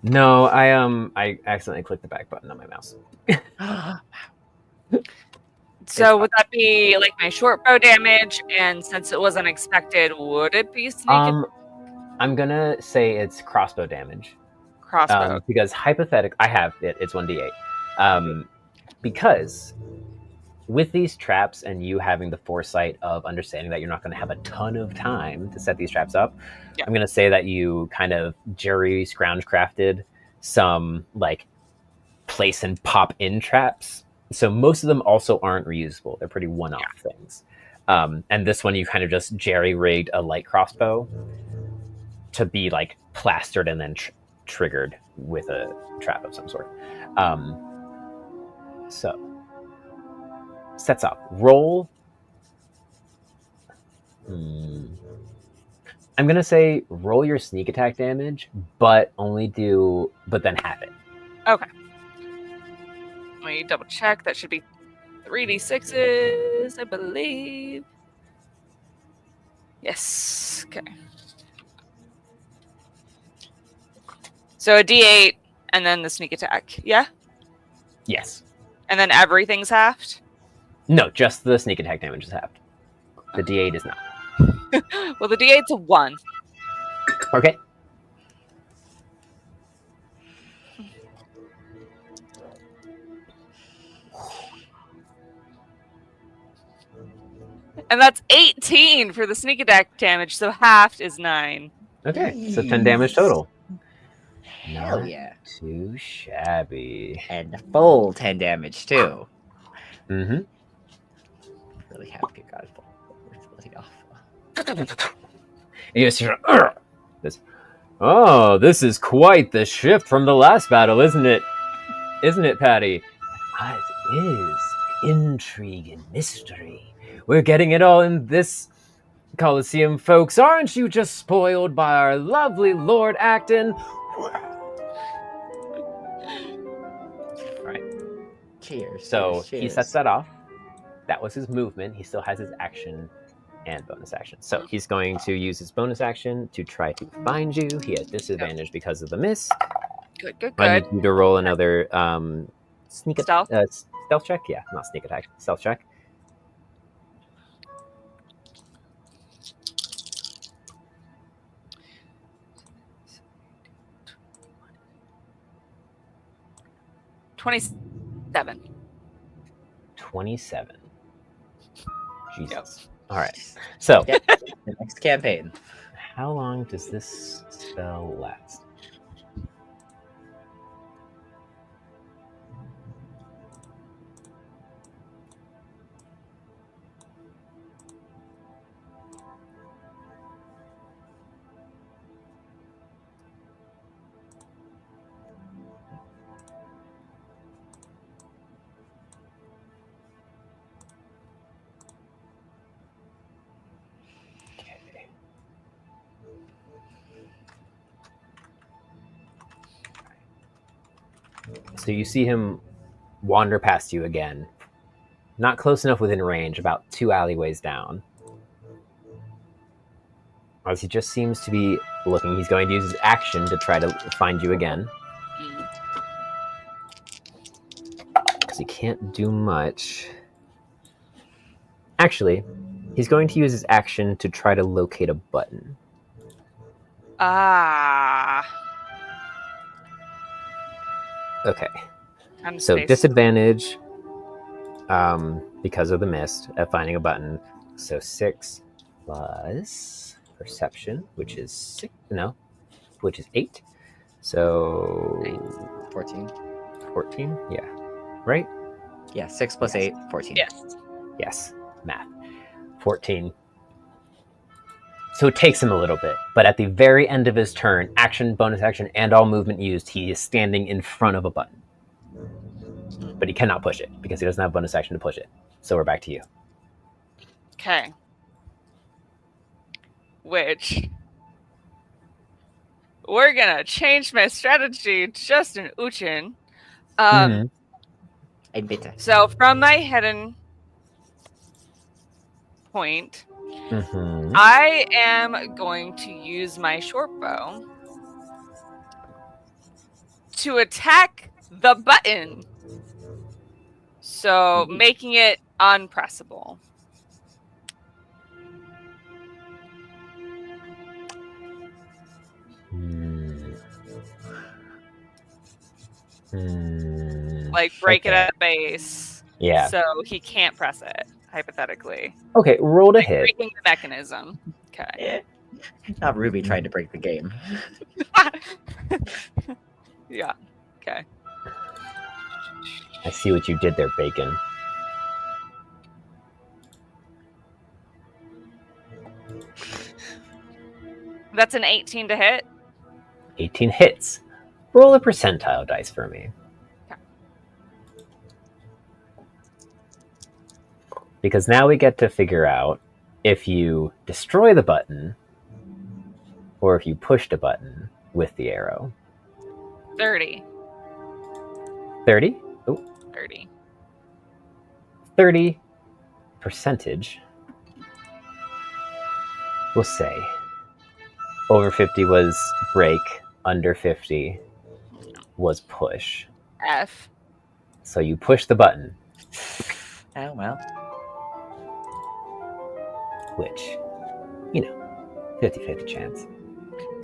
No, I accidentally clicked the back button on my mouse. So would that be like my short bow damage? And since it was unexpected, would it be sneak I'm gonna say it's crossbow damage. crossbow? Because hypothetically, I have it. It's 1d8. Because with these traps and you having the foresight of understanding that you're not going to have a ton of time to set these traps up, Yeah. I'm going to say that you kind of Jerry scrounge crafted some like place and pop in traps. So most of them also aren't reusable. They're pretty one-off things. And this one you kind of just Jerry rigged a light crossbow to be like plastered and then triggered with a trap of some sort. So sets up. Roll. I'm gonna say roll your sneak attack damage, but then half it. Okay. Let me double check. That should be 3d6s, I believe. Yes. Okay. So a d8 and then the sneak attack. Yeah? Yes. And then everything's halved? No, just the sneak attack damage is halved. The d8 is not. Well, the d8's a 1. Okay. And that's 18 for the sneak attack damage, so halved is 9. Okay. So 10 damage total. Hell Not yeah. too shabby. And the full 10 damage too. Mm-hmm. Really happy, God. It's really awful. You just hear, this. Oh, this is quite the shift from the last battle, isn't it? Isn't it, Patty? It is intrigue and mystery. We're getting it all in this Colleseum, folks. Aren't you just spoiled by our lovely Lord Acton? Right. Cheers. So cheers. he sets that off. That was his movement. He still has his action and bonus action. So he's going to use his bonus action to try to find you. He has disadvantage because of the miss. Good, good, I good. need you to roll another Stealth? stealth check. Yeah, not sneak attack. Stealth check. $27. 27. Jesus. Yep. All right. So, Yep. The next campaign. how long does this spell last? Okay. So you see him wander past you again. Not close enough within range, about 2 alleyways down. As he just seems to be looking, he's going to use his action to try to find you again. Because he can't do much. Actually, he's going to use his action to try to locate a button. Ah. Okay. I'm So spaced. disadvantage because of the mist at finding a button. So 6 plus perception, which is 6. No, which is 8. So 14. 14. Yeah. Right. Yeah, 6 plus 8, 14. Yes. Yes. Math. 14. So it takes him a little bit, but at the very end of his turn, action, bonus action, and all movement used, he is standing in front of a button. But he cannot push it because he doesn't have bonus action to push it. So we're back to you. Okay. Which we're gonna change my strategy just an Uchin. Mhm. I bitte. So from my hidden point, Mm-hmm. I am going to use my short bow to attack the button. So making it unpressable. Like break it Okay. at the base. Yeah. So he can't press it, hypothetically. Okay, roll to Like hit. breaking the mechanism. Okay. Not Ruby trying to break the game. Yeah. Okay. I see what you did there, Bacon. That's an 18 to hit. 18 hits. Roll a percentile dice for me. Okay. Because now we get to figure out if you destroy the button or if you pushed a button with the arrow. 30. 30? Oh, 30. 30 percentage. We'll say over 50 was break, under 50 was push. F. So you push the button, Oh, well. which, 50-50 chance.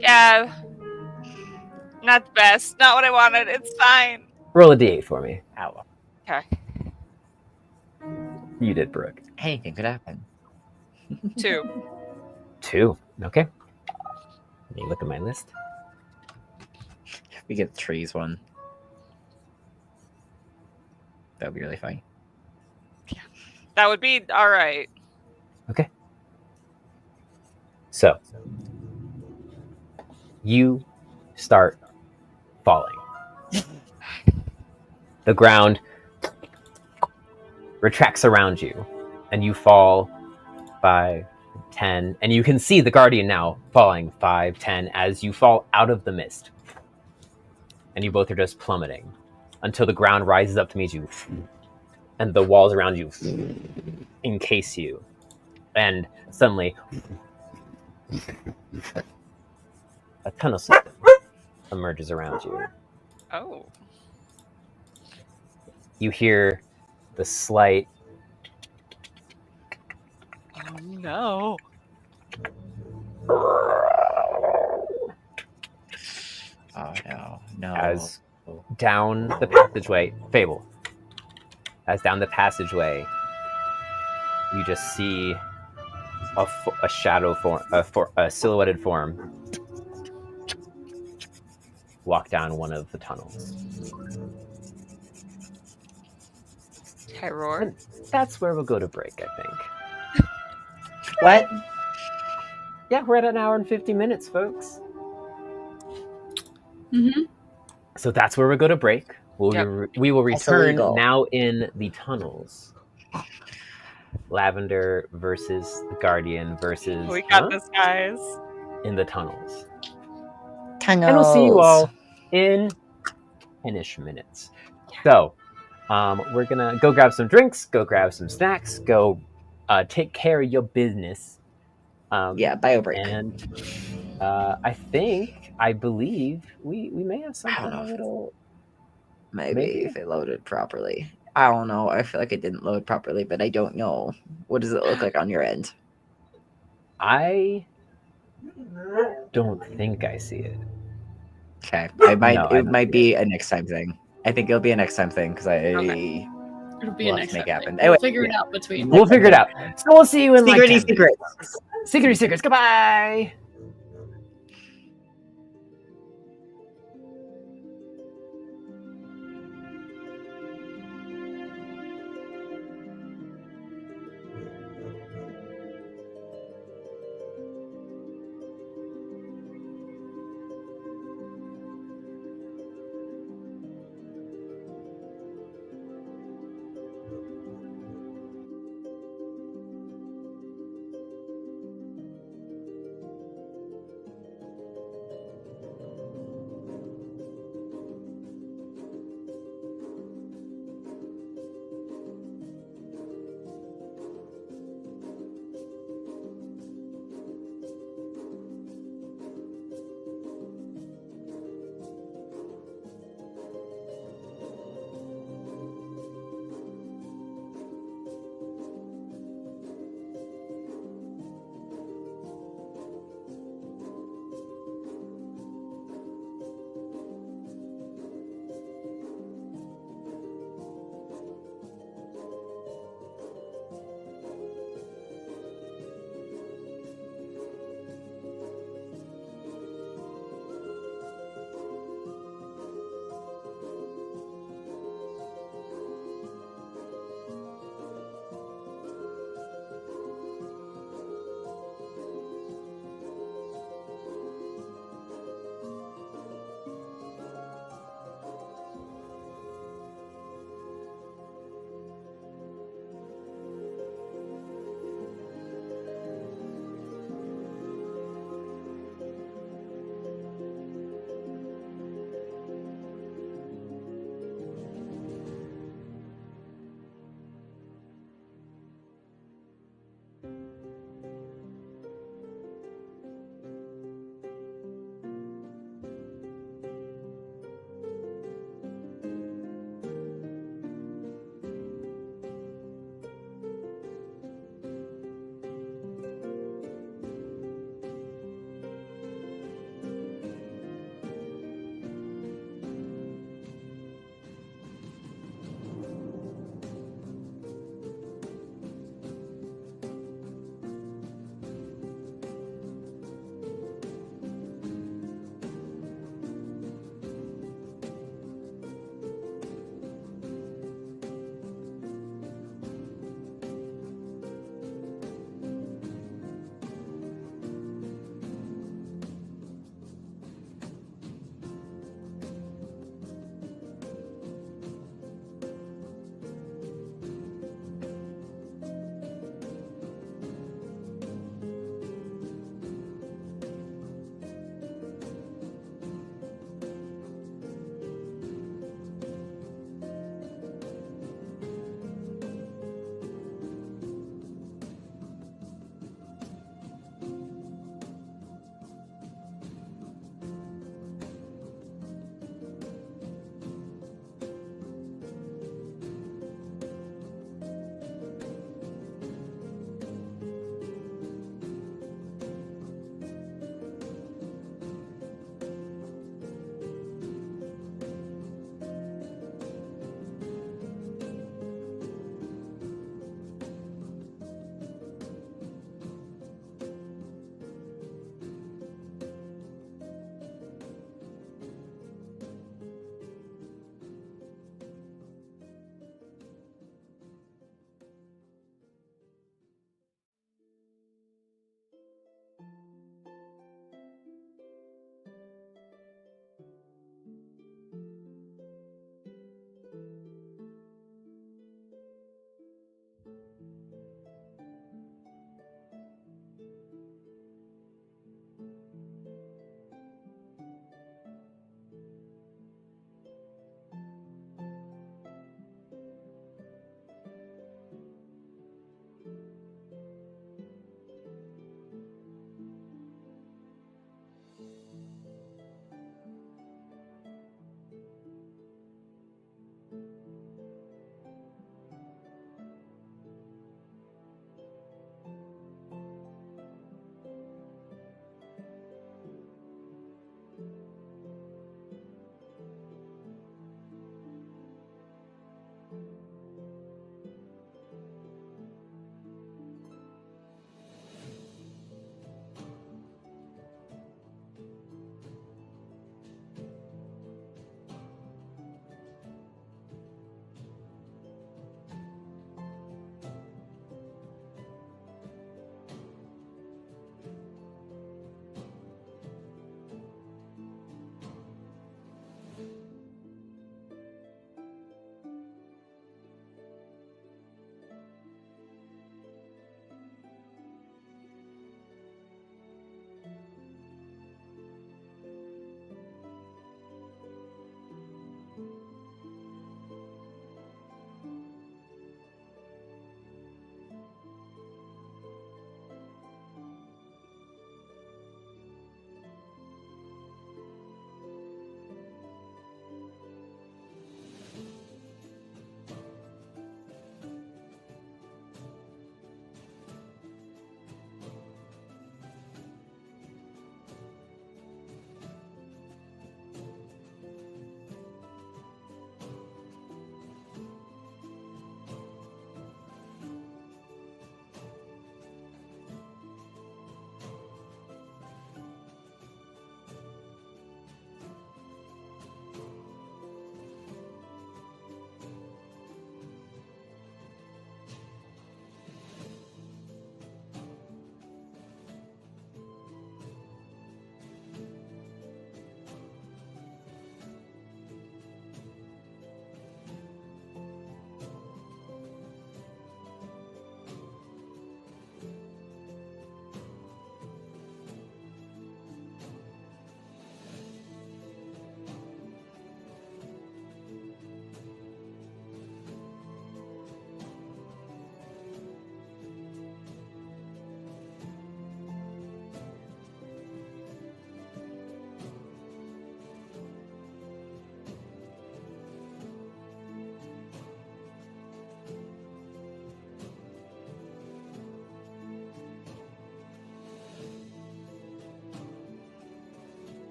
Yeah. Not the best. Not what I wanted. It's fine. Roll a d8 for me. Ow. Okay. You did, Brooke. Anything could happen. 2. 2. Okay. Let me look at my list. We get the trees one. That would be really funny. That would be all right. Okay. So, you start falling. The ground retracts around you, and you fall 5, 10, and you can see the Guardian now falling 5, 10 as you fall out of the mist. And you both are just plummeting until the ground rises up to meet you, and the walls around you encase you. And suddenly, a tunnel system emerges around you. Oh. You hear the slight Oh no. Oh, no. No. as down the passageway. Fable. as down the passageway, you just see a shadow form, a silhouetted form, walk down one of the tunnels. I roar. And that's where we'll go to break, I think. What? Yeah, we're at an hour and 50 minutes, folks. Mm-hmm. So that's where we go to break. We will That's return illegal. now in the tunnels. Lavender versus the Guardian versus We got this, guys. in the tunnels. Tunnels. And we'll see you all in 10-ish minutes. So, we're gonna go grab some drinks, go grab some snacks, go take care of your business. Yeah, bio break. And I believe we may have something a little. Maybe if it loaded properly. I don't know. I feel like it didn't load properly, but I don't know. What does it look like on your end? I don't think I see it. Okay, I might. No, I it don't might see be a next time thing. I think it'll be a next time thing because Okay. It'll be We'll a have to next make it time happen. thing. Anyway, We'll figure it out between. We'll figure it out. So we'll see you in like 10 minutes. secrets. Secrety. Goodbye.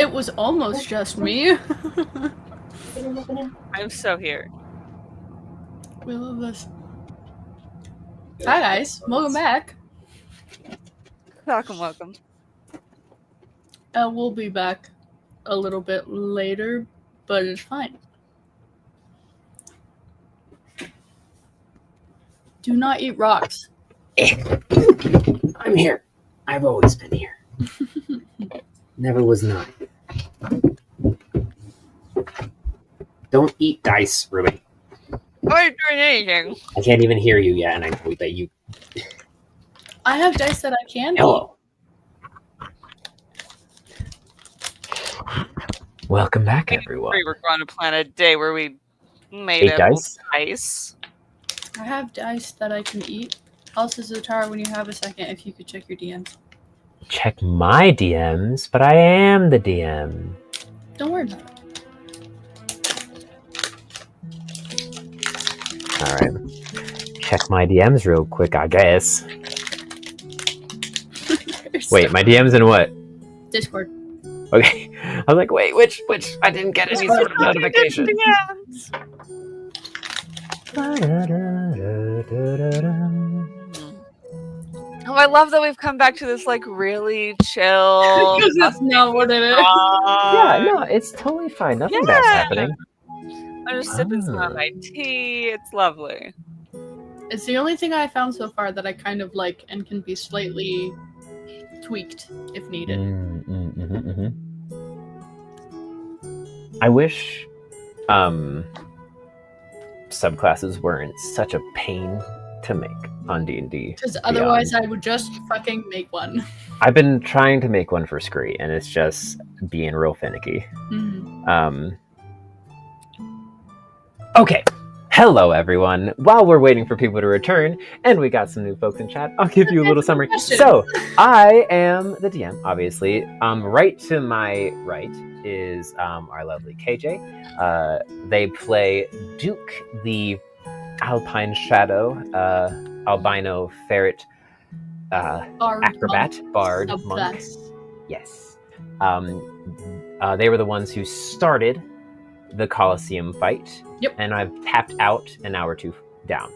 It was almost just me. I'm so here. We love this. Hi guys, welcome back. Welcome. We'll be back a little bit later, but it's fine. Do not eat rocks. I'm here. I've always been here. Never was not. Don't eat dice, Ruby. I'm not doing anything. I can't even hear you yet, and I know that you... I have dice that I can Hello. Welcome back, everyone. We were going to plan a day where we made Eight a dice? dice. eat. I have dice that I can eat. Also, Zotara, when you have a second, if you could check your DMs. Check my DMs, but I am the DM. Don't worry about it. Alright. Check my DMs real quick, I guess. Wait, my DMs in what? Discord. Okay. I was like, wait, which? I didn't get any sort of notification. Oh, I love that we've come back to this like really chill. Because that's not what it is. Yeah, no, it's totally fine. Nothing bad's happening. I'm just sipping some of my tea. It's lovely. It's the only thing I found so far that I kind of like and can be slightly tweaked if needed. I wish subclasses weren't such a pain to make on D&D. Because otherwise I would just fucking make one. I've been trying to make one for Scree, and it's just being real finicky. Okay. Hello, everyone. While we're waiting for people to return, and we got some new folks in chat, I'll give you a little summary. So, I am the DM, obviously. Right to my right is our lovely KJ. They play Duke, the Alpine Shadow, albino ferret acrobat, bard, monk. Yes. They were the ones who started the Colleseum fight. Yep. And I've tapped out an hour or two down.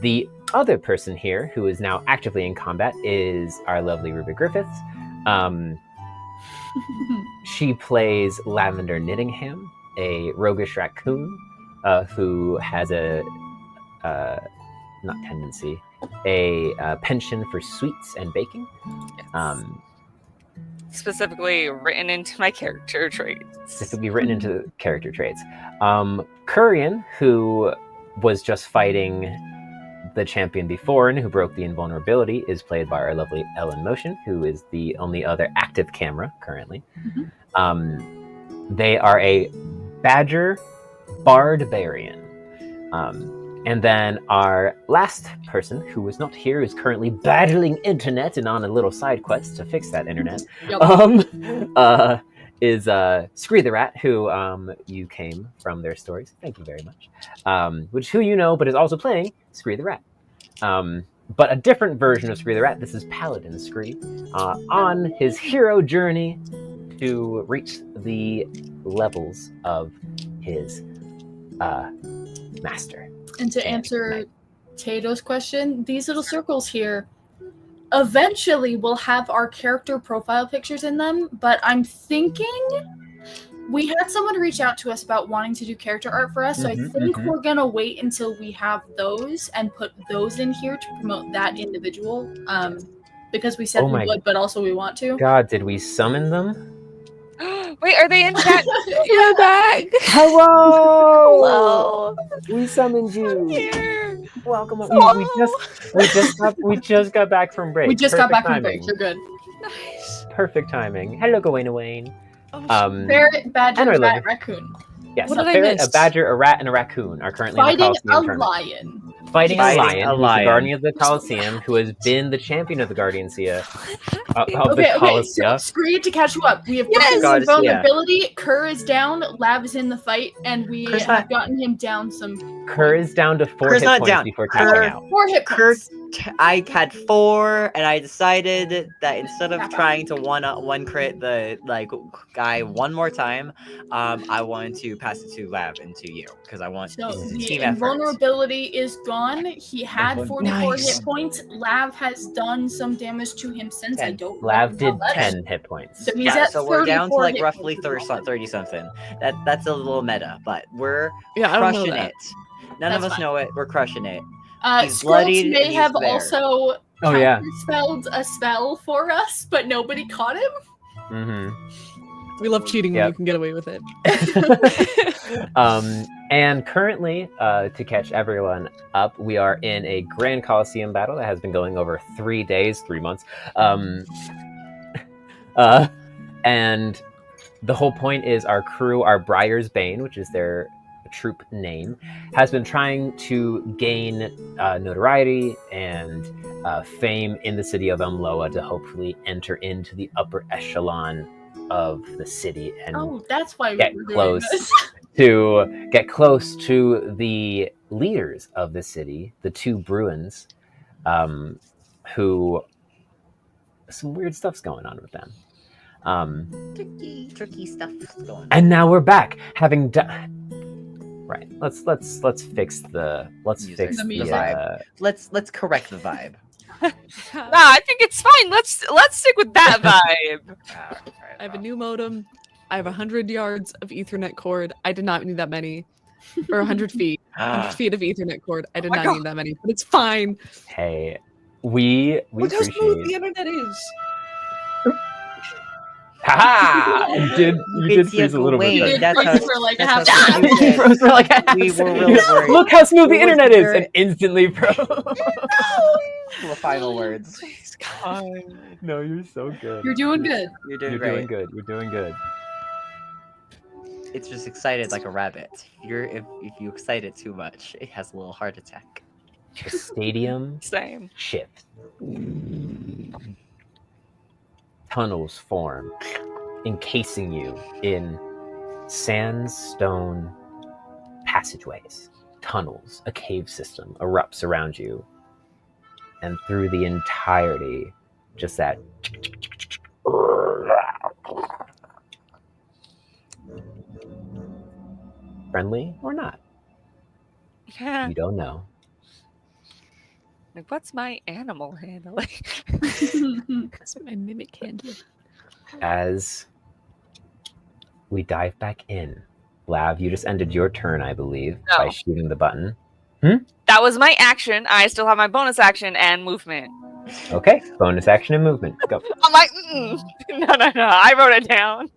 The other person here who is now actively in combat is our lovely Ruby Griffiths. She plays Lavender Knittingham, a roguish raccoon who has a penchant for sweets and baking. Yes. Specifically written into my character traits. Kurian, who was just fighting the champion before and who broke the invulnerability, is played by our lovely Ellen Motion, who is the only other active camera currently. They are a badger barbarian. And then our last person, who is not here, is currently battling internet and on a little side quest to fix that internet, is Scree the Rat, who you came from their stories. Thank you very much. Who you know, but is also playing Scree the Rat. But a different version of Scree the Rat. This is Paladin Scree on his hero journey to reach the levels of his master. And to answer Tato's question, these little circles here eventually will have our character profile pictures in them, but I'm thinking we had someone reach out to us about wanting to do character art for us, so I think we're going to wait until we have those and put those in here to promote that individual, because we said we would, but also we want to. God, did we summon them? Wait, are they in chat? You're back. Hello. We summoned you. Here. Welcome. We just got back from break. We just got back from break. You're good. Nice. Perfect timing. Hello, Gawain Wayne. Ferret, badger, rat, raccoon. Yes, what a ferret, a badger, a rat, and a raccoon are currently fighting in the Colosseum a lion. Fighting a lion, who's the guardian of the Colosseum, who has been the champion of the Guardiancia of the Colosseum. Scree, to catch you up. We have gotten vulnerability. Kerr is down. Lab is in the fight, and we have gotten him down some. Kerr is down to 4 hit points before tapping out. 4 hit points. I had 4, and I decided that instead of trying to one crit the guy one more time, I wanted to pass it to Lav and to you because I want So it's a the team effort. invulnerability is gone. He had 44 Nice. hit points. Lav has done some damage to him since. 10. I don't Lav know did how that's- 10 hit points. So he's at So we're down to 34 like hit roughly points. 30 something. That's a little meta, but we're Yeah, I don't know crushing that. it. None of That's us fine. know it. We're crushing it. He's Skrults bloodied may and he's have there. also Oh, yeah. spelled a spell for us, but nobody caught him. Mm-hmm. We love cheating when Yep. you can get away with it. And currently, to catch everyone up, we are in a Grand Colleseum battle that has been going over 3 days, 3 months. And the whole point is our crew, our Briar's Bane, which is their troop name, has been trying to gain notoriety and fame in the city of Umloa to hopefully enter into the upper echelon of the city and That's why get we were close doing this. to the leaders of the city, the 2 Bruins, who some weird stuff's going on with them. Tricky stuff going on. And now we're back, having done. Right. Let's fix the Music. fix The the vibe. Let's correct the vibe. Nah, I think it's fine. Let's stick with that vibe. I have a new modem. I have 100 yards of Ethernet cord. I did not need that many. Or 100 feet. 100 feet of Ethernet cord. I did my not God. need that many. But it's fine. Hey, we Look how smooth the appreciate. internet is. Haha! You did It's freeze a little You bit. did There. That's freeze how- for like a that's half how second. you You froze for like a half We were second. real worried. Look how smooth the It was internet is, very- and instantly froze. The final words. No, you're so good. You're doing good. You're doing You're great. doing good. You're doing good. It's just excited like a rabbit. If you excite it too much, it has a little heart attack. The stadium Same. shifts. Tunnels form, encasing you in sandstone passageways. Tunnels, a cave system erupts around you. And through the entirety, just that. Friendly or not? Yeah. You don't know. Like, what's my animal handling? That's what my mimic can do. As we dive back in, Lav, you just ended your turn, I believe, by No. shooting the button. That was my action. I still have my bonus action and movement. Okay, bonus action and movement. Go. I'm like, no. I wrote it down.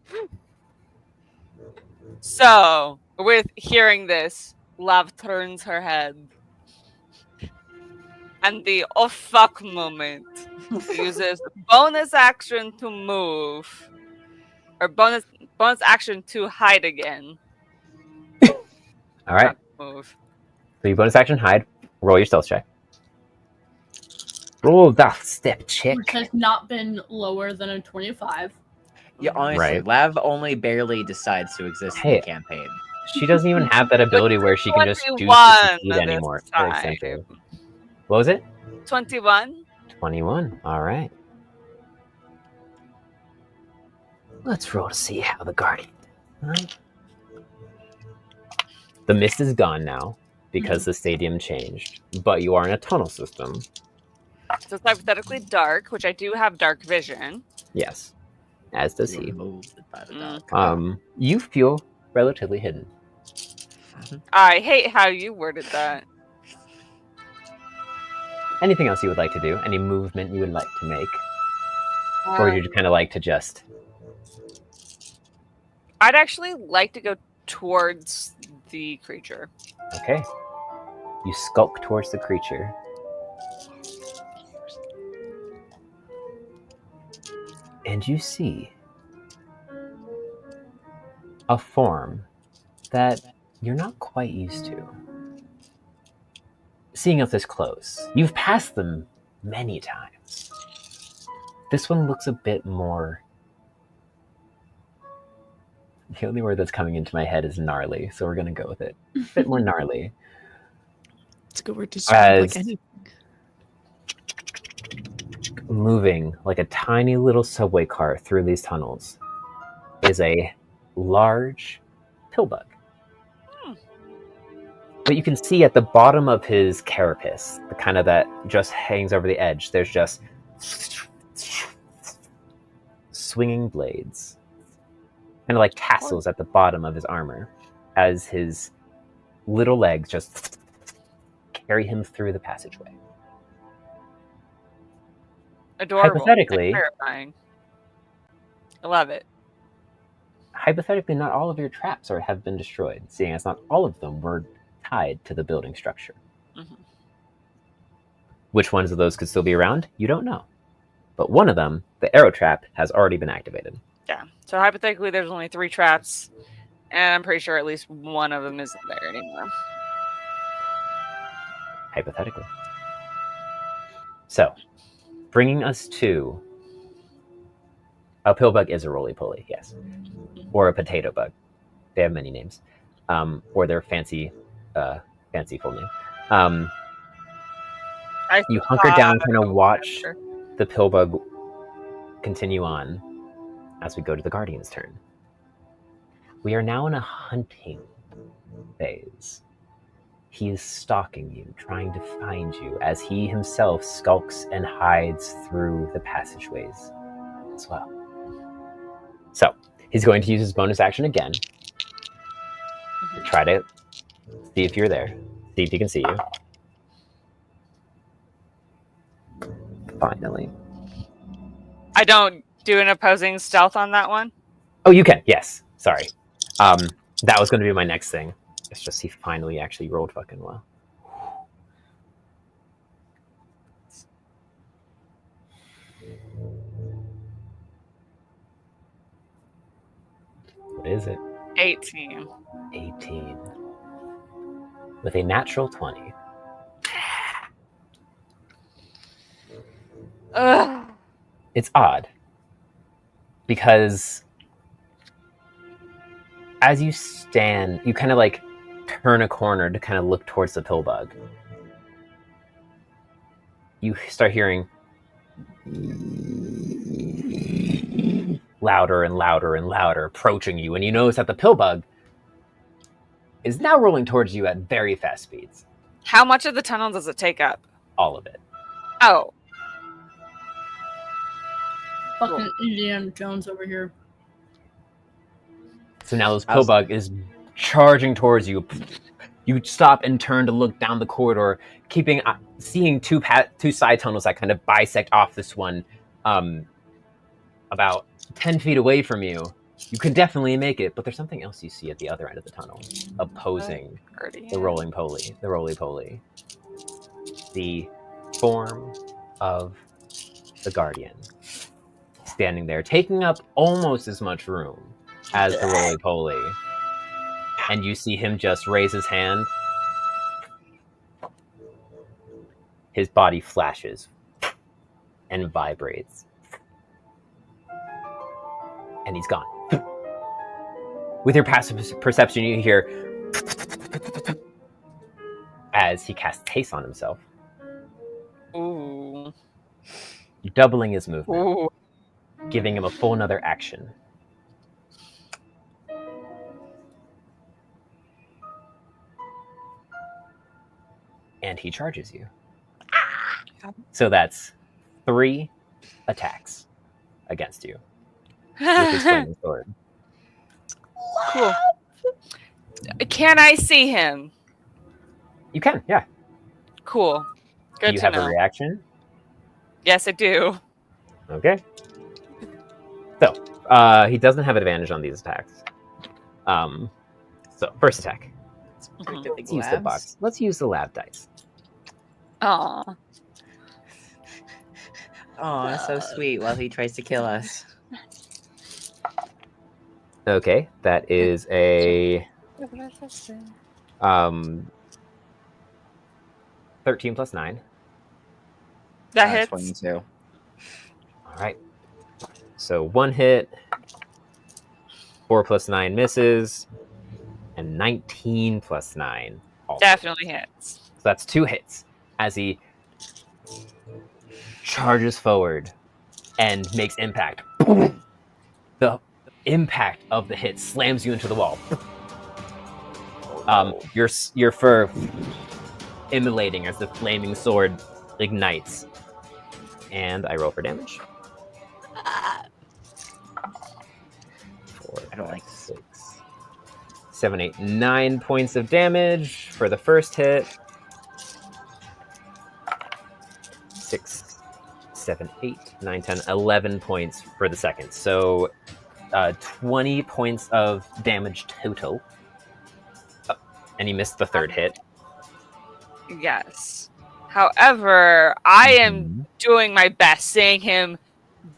So, with hearing this, Lav turns her head. And the oh fuck moment uses bonus action to move. Or bonus action to hide again. All right. Move. So you bonus action hide. Roll your stealth check. Roll that step check. Which has not been lower than a 25. Yeah, honestly, Right. Lav only barely decides to exist in Hey. the campaign. She doesn't even have that ability where she can just do 21 succeed this anymore. time. Essentially. What was it? 21. 21. All right. Let's roll to see how the guardian. Right. The mist is gone now because the stadium changed, but you are in a tunnel system. So it's hypothetically dark, which I do have dark vision. Yes, as does You're he. moved by the Mm. dog. You feel relatively hidden. I hate how you worded that. Anything else you would like to do? Any movement you would like to make, or would you kind of like to just? I'd actually like to go towards the creature. Okay. You skulk towards the creature. And you see a form that you're not quite used to. Seeing up this close, you've passed them many times. This one looks a bit more. The only word that's coming into my head is gnarly, so we're gonna go with it. A bit more gnarly. It's a good word to describe like As- anything. moving like a tiny little subway car through these tunnels is a large pillbug. But you can see at the bottom of his carapace, the kind of that just hangs over the edge, there's just swinging blades, kind of like tassels at the bottom of his armor, as his little legs just carry him through the passageway. Adorable. Hypothetically, And terrifying. I love it. Hypothetically, not all of your traps have been destroyed, seeing as not all of them were tied to the building structure. Mm-hmm. Which ones of those could still be around? You don't know. But one of them, the arrow trap, has already been activated. Yeah. So hypothetically, there's only 3 traps, and I'm pretty sure at least one of them isn't there anymore. Hypothetically. So, bringing us to... A pillbug is a roly-poly, yes. Or a potato bug. They have many names. Or their fancy full name. You hunker down, kind of watch the pillbug continue on as we go to the Guardian's turn. We are now in a hunting phase. He is stalking you, trying to find you, as he himself skulks and hides through the passageways as well. So, he's going to use his bonus action again. Try to see if you're there. See if he can see you. Finally. I don't do an opposing stealth on that one? Oh, you can. Yes. Sorry. That was going to be my next thing. It's just he finally actually rolled fucking well. What is it? 18. 18. With a natural 20. Ugh. It's odd. Because as you stand, you kind of like turn a corner to kind of look towards the pillbug. You start hearing louder and louder and louder approaching you, and you notice that the pillbug is now rolling towards you at very fast speeds. How much of the tunnel does it take up? All of it. Oh. Fucking Indiana Jones over here. So now this pillbug is charging towards you. You stop and turn to look down the corridor, seeing two side tunnels that kind of bisect off this one, about 10 feet away from you. You could definitely make it, but there's something else you see at the other end of the tunnel, opposing the roly-poly. The form of the Guardian, standing there, taking up almost as much room as the roly-poly. And you see him just raise his hand. His body flashes and vibrates. And he's gone. With your passive perception, you hear as he casts haste on himself. Ooh. Doubling his movement. Ooh. Giving him a full another action. And he charges you. So that's 3 attacks against you with his flaming sword. Cool. Can I see him? You can, yeah. Cool. Good Do you to have know. a reaction? Yes, I do. Okay. So, he doesn't have advantage on these attacks. So, first attack. Let's use the box. Let's use the lab dice. Aw. Oh, so sweet while he tries to kill us. Okay, that is a 13 plus 9. That hits. 22. All right. So 1 hit, 4 plus 9 misses, and 19 plus 9 also. Definitely hits. So that's 2 hits as he charges forward and makes impact. The impact of the hit slams you into the wall. Your fur immolating as the flaming sword ignites. And I roll for damage. 4, I don't like 6, 7, 8, 9 points of damage for the first hit. 6, 7, 8, 9, 10, 11 points for the second. So 20 points of damage total. Oh, and you missed the third hit. Yes. However, I am doing my best, seeing him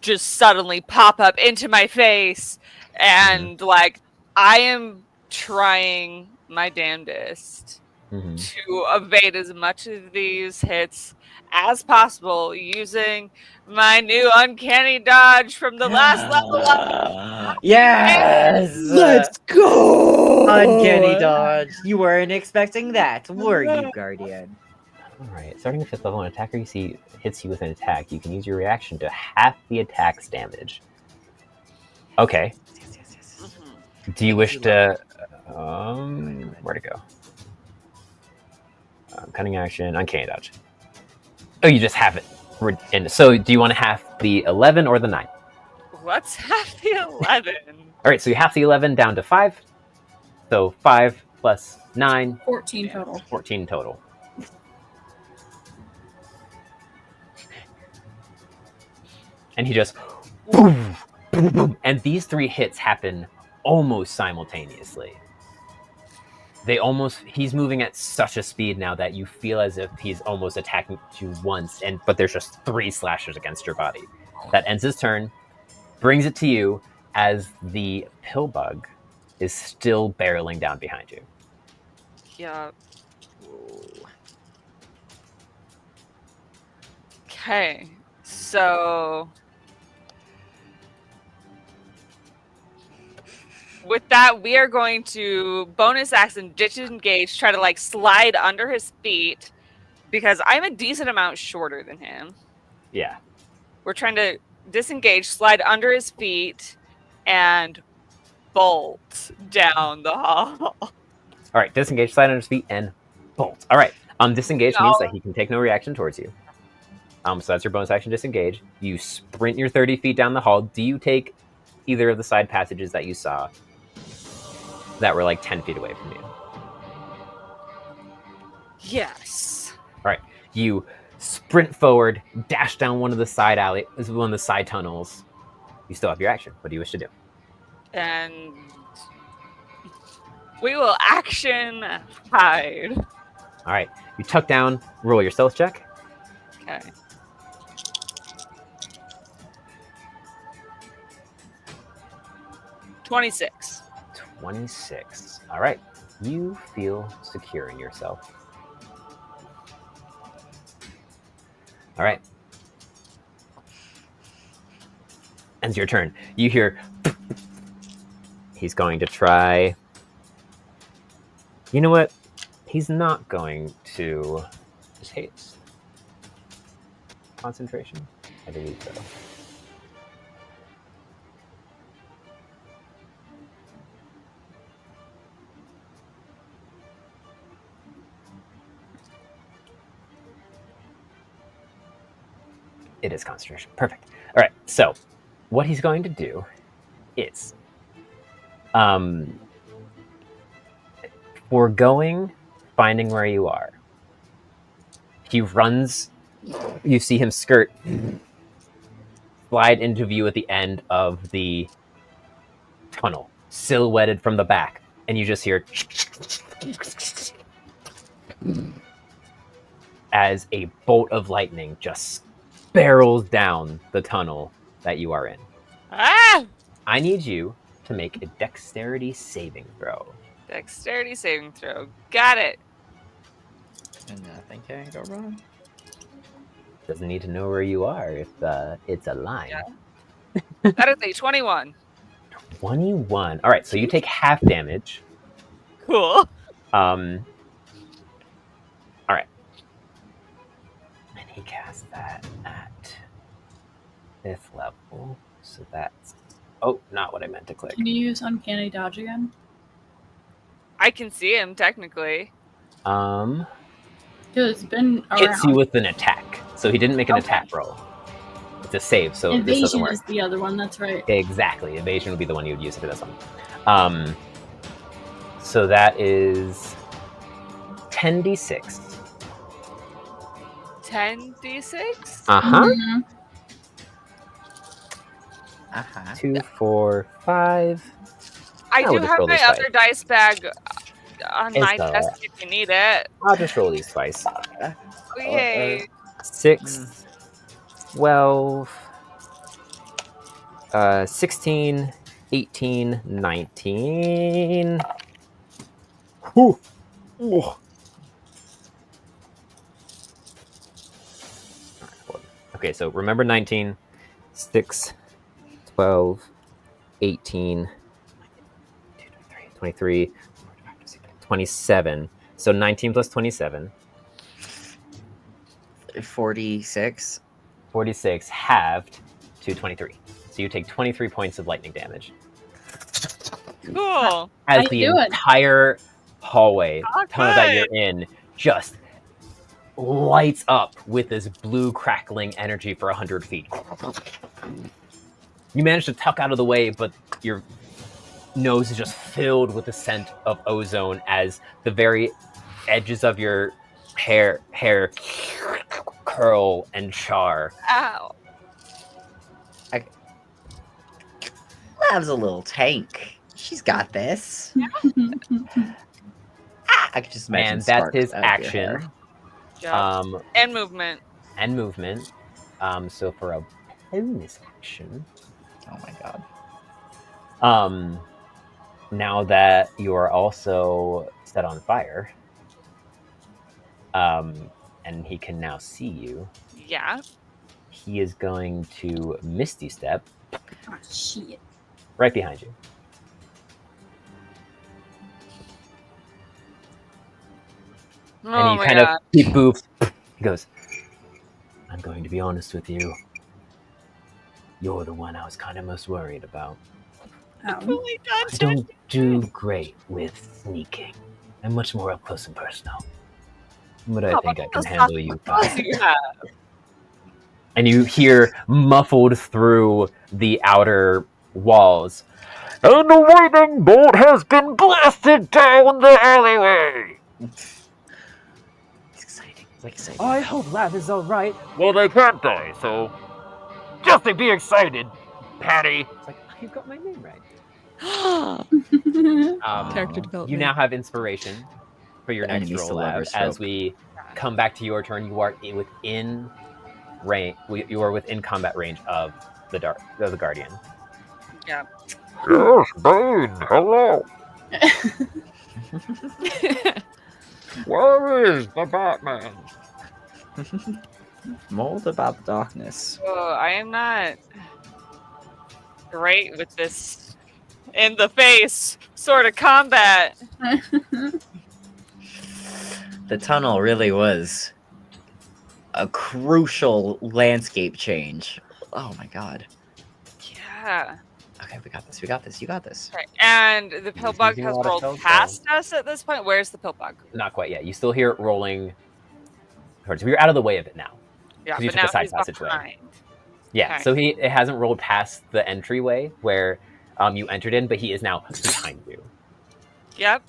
just suddenly pop up into my face, and like I am trying my damnedest to evade as much of these hits as possible using my new uncanny dodge from the last level up. Yes! Let's go! Uncanny dodge. You weren't expecting that, were you, Guardian? Alright, starting at 5th level, an attacker you see hits you with an attack. You can use your reaction to half the attack's damage. Okay. Yes. Do you wish to... where to go? Cunning action, uncanny dodge. Oh, you just have it. And so do you want to half the 11 or the 9? Let's have the 11. Alright, so you half the 11 down to 5. So 5 plus 9. 14 total. 14 total. And he just boom, boom, boom, and these 3 hits happen almost simultaneously. He's moving at such a speed now that you feel as if he's almost attacking you once, but there's just 3 slashes against your body. That ends his turn, brings it to you as the pill bug is still barreling down behind you. Yeah. Okay, so with that, we are going to bonus action disengage, try to like slide under his feet because I'm a decent amount shorter than him. Yeah. We're trying to disengage, slide under his feet, and bolt down the hall. All right, disengage, slide under his feet, and bolt. All right. Disengage means that he can take no reaction towards you. So that's your bonus action, disengage. You sprint your 30 feet down the hall. Do you take either of the side passages that you saw that were like 10 feet away from you? Yes. All right. You sprint forward, dash down one of the side tunnels. You still have your action. What do you wish to do? And we will action hide. All right. You tuck down, roll your stealth check. Okay. 26. 26. All right. You feel secure in yourself. All right. Ends your turn. You hear... He's going to try... You know what? He's not going to... Just haste. Concentration? I believe so. It is concentration. Perfect. All right. So, what he's going to do is, foregoing finding where you are, he runs. You see him slide into view at the end of the tunnel, silhouetted from the back, and you just hear as a bolt of lightning just barrels down the tunnel that you are in. Ah! I need you to make a dexterity saving throw. Dexterity saving throw. Got it. And nothing can go wrong. Doesn't need to know where you are if it's a line. Yeah. That is a 21. 21. All right, so you take half damage. Cool. All right. And he casts that at 5th level. So that's... Oh, not what I meant to click. Can you use Uncanny Dodge again? I can see him technically. Because it's been around. Hits you with an attack. So he didn't make an attack roll. It's a save, so this doesn't Evasion work. is the other one, that's right. Exactly. Evasion would be the one you would use for this one. So that is 10d6. 10d6? Uh-huh. Mm-hmm. 2, 4, 5. I do just have roll my this other dice bag on my It's desk if you need it. I'll just roll these twice. Yay. 6, 12, 16, 18, 19. Whew. Ooh. Okay, so remember 19, 6, 12, 18, 23, 27. So 19 plus 27. 46. 46 halved to 23. So you take 23 points of lightning damage. Cool. As the entire hallway, tunnel that you're in, just lights up with this blue crackling energy for 100 feet. You manage to tuck out of the way, but your nose is just filled with the scent of ozone as the very edges of your hair curl and char. Ow. Lav's a little tank. She's got this. I could just imagine. And that's his sparks out of your action. hair. And movement. And movement. So for a bonus action. Oh my god. Now that you are also set on fire, and he can now see you. Yeah. He is going to Misty Step. Oh, shit. Right behind you. Oh And my he god. he boofs. He goes, I'm going to be honest with you. You're the one I was kind of most worried about. Oh my god. I don't do great with sneaking. I'm much more up close and personal. But I think I can handle you fine. And you hear muffled through the outer walls, and the lightning bolt has been blasted down the alleyway! It's exciting. It's exciting. I hope Lav is alright. Well, they can't die, so just to be excited, Patty. It's like, you got my name right. Character development. You now have inspiration for your next Enemy roll, still Lav. lovers As trope. we come back to your turn, you are within range. You are within combat range of the Guardian. Yeah. Yes, Bane. Hello. Where is the Batman? Mold about the darkness. Oh, I am not great with this in the face sort of combat. The tunnel really was a crucial landscape change. Oh my god. Yeah. Okay, we got this. We got this. You got this. Okay. And the pill bug using a has lot of rolled pills, past us at this point. Where's the pill bug? Not quite yet. You still hear it rolling towards you. You're out of the way of it now. Yeah, You but took now the side he's passageway. behind. Yeah, Okay. so it hasn't rolled past the entryway where you entered in, but he is now behind you. Yep.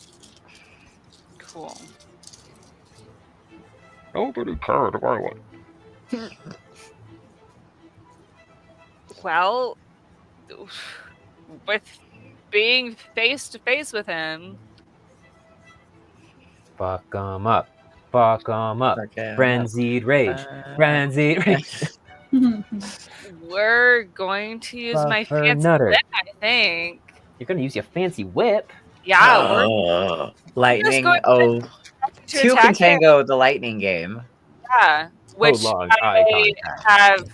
Cool. Nobody cared about it. Well, with being face to face with him, Fuck 'em up. Fuck 'em up. Okay, Frenzied rage. Frenzied rage. we're going to use my Buffer fancy nutter. whip, I think. You're gonna use your fancy whip. Yeah, we're lightning. going Oh, to two attack can him. tango the lightning game. Yeah, which long I eye contact.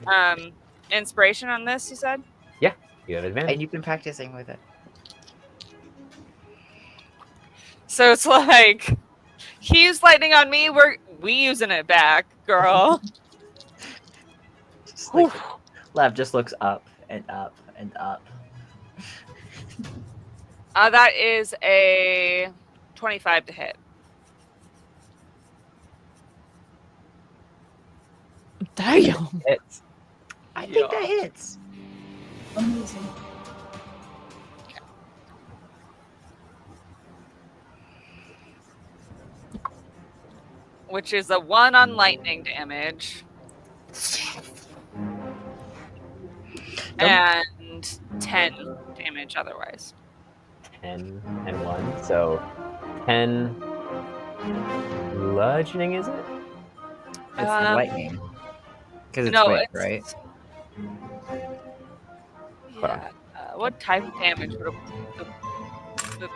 have inspiration on this. You said. You have advantage. And you've been practicing with it. So it's like he used lightning on me. We using it back, girl. Just like, Lev just looks up and up and up. That is a 25 to hit. Damn. It's I think that hits. Amazing. Which is a 1 on lightning damage. And 10 damage otherwise. 10 and 1. So 10 bludgeoning, is it? It's lightning. Because it's no, quick, it's- right? Yeah. What type of damage would the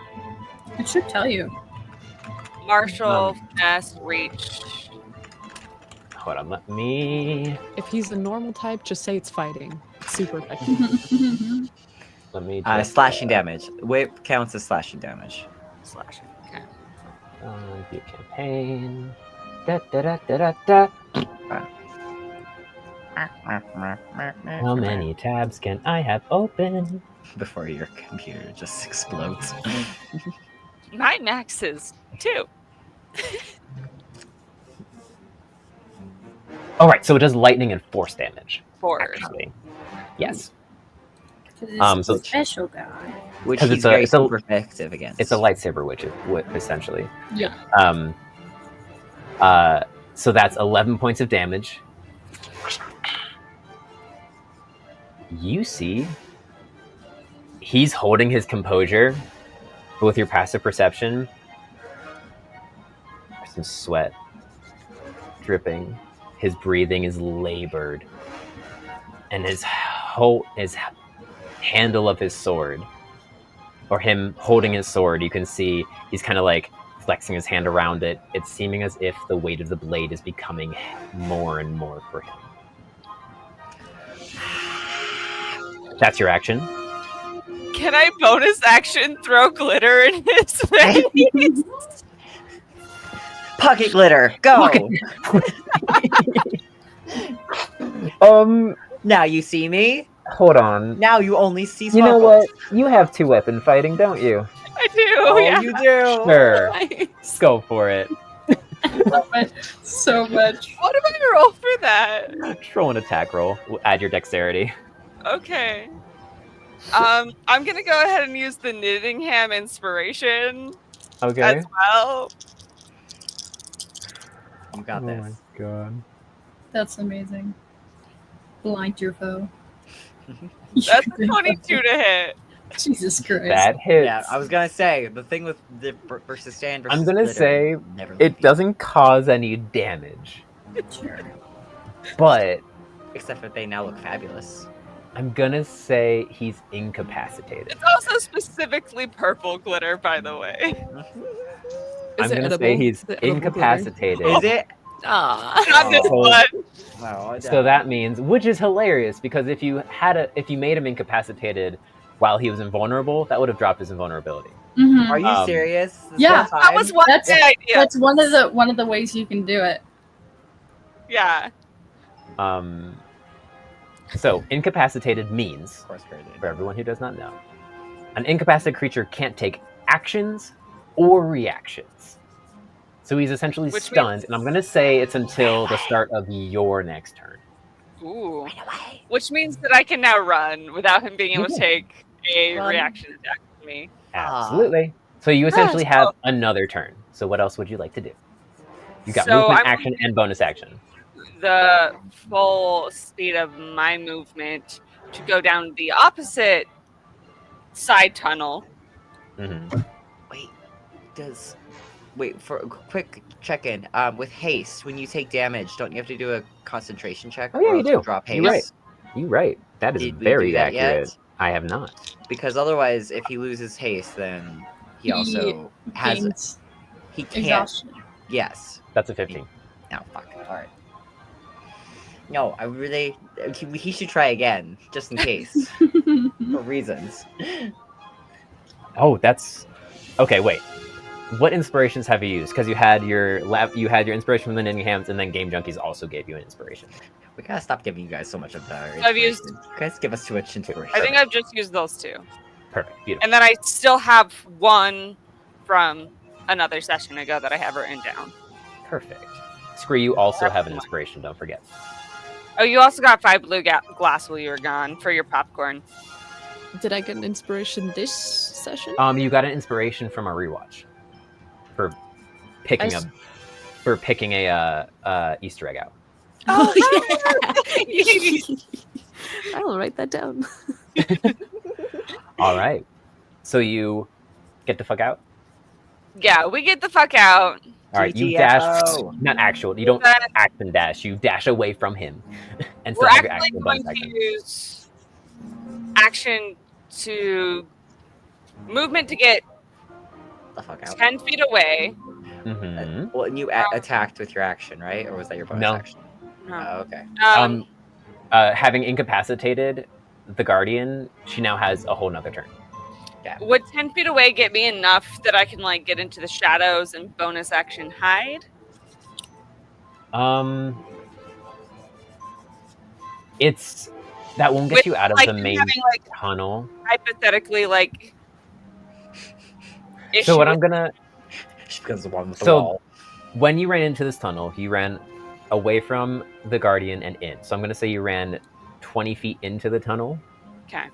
It should tell you. martial, finesse, reach? Hold on, let me If he's a normal type, just say it's fighting. It's super effective. let me just, Slashing damage. Whip counts as slashing damage. Slashing. Okay. view campaign. Da, da, da, da, da, da. How many tabs can I have open? Before your computer just explodes. My max is 2. All right, so it does lightning and force damage. Force. Actually, yes. So So special guy. Which 'Cause he's it's a- very it's a- super effective against. It's a lightsaber, which is essentially. Yeah. So that's 11 points of damage. You see, he's holding his composure, but with your passive perception, there's some sweat dripping. His breathing is labored, and his handle of his sword, or him holding his sword, you can see he's kind of like flexing his hand around it. It's seeming as if the weight of the blade is becoming more and more for him. That's your action. Can I bonus action throw glitter in his face? Pocket glitter, go! Now you see me. Hold on. Now you only see You know sparkles. what? You have 2-weapon fighting, don't you? I do. Oh, yeah. you do. Sure. Nice. Go for it. So much. What do I roll for that? Just roll an attack roll. We'll add your dexterity. Okay. I'm gonna go ahead and use the Knittingham inspiration Okay. as well. You got Oh this. my god. That's amazing. Blind your foe. That's a 22 to hit. Jesus Christ. That hits. Yeah, I was gonna say the thing with the versus stand versus. I'm gonna glitter, say never it leave. doesn't cause any damage, Sure. but Except that they now look fabulous. I'm gonna say he's incapacitated. It's also specifically purple glitter, by the way. Is I'm it gonna edible? say he's Is it edible glitter? incapacitated. Is it? Ah. Not this Oh. one. No. So that means, which is hilarious, because if you made him incapacitated while he was invulnerable, that would have dropped his invulnerability. Mhm. Are you Um, serious? This yeah, whole That time? was one That's- good idea. That's one of the ways you can do it. Yeah. So incapacitated means, Of course, Kurt did. for everyone who does not know, an incapacitated creature can't take actions or reactions. So he's essentially Which stunned, means- and I'm gonna say it's until the start of your next turn. Ooh. Which means that I can now run without him being able to Yeah. take a Run. reaction attack from me. Absolutely. So you essentially Yes. have another turn. So what else would you like to do? You got So movement, I'm- action, and bonus action. The full speed of my movement to go down the opposite side tunnel. Mm-hmm. Wait for a quick check-in. With haste, when you take damage, don't you have to do a concentration check? Oh, yeah, or you else do. you'll drop haste? You're right. You're right. That is Did we very do that yet? accurate. I have not. Because otherwise, if he loses haste, then he also has. Gains He can't. exhaustion. Yes. That's a 15. No, fuck. All right. No, I really. He should try again, just in case, for reasons. Oh, that's okay. Wait, what inspirations have you used? Because you had your inspiration from the Knittinghams, and then Game Junkies also gave you an inspiration. We gotta stop giving you guys so much of the I've used- inspiration. You guys give us too much inspiration. I think I've just used those 2. Perfect. Beautiful. And then I still have 1 from another session ago that I have written down. Perfect. Screw, you also have an inspiration, don't forget. Oh, you also got 5 blue glass while you were gone for your popcorn. Did I get an inspiration this session? You got an inspiration from a rewatch for picking a Easter egg out. Oh, yeah. I will write that down. All right. So you get the fuck out? Yeah, we get the fuck out. All right, you GTFO. dash. Not actual. You don't action dash. You dash away from him. And We're still have your actually action going bonus to action. use action to movement to get The fuck out. 10 feet away. Mm-hmm. Well, and you attacked with your action, right? Or was that your bonus No. action? Oh, okay. Having incapacitated the guardian, she now has a whole nother turn. Would 10 feet away get me enough that I can like get into the shadows and bonus action hide? It's that won't get With, you out of like, the main having, like, tunnel. hypothetically, like. So what issue I'm gonna She becomes the one with the So- wall. when you ran into this tunnel, you ran away from the guardian and in. So I'm gonna say you ran 20 feet into the tunnel. Okay.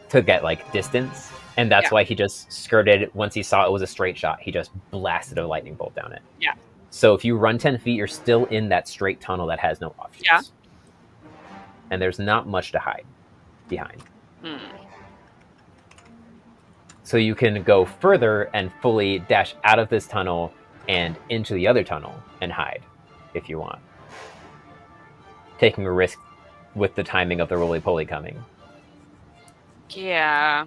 To get like distance, and that's Yeah. why he just skirted. Once he saw it was a straight shot, he just blasted a lightning bolt down it. Yeah. So if you run 10 feet, you're still in that straight tunnel that has no offshoots. Yeah. And there's not much to hide behind. Hmm. So you can go further and fully dash out of this tunnel and into the other tunnel and hide if you want. Taking a risk with the timing of the roly-poly coming. Yeah.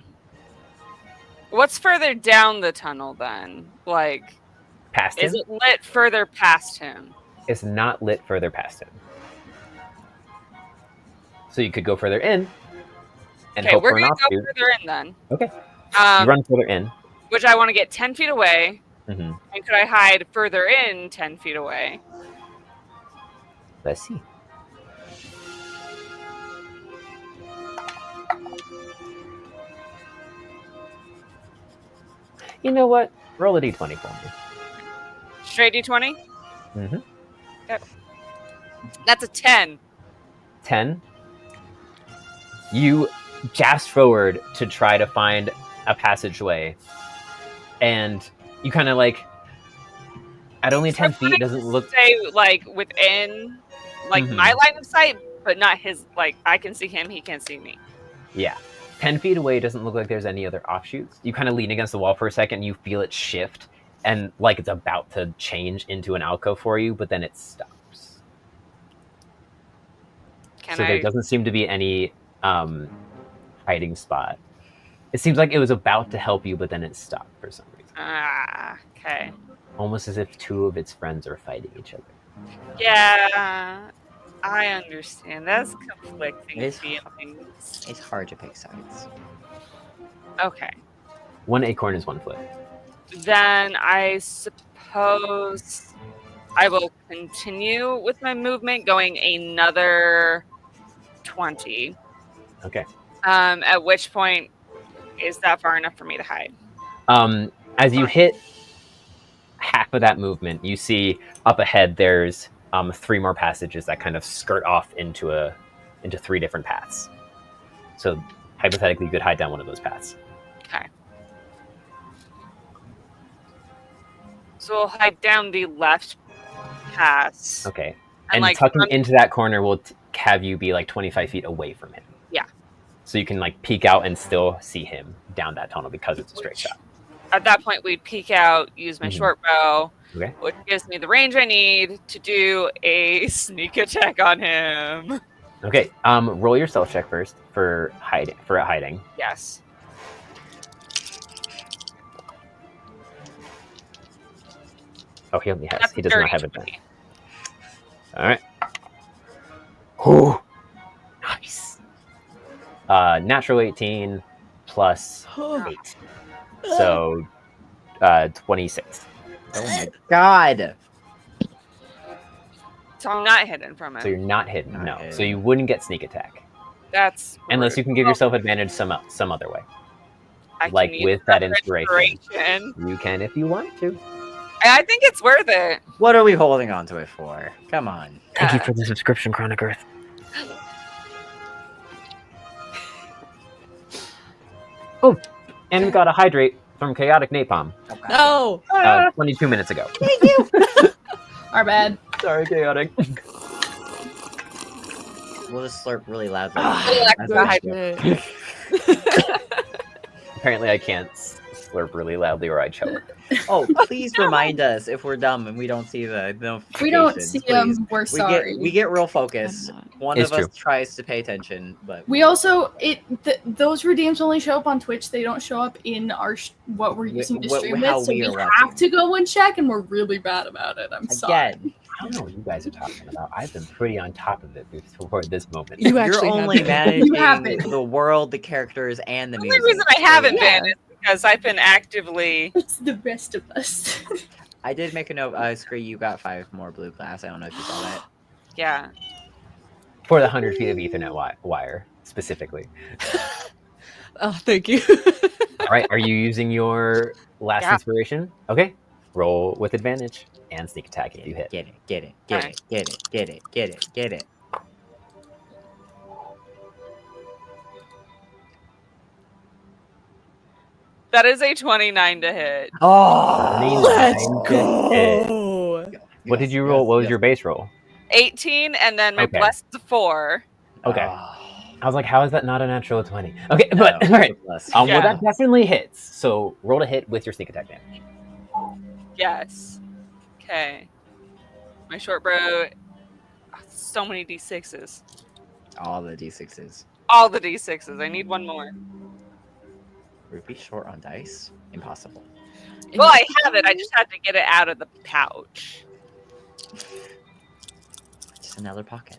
What's further down the tunnel then? Like, Past him? is it lit further past him? It's not lit further past him. So you could go further in and Okay, hope we're for an gonna go offshoot. further in then. Okay. You run further in. Which I want to get 10 feet away. Mm-hmm. And could I hide further in 10 feet away? Let's see. You know what? Roll a d20 for me. Straight D20? Mm-hmm. That's a 10. 10. You jast forward to try to find a passageway, and you kind of like at only 10 feet it doesn't look. Say like within like Mhm. my line of sight, but not his. Like I can see him, he can't see me. Yeah, 10 feet away it doesn't look like there's any other offshoots. You kind of lean against the wall for a second, you feel it shift, and like it's about to change into an alcove for you, but then it stops. Can So I? there doesn't seem to be any hiding spot. It seems like it was about to help you, but then it stopped for some reason. Ah, okay. Almost as if two of its friends are fighting each other. Yeah, I understand. That's conflicting It is- feelings. It's hard to pick sides. Okay. One acorn is one foot. Then I suppose I will continue with my movement, going another 20. Okay. At which point, is that far enough for me to hide? As you hit half of that movement, you see up ahead there's 3 more passages that kind of skirt off into three different paths. So hypothetically, you could hide down one of those paths. Okay. So we'll hide down the left pass. Okay. And, And like, tucking I'm- into that corner will have you be like 25 feet away from him. Yeah. So you can like peek out and still see him down that tunnel because it's a straight shot. At that point, we'd peek out, use my Mhm. short bow, Okay. which gives me the range I need to do a sneak attack on him. Okay. Roll your stealth check first for hiding. Yes. Oh, he only has. That's He does not have a 30. 10. All right. Ooh, nice. Natural 18 plus 8, so 26. Oh my god! So I'm not hidden from him. So you're not hidden. Not no. hidden. So you wouldn't get sneak attack That's unless rude. you can give yourself advantage some other way. I can Like use with that inspiration. inspiration. You can if you want to. I think it's worth it. What are we holding on to it for? Come on. Thank you for the subscription, Chronic Earth. Oh, and we got a hydrate from Chaotic Napalm. Okay. No. 22 minutes ago. Our bad. Sorry, Chaotic. We'll just slurp really loudly. Alexa, That's hydrate. Apparently, I can't slurp really loudly or I choke. Oh, please remind us if we're dumb and we don't see the notifications. If we don't see please. them, we're sorry. We get real focus. One It's of us true. tries to pay attention, but We also those redeems only show up on Twitch. They don't show up in our what we're using to stream how with. So we we are have watching. to go and check, and we're really bad about it. I'm sorry. again, I don't know what you guys are talking about. I've been pretty on top of it before this moment. You you're actually only have You have managing it. the world, the characters, and the The music. only reason I haven't Yeah. been is because I've been actively. It's the best of us. I did make a note. Scree, you got 5 more blue glass. I don't know if you saw that. Yeah. For the 100 feet of Ethernet wire, specifically. Oh, thank you. All right, are you using your last Yeah. inspiration? Okay, roll with advantage and sneak attack if you hit. Get it, get it, get Alright. it, get it, get it, get it, get it. That is a 29 to hit. Oh, Let's go. go. What did you roll? What was your base roll? 18, and then my Okay. blessed 4. Okay. Oh, I was like, how is that not a natural 20? Okay, but all right. plus. Well, Yeah. that definitely hits. So roll to hit with your sneak attack damage. Yes. Okay. My short bow. So many d6s. All the d6s. All the d6s. I need one more. Would be short on dice? Impossible. Well, I have it. I just have to get it out of the pouch. Just another pocket.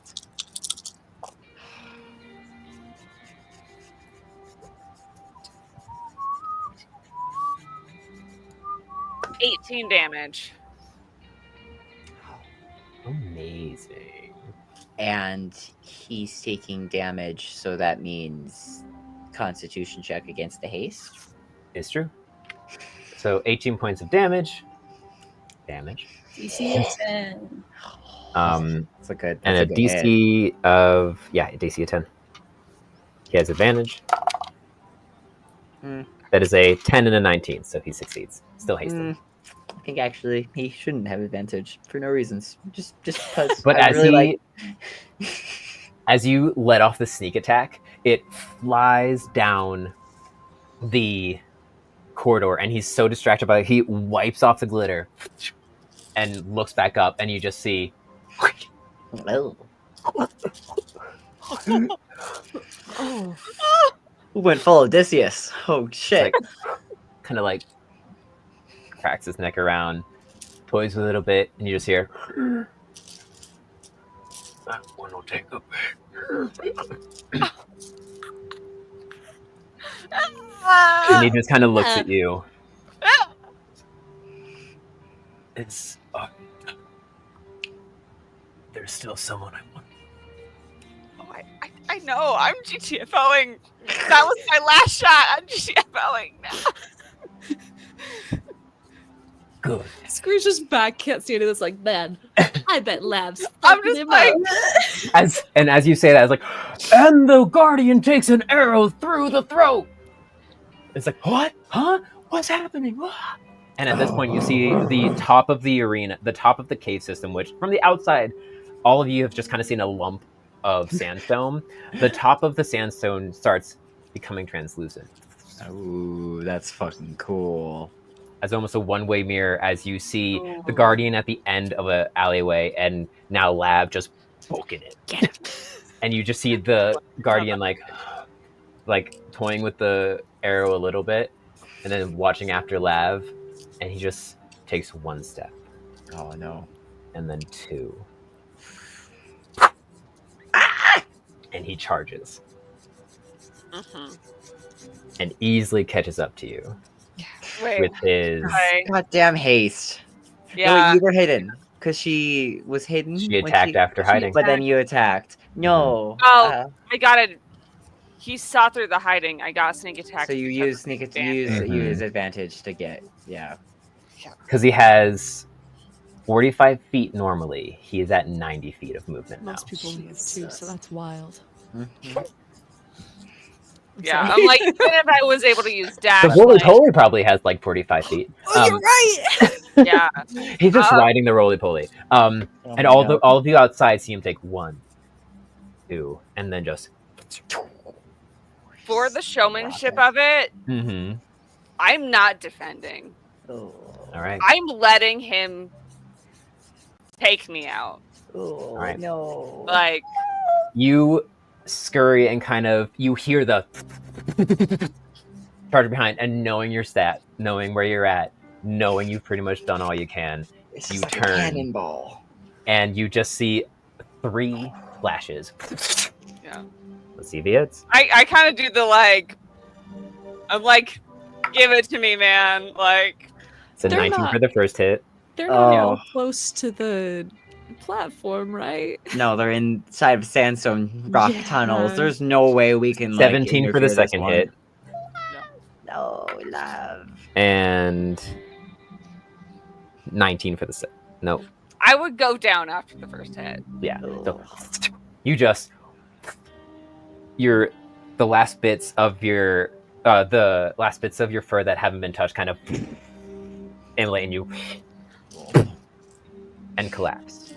$18 damage. Amazing. And he's taking damage, so that means Constitution check against the haste. It's true. So 18 points of damage. DC 10. That's a good. And That's a good hit. DC of a DC of 10. He has advantage. Hmm. That is a 10 and a 19, so he succeeds. Still hasted. I think actually he shouldn't have advantage for no reasons. Just because. But I as really as you let off the sneak attack, it flies down the corridor, and he's so distracted by it, he wipes off the glitter and looks back up, and you just see Oh. Oh. Who went full Odysseus? Oh shit! kind of like cracks his neck around, toys with it a little bit, and you just hear that one will take a bit. And he just kind of looks at you. It's there's still someone I want. Oh, I know. I'm GTFOing. That was my last shot. I'm GTFOing now. Good. Screech's back can't see any of this. Like, man, I bet Labs. I'm fucking just him like, up." As you say that, it's like, and the guardian takes an arrow through the throat. It's like, what? Huh? What's happening? What? And at this point, you see the top of the arena, the top of the cave system, which from the outside, all of you have just kind of seen a lump of sandstone. The top of the sandstone starts becoming translucent. Ooh, that's fucking cool. As almost a one-way mirror, as you see the guardian at the end of an alleyway, and now Lab just poking it. Get it. And you just see the guardian like toying with the arrow a little bit, and then watching after Lav, and he just takes one step, Oh no. and then two, and he charges and easily catches up to you Wait. with his Hi. Goddamn haste. Yeah. No, you were hidden. Because she was hidden. She attacked after hiding. But then you attacked. No. Oh, I gotta. He saw through the hiding. I got sneak attack. So you use sneak advantage. use advantage to get Because he has 45 feet normally. He is at 90 feet of movement now. Most people only have 2, so that's wild. Mhm. Yeah, I'm like, even if I was able to use dash, The roly-poly probably has like 45 feet. You're right! yeah. He's just riding the roly-poly. And all of you outside see him take 1, 2, and then just... For the showmanship of it, Mm-hmm. I'm not defending. Oh. All right. I'm letting him take me out. Oh, right. no. Like, You scurry and kind of... You hear the... charge behind, and knowing your stat, knowing where you're at, knowing you've pretty much done all you can, It's you just like turn. a cannonball. And you just see 3 flashes. yeah. Let's see the hits. I kind of do the like, I'm like, give it to me, man. Like, It's a They're 19 not- for the first hit. They're not Oh. real close to the platform, right? No, they're inside of sandstone rock Yeah. tunnels. There's no way we can. 17 for the second hit. No, love. And 19 for the second. No. I would go down after the first hit. Yeah. So, you just... The last bits of your fur that haven't been touched kind of immolate in you and collapse.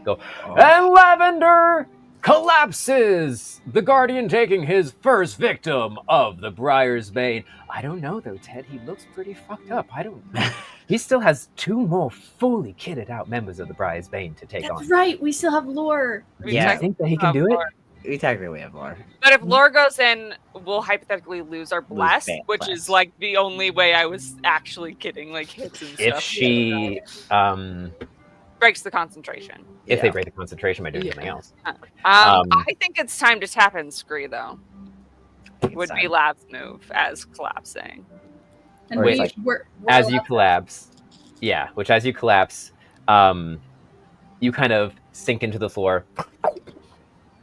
Go. And Lavender collapses! The Guardian taking his first victim of the Briar's Bane. I don't know though, Ted. He looks pretty fucked up. I don't know. He still has 2 more fully kitted out members of the Briar's Bane to take on. That's right. We still have lore. We Yeah. Do you technically think that he can have do it? lore. We technically have more. But if lore goes in, we'll hypothetically lose our bless, Bane which bless. is like the only way I was actually getting like hits and stuff. If she breaks the concentration. if they Yeah. break the concentration by doing Yeah. something else. I think it's time to tap and scree though. Would be Inside. Lav's move as collapsing. And Or we, it's like, we're As you allowed- collapse, you kind of sink into the floor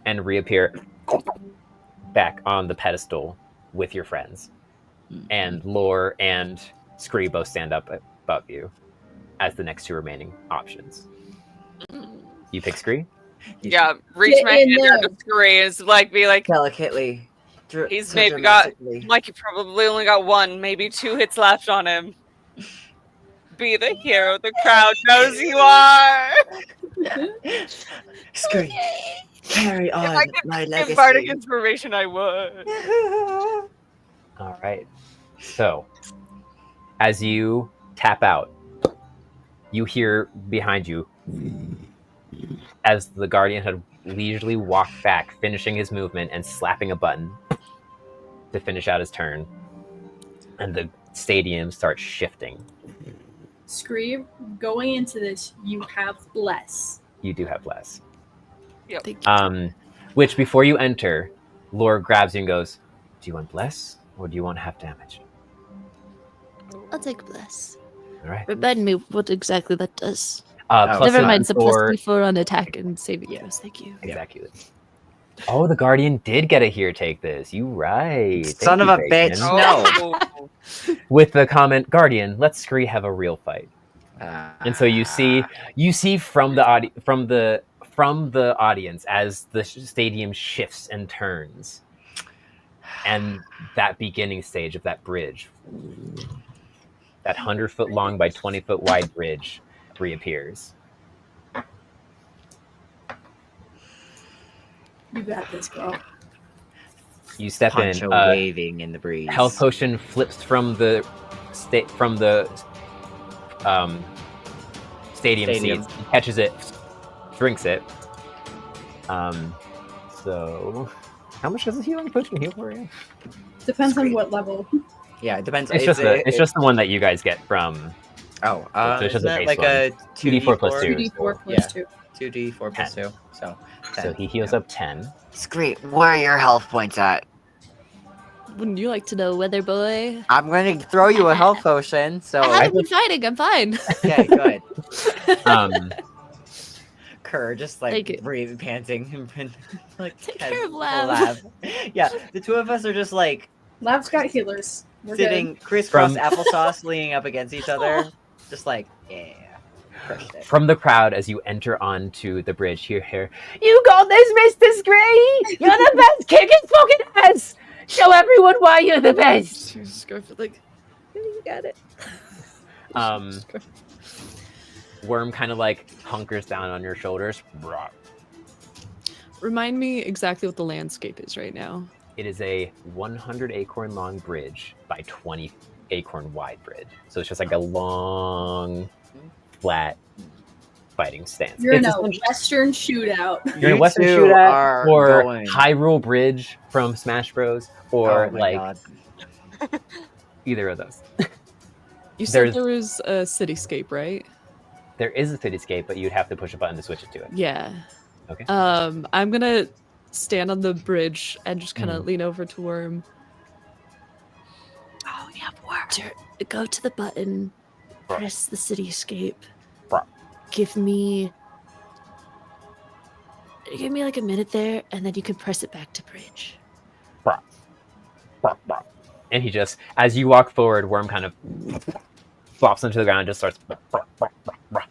and reappear back on the pedestal with your friends. And Lore and Scree both stand up above you as the next 2 remaining options. You pick Scree? Yeah, reach Get my in hand there. out to scree and like be like, Delicately. He's so maybe got- dramatically. like you probably only got 1, maybe 2 hits left on him. Be the hero the crowd knows you are. Scream. Carry If I on could my give bardic legacy. inspiration, I would. All right. So, as you tap out, you hear behind you as the Guardian had leisurely walked back, finishing his movement and slapping a button to finish out his turn. And the stadium starts shifting. Scream, going into this, you have bless. You do have less. Thank you. Which, before you enter, Lore grabs you and goes, "Do you want bless or do you want half damage?" I'll take bless. All right. Remind me what exactly that does. Plus Never one mind, it's a for- plus 4 on attack and saving throws. Thank you. Exactly. Oh, the Guardian did get a here take this. You right. Thank Son of you, a bitch. Bacon. No. Oh. With the comment, Guardian, let Scree have a real fight. And so you see from the audience as the stadium shifts and turns, and that beginning stage of that bridge, that 100-foot long by 20-foot wide bridge, reappears. You got this, girl. You step Poncho in. waving in the breeze. Health potion flips from the stadium seats, catches it, drinks it. So how much does a healing potion heal for you? Depends on what level. Yeah, it depends. It's just the one that you guys get from Oh, so it's just isn't a that base like a 2d4 plus 2. 2d4 Yeah. plus 2. 2d4 plus 2. So So he heals up 10. Scream, where are your health points at? Wouldn't you like to know, weather boy? I'm going to throw you a health potion, so... I haven't been fighting. I'm fine. Okay, good. Kerr just Thank you. like breathing, panting, and like Take has care of a Lav. Yeah, the two of us are just like Lav's got healers. We're sitting good. crisscross From- applesauce, leaning up against each other, just like crushed it. From the crowd, as you enter onto the bridge, you hear, "You got this, Mr. Scree! You're the best! Kick his fucking ass! Show everyone why you're the best!" Just go for like, you got it. Worm kind of like hunkers down on your shoulders. Remind me exactly what the landscape is right now. It is a 100 acorn long bridge by 20 acorn wide bridge. So it's just like a long, flat fighting stance. You're in It's a Western shootout. You're in a Western two shootout, are or going. Hyrule Bridge from Smash Bros, or Oh my like God. either of those. You said There's- there was a cityscape, right? There is a cityscape, but you'd have to push a button to switch it to it. Yeah. Okay. I'm gonna stand on the bridge and just kind of lean over to Worm. Oh, yeah, Worm. Go to the button. Press the cityscape. Bruh. Give me like a minute there, and then you can press it back to bridge. And he just, as you walk forward, Worm kind of flops onto the ground and just starts And then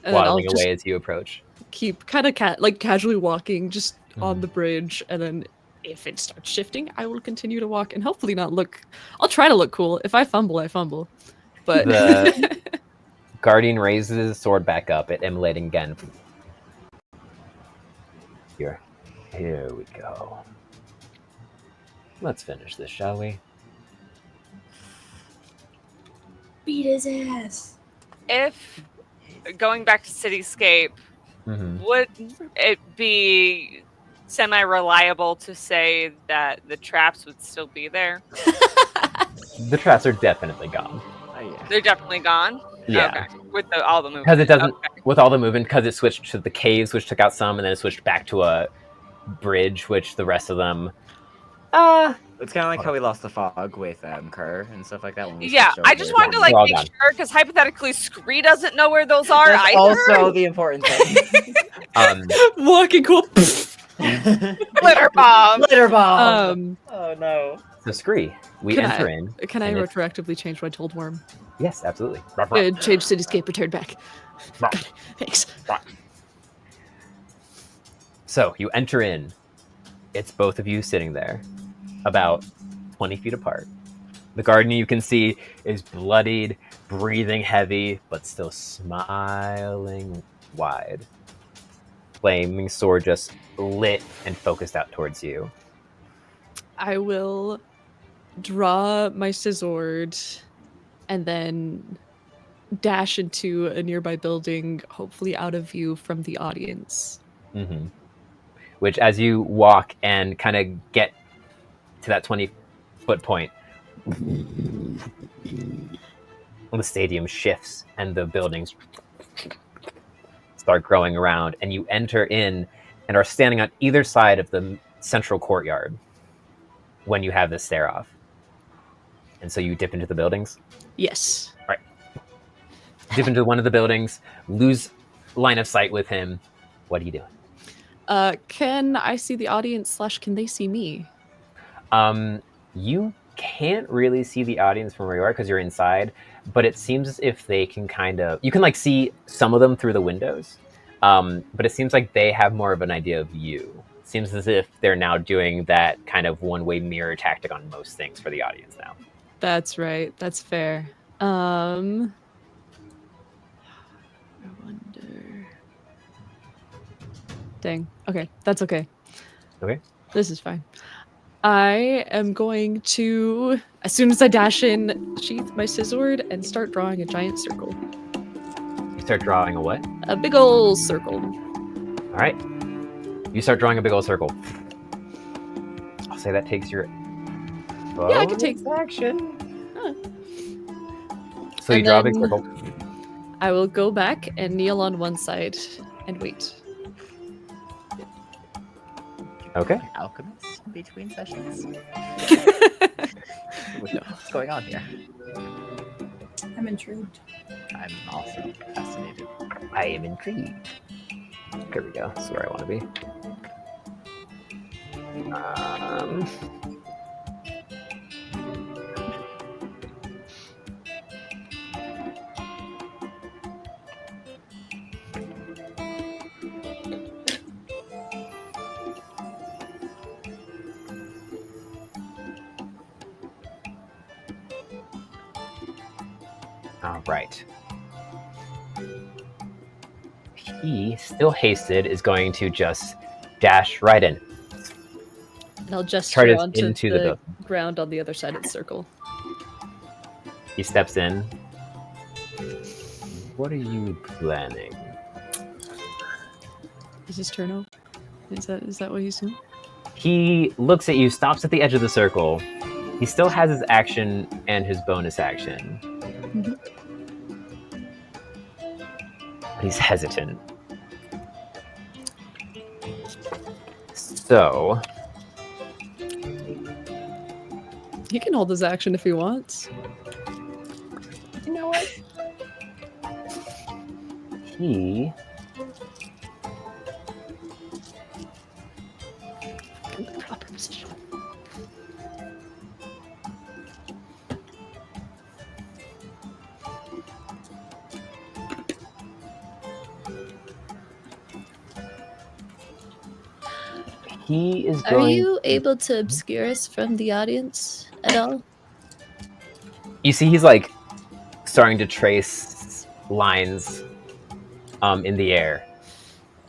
I'll waddling just away as you approach. keep kind of casually walking just on the bridge, and then if it starts shifting, I will continue to walk and hopefully not look. I'll try to look cool. If I fumble, I fumble. But The Guardian raises his sword back up, it emulating again. Here we go. Let's finish this, shall we? Beat his ass. If going back to Cityscape, would it be semi-reliable to say that the traps would still be there? The traps are definitely gone. Oh, yeah. They're definitely gone? Yeah. Okay. With all the movement. Because it doesn't, Okay. with all the movement, because it switched to the caves, which took out some, and then it switched back to a bridge, which the rest of them. It's kind of like how we lost the fog with Kerr and stuff like that. When we Yeah, switched I over just to wanted to them. like They're all make gone. sure, because hypothetically, Scree doesn't know where those are That's either. also the important thing. walking cool. Glitter bomb. Glitter bomb. Oh no. So Scree, we Can enter I- in. Can I and it's- retroactively change what I told Worm? Yes, absolutely. Change cityscape, return back. Got it. Thanks. So you enter in. It's both of you sitting there, about 20 feet apart. The Guardian you can see is bloodied, breathing heavy, but still smiling wide. Flaming sword just lit and focused out towards you. I will draw my scissord and then dash into a nearby building, hopefully out of view from the audience. Mm-hmm. Which, as you walk and kind of get to that 20-foot point, the stadium shifts and the buildings start growing around, and you enter in and are standing on either side of the central courtyard when you have this stare off. And so you dip into the buildings. Yes. Right. Dip into one of the buildings, lose line of sight with him. What are you doing? Can I see the audience / can they see me? You can't really see the audience from where you are because you're inside, but it seems as if they can you can like see some of them through the windows, but it seems like they have more of an idea of you. It seems as if they're now doing that kind of one-way mirror tactic on most things for the audience now. That's right. That's fair. I wonder. Dang. Okay, that's okay. Okay. This is fine. I am going to, as soon as I dash in, sheath my scissor and start drawing a giant circle. You start drawing a what? A big ol' circle. All right. You start drawing a big old circle. I'll say that takes your Yeah, I can take action. Huh. So you And draw a big then- circle. I will go back and kneel on one side and wait. Okay. Alchemist between sessions. going on here? I'm intrigued. I'm also fascinated. I am intrigued. There we go. That's where I want to be. All right. He, still hasted, is going to just dash right in. And I'll gesture Try to onto into the the ground on the other side of the circle. He steps in. What are you planning? Is his turn over? Is that what he's doing? He looks at you, stops at the edge of the circle. He still has his action and his bonus action. Mm-hmm. But he's hesitant. So He can hold his action if he wants. you know what? He In the proper position. he is Are going. you able to obscure us from the audience at all? You see, he's like starting to trace lines in the air.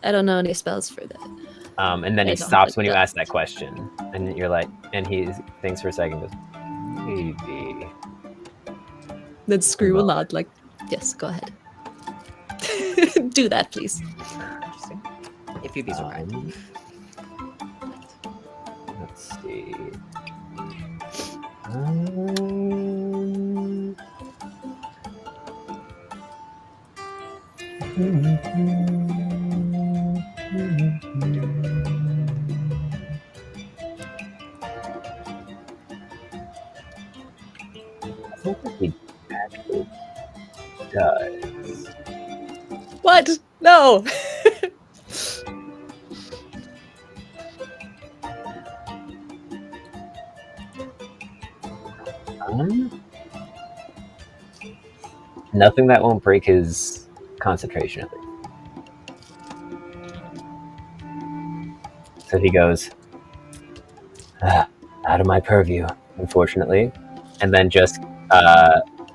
I don't know any spells for that. And then I he don't stops like when you that. ask that question. And you're like, and he thinks for a second, goes, maybe. Then Screw will No. nod like, Yes, go ahead. Do that, please. Interesting. If you'd be so kind. Let's see. Um, I don't think he actually does. what? No! Nothing that won't break his concentration. I think. So he goes, out of my purview, unfortunately, and then just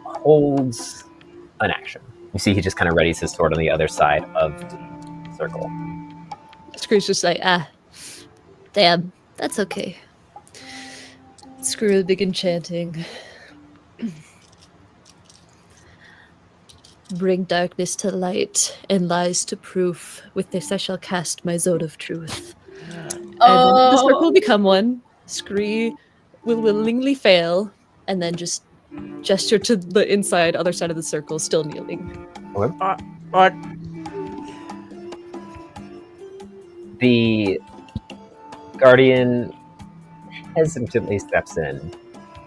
holds an action. You see, he just kind of readies his sword on the other side of the circle. Screw's just like, damn, that's okay. Screw will begin chanting. Bring darkness to light and lies to proof. With this I shall cast my zone of truth. And then the circle will become one. Scree will willingly fail, and then just gesture to the other side of the circle, still kneeling. What? The guardian hesitantly steps in,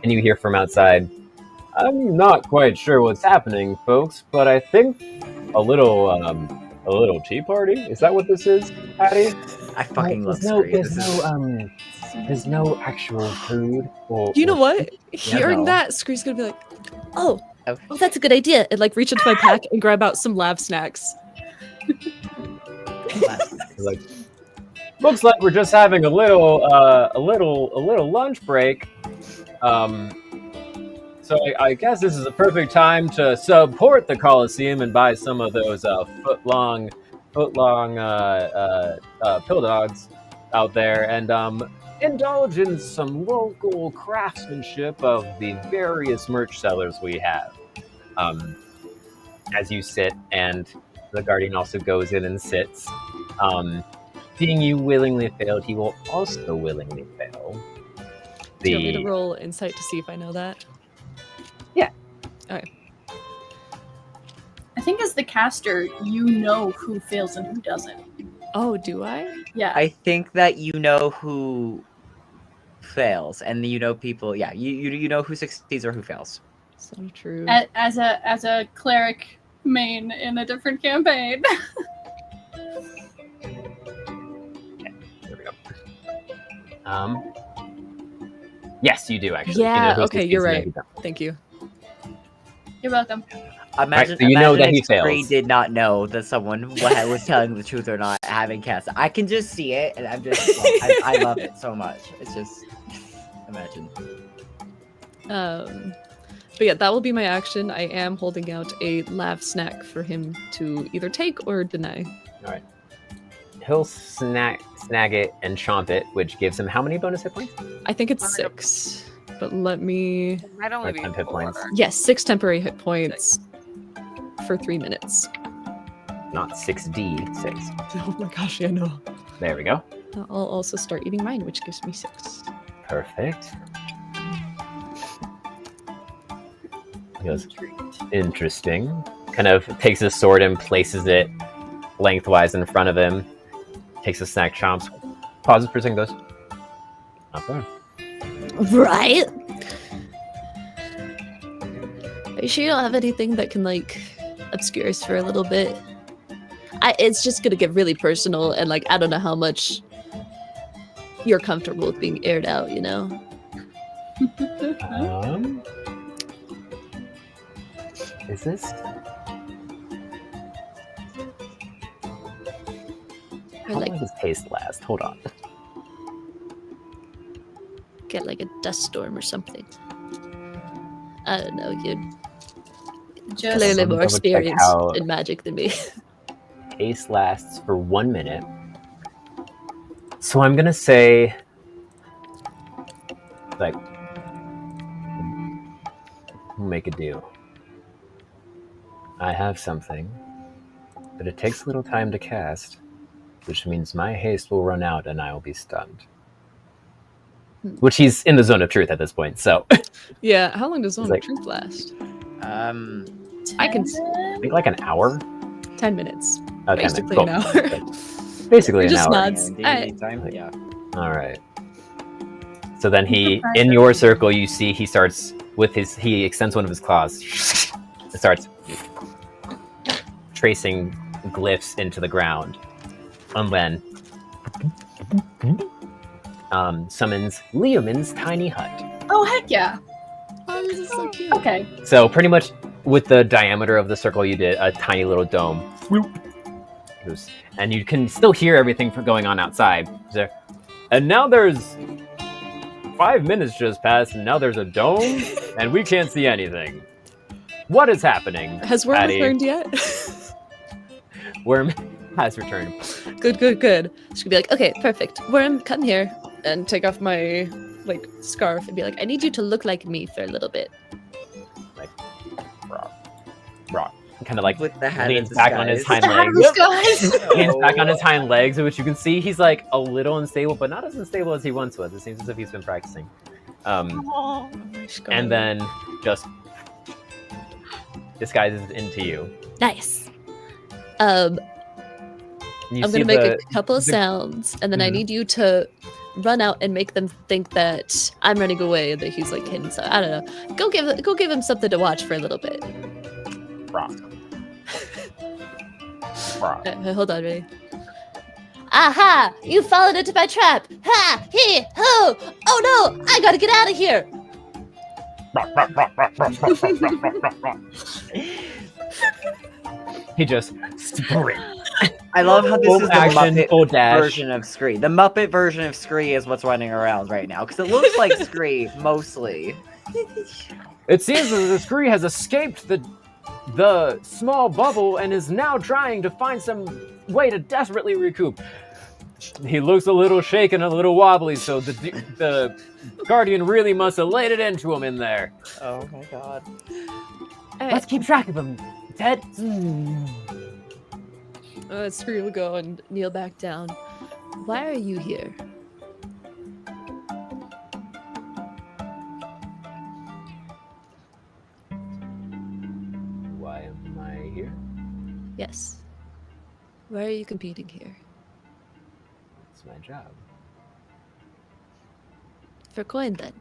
and you hear from outside, I'm not quite sure what's happening, folks, but I think a little tea party? Is that what this is, Patty? I fucking love there's no, Scree. there's no actual food. You know what? Yeah, Hearing no. that, Scree's gonna be like, oh, Oh, that's a good idea. and like reach into my pack and grab out some lab snacks. Like, looks like we're just having a little lunch break. So I guess this is a perfect time to support the Colleseum and buy some of those foot-long pill dogs out there, and indulge in some local craftsmanship of the various merch sellers we have. As you sit, and the guardian also goes in and sits. Being you willingly failed, he will also willingly fail. Do you want me to roll insight to see if I know that? Yeah. Okay. I think as the caster, you know who fails and who doesn't. Oh, do I? Yeah. I think that you know who fails, and you know people. Yeah, you know who succeeds or who fails. So true. As a cleric main in a different campaign. There we go. Yes, you do actually. Yeah, You know who okay, succeeds you're and right. who don't. Thank you. You're welcome. Imagine, so you know that he if Scree fails. did not know that someone was telling the truth or not, having cast. I can just see it, and I'm just. I love it so much. It's just imagine. But yeah, that will be my action. I am holding out a lav snack for him to either take or deny. All right. He'll snag it and chomp it, which gives him how many bonus hit points? I think it's 6. But let me... Might only Or be 10 hit 4. points. Yes, 6 temporary hit points for 3 minutes. Not 6d6. Oh my gosh, yeah, no. There we go. I'll also start eating mine, which gives me 6. Perfect. He goes, interesting. Kind of takes his sword and places it lengthwise in front of him. Takes a snack, chomps, pauses for a second, goes, not bad. Right? Are you sure you don't have anything that can, like, obscure us for a little bit? It's just gonna get really personal, and, like, I don't know how much you're comfortable with being aired out, you know? Is this? Or, How like, long does haste last? Hold on. get, like, a dust storm or something. I don't know, you're Just clearly Let me more double check experienced how- in magic than me. Haste lasts for 1 minute. So I'm gonna say, like, we'll make a deal. I have something, but it takes a little time to cast, which means my haste will run out and I will be stunned. Which he's in the zone of truth at this point, so Yeah, how long does Zone like- of Truth last? I can... I think like an hour. 10 minutes. Oh, 10 Basically minutes. an Cool. hour. Basically an Just hour. nods. Yeah. All right. So then he, in your circle, you see he starts with he extends one of his claws. It starts tracing glyphs into the ground. And then summons Leomin's tiny hut. Oh heck yeah. Oh, this is so cute. Okay. So pretty much with the diameter of the circle you did, a tiny little dome. And you can still hear everything going on outside. There. And now there's 5 minutes just passed, and now there's a dome, and we can't see anything. What is happening? Has Worm Patty? returned yet? Worm has returned. Good, good, good. She's gonna be like, okay, perfect. Worm, come here. And take off my, like, scarf. And be like, I need you to look like me for a little bit. Rock. Kind of like With the hat leans of back on his disguise. hind legs. Guys. Leans back on his hind legs, which you can see he's like a little unstable, but not as unstable as he once was. It seems as if he's been practicing. And then just disguises into you. Nice. You I'm see gonna make a the- couple of the- sounds, and then I Mhm. need you to run out and make them think that I'm running away and that he's like hidden. So I don't know. Go give him something to watch for a little bit. Rock. Rock. Hold on, ready? Aha! You fallen into my trap! Ha! He! Ho! Oh no! I gotta get out of here! He just sprint. I love how this Full is the action, Muppet full dash. version of Scree. The Muppet version of Scree is what's running around right now because it looks like Scree mostly. It seems that the Scree has escaped the small bubble and is now trying to find some way to desperately recoup. He looks a little shaken, a little wobbly, so the Guardian really must have laid it into him in there. Oh my god. Let's keep track of him, Ted. Scree will go and kneel back down. Why are you here? Why am I here? Yes. Why are you competing here? It's my job. For coin, then.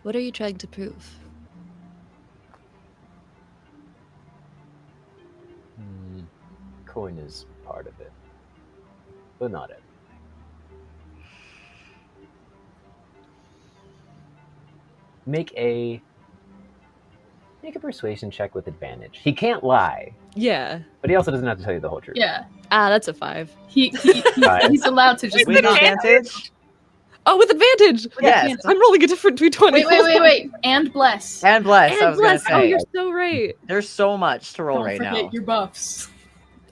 What are you trying to prove? Coin is part of it, but not it. Make a persuasion check with advantage. He can't lie, Yeah. but he also doesn't have to tell you the whole truth. Yeah. That's a 5. He's allowed to just With not. advantage? Oh, with advantage! Yes. I'm rolling a different d20. Wait. And bless. And bless, I And was gonna bless! Oh, say. you're so right. There's so much to roll Don't right forget now. your buffs.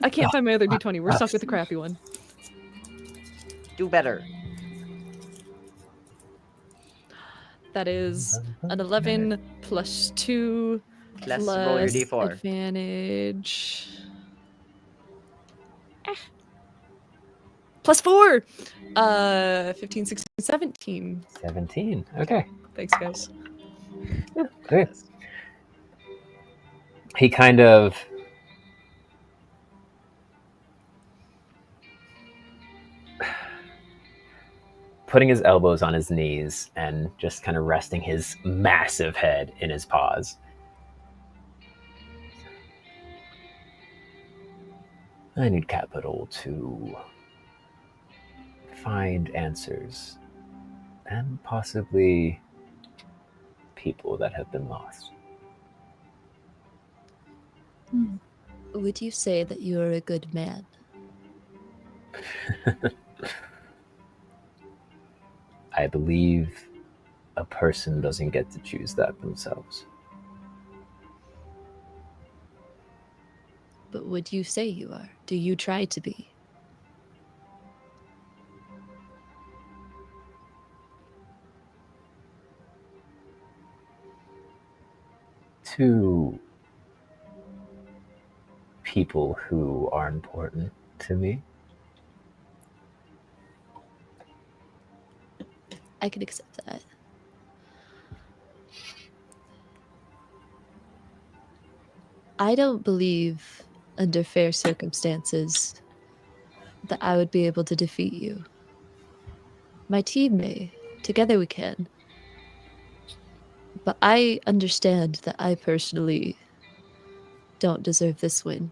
I can't find my other d20. We're stuck with the crappy one. Do better. That is an 11 plus 2 Let's plus roll your d4. advantage. Plus 4! 15, 16, 17. 17. Okay. Thanks, guys. Okay. He kind of putting his elbows on his knees and just kind of resting his massive head in his paws. I need capital to find answers and possibly people that have been lost. Would you say that you are a good man? I believe a person doesn't get to choose that themselves. But would you say you are? Do you try to be? To people who are important to me, I can accept that. I don't believe, under fair circumstances, that I would be able to defeat you. My team may. Together we can. But I understand that I personally don't deserve this win.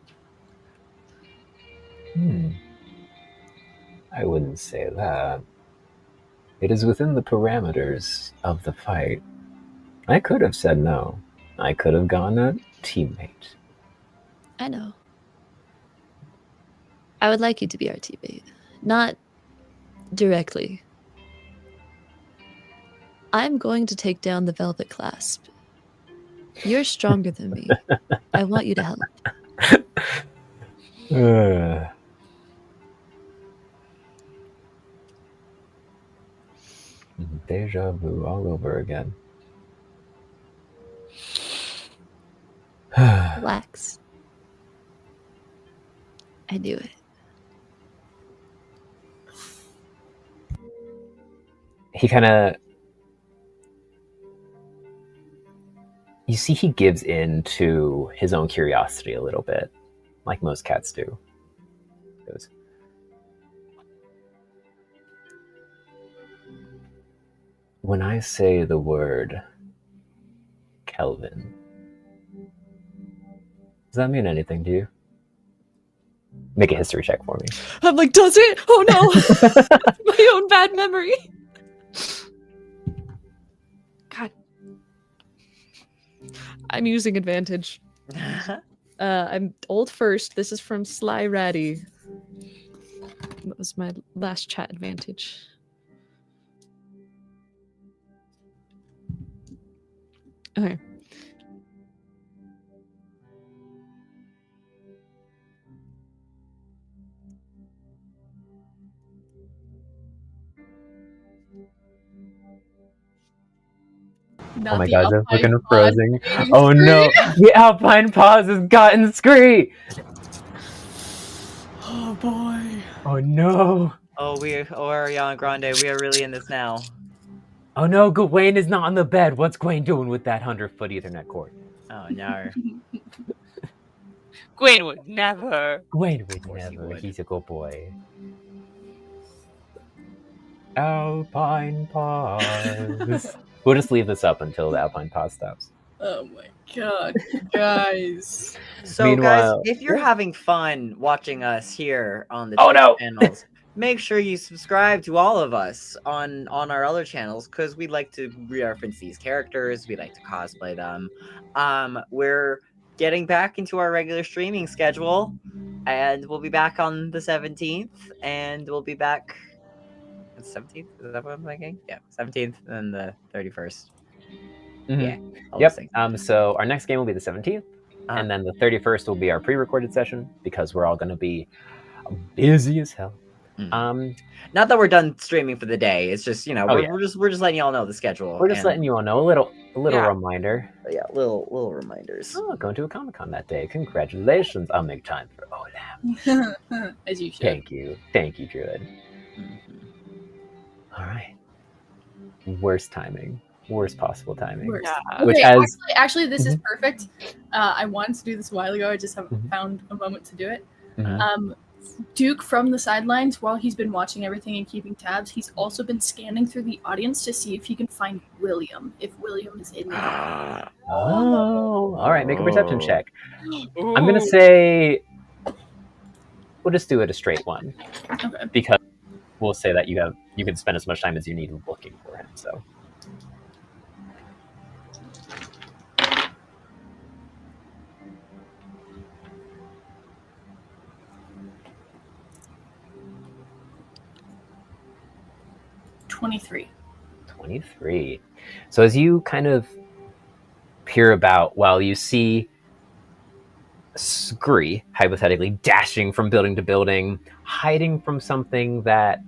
I wouldn't say that. It is within the parameters of the fight. I could have said no. I could have gone a teammate. I know. I would like you to be our teammate. Not directly. I'm going to take down the Velvet Clasp. You're stronger than me. I want you to help. Deja vu all over again. Relax. I knew it. He kind of... You see he gives in to his own curiosity a little bit, like most cats do. He goes, when I say the word Kelvin, does that mean anything to you? Make a history check for me. I'm like, does it? Oh no! My own bad memory. God. I'm using advantage. I'm old first. This is from Sly Ratty. That was my last chat advantage. Okay. Oh my god, they're fucking frozen. Oh no, the Alpine pause has gotten Scree! Oh boy. Oh no. Oh, Ariana Grande, we are really in this now. Oh no, Gawain is not on the bed. What's Gawain doing with that 100-foot Ethernet cord? Oh no. Gwen would never. Gawain would course he never. would. He's a good boy. Alpine pause. We'll just leave this up until the Alpine pause stops. Oh my god, guys. So, Meanwhile- guys, if you're yeah. having fun watching us here on the Oh, Twitch no! channels, make sure you subscribe to all of us on our other channels because we like to reference these characters. We like to cosplay them. We're getting back into our regular streaming schedule, and we'll be back on the 17th, and we'll be back. 17th? Is that what I'm thinking? Yeah, 17th and the 31st. Mhm. Yeah. all Yep. those things. So our next game will be the 17th, Uh-huh. and then the 31st will be our pre-recorded session because we're all going to be busy as hell. Mm. Not that we're done streaming for the day. It's just we're just letting y'all know the schedule. We're just letting you all know a little Yeah. reminder. Yeah, little reminders. Oh, going to a Comic-Con that day. Congratulations! I'll make time for Olam. As you should. Thank you, Druid. Mhm. All right. Worst possible timing. Worst. Yeah. Okay, Which has actually, this is perfect. I wanted to do this a while ago. I just haven't Mhm. found a moment to do it. Mhm. Duke from the sidelines, while he's been watching everything and keeping tabs, he's also been scanning through the audience to see if he can find William. If William is in there. Oh, all right. Make a perception check. Ooh. I'm gonna say we'll just do it a straight one Okay. because we'll say that you can spend as much time as you need looking for him. So 23. 23. So as you kind of peer about, while you see Scree hypothetically dashing from building to building, hiding from something that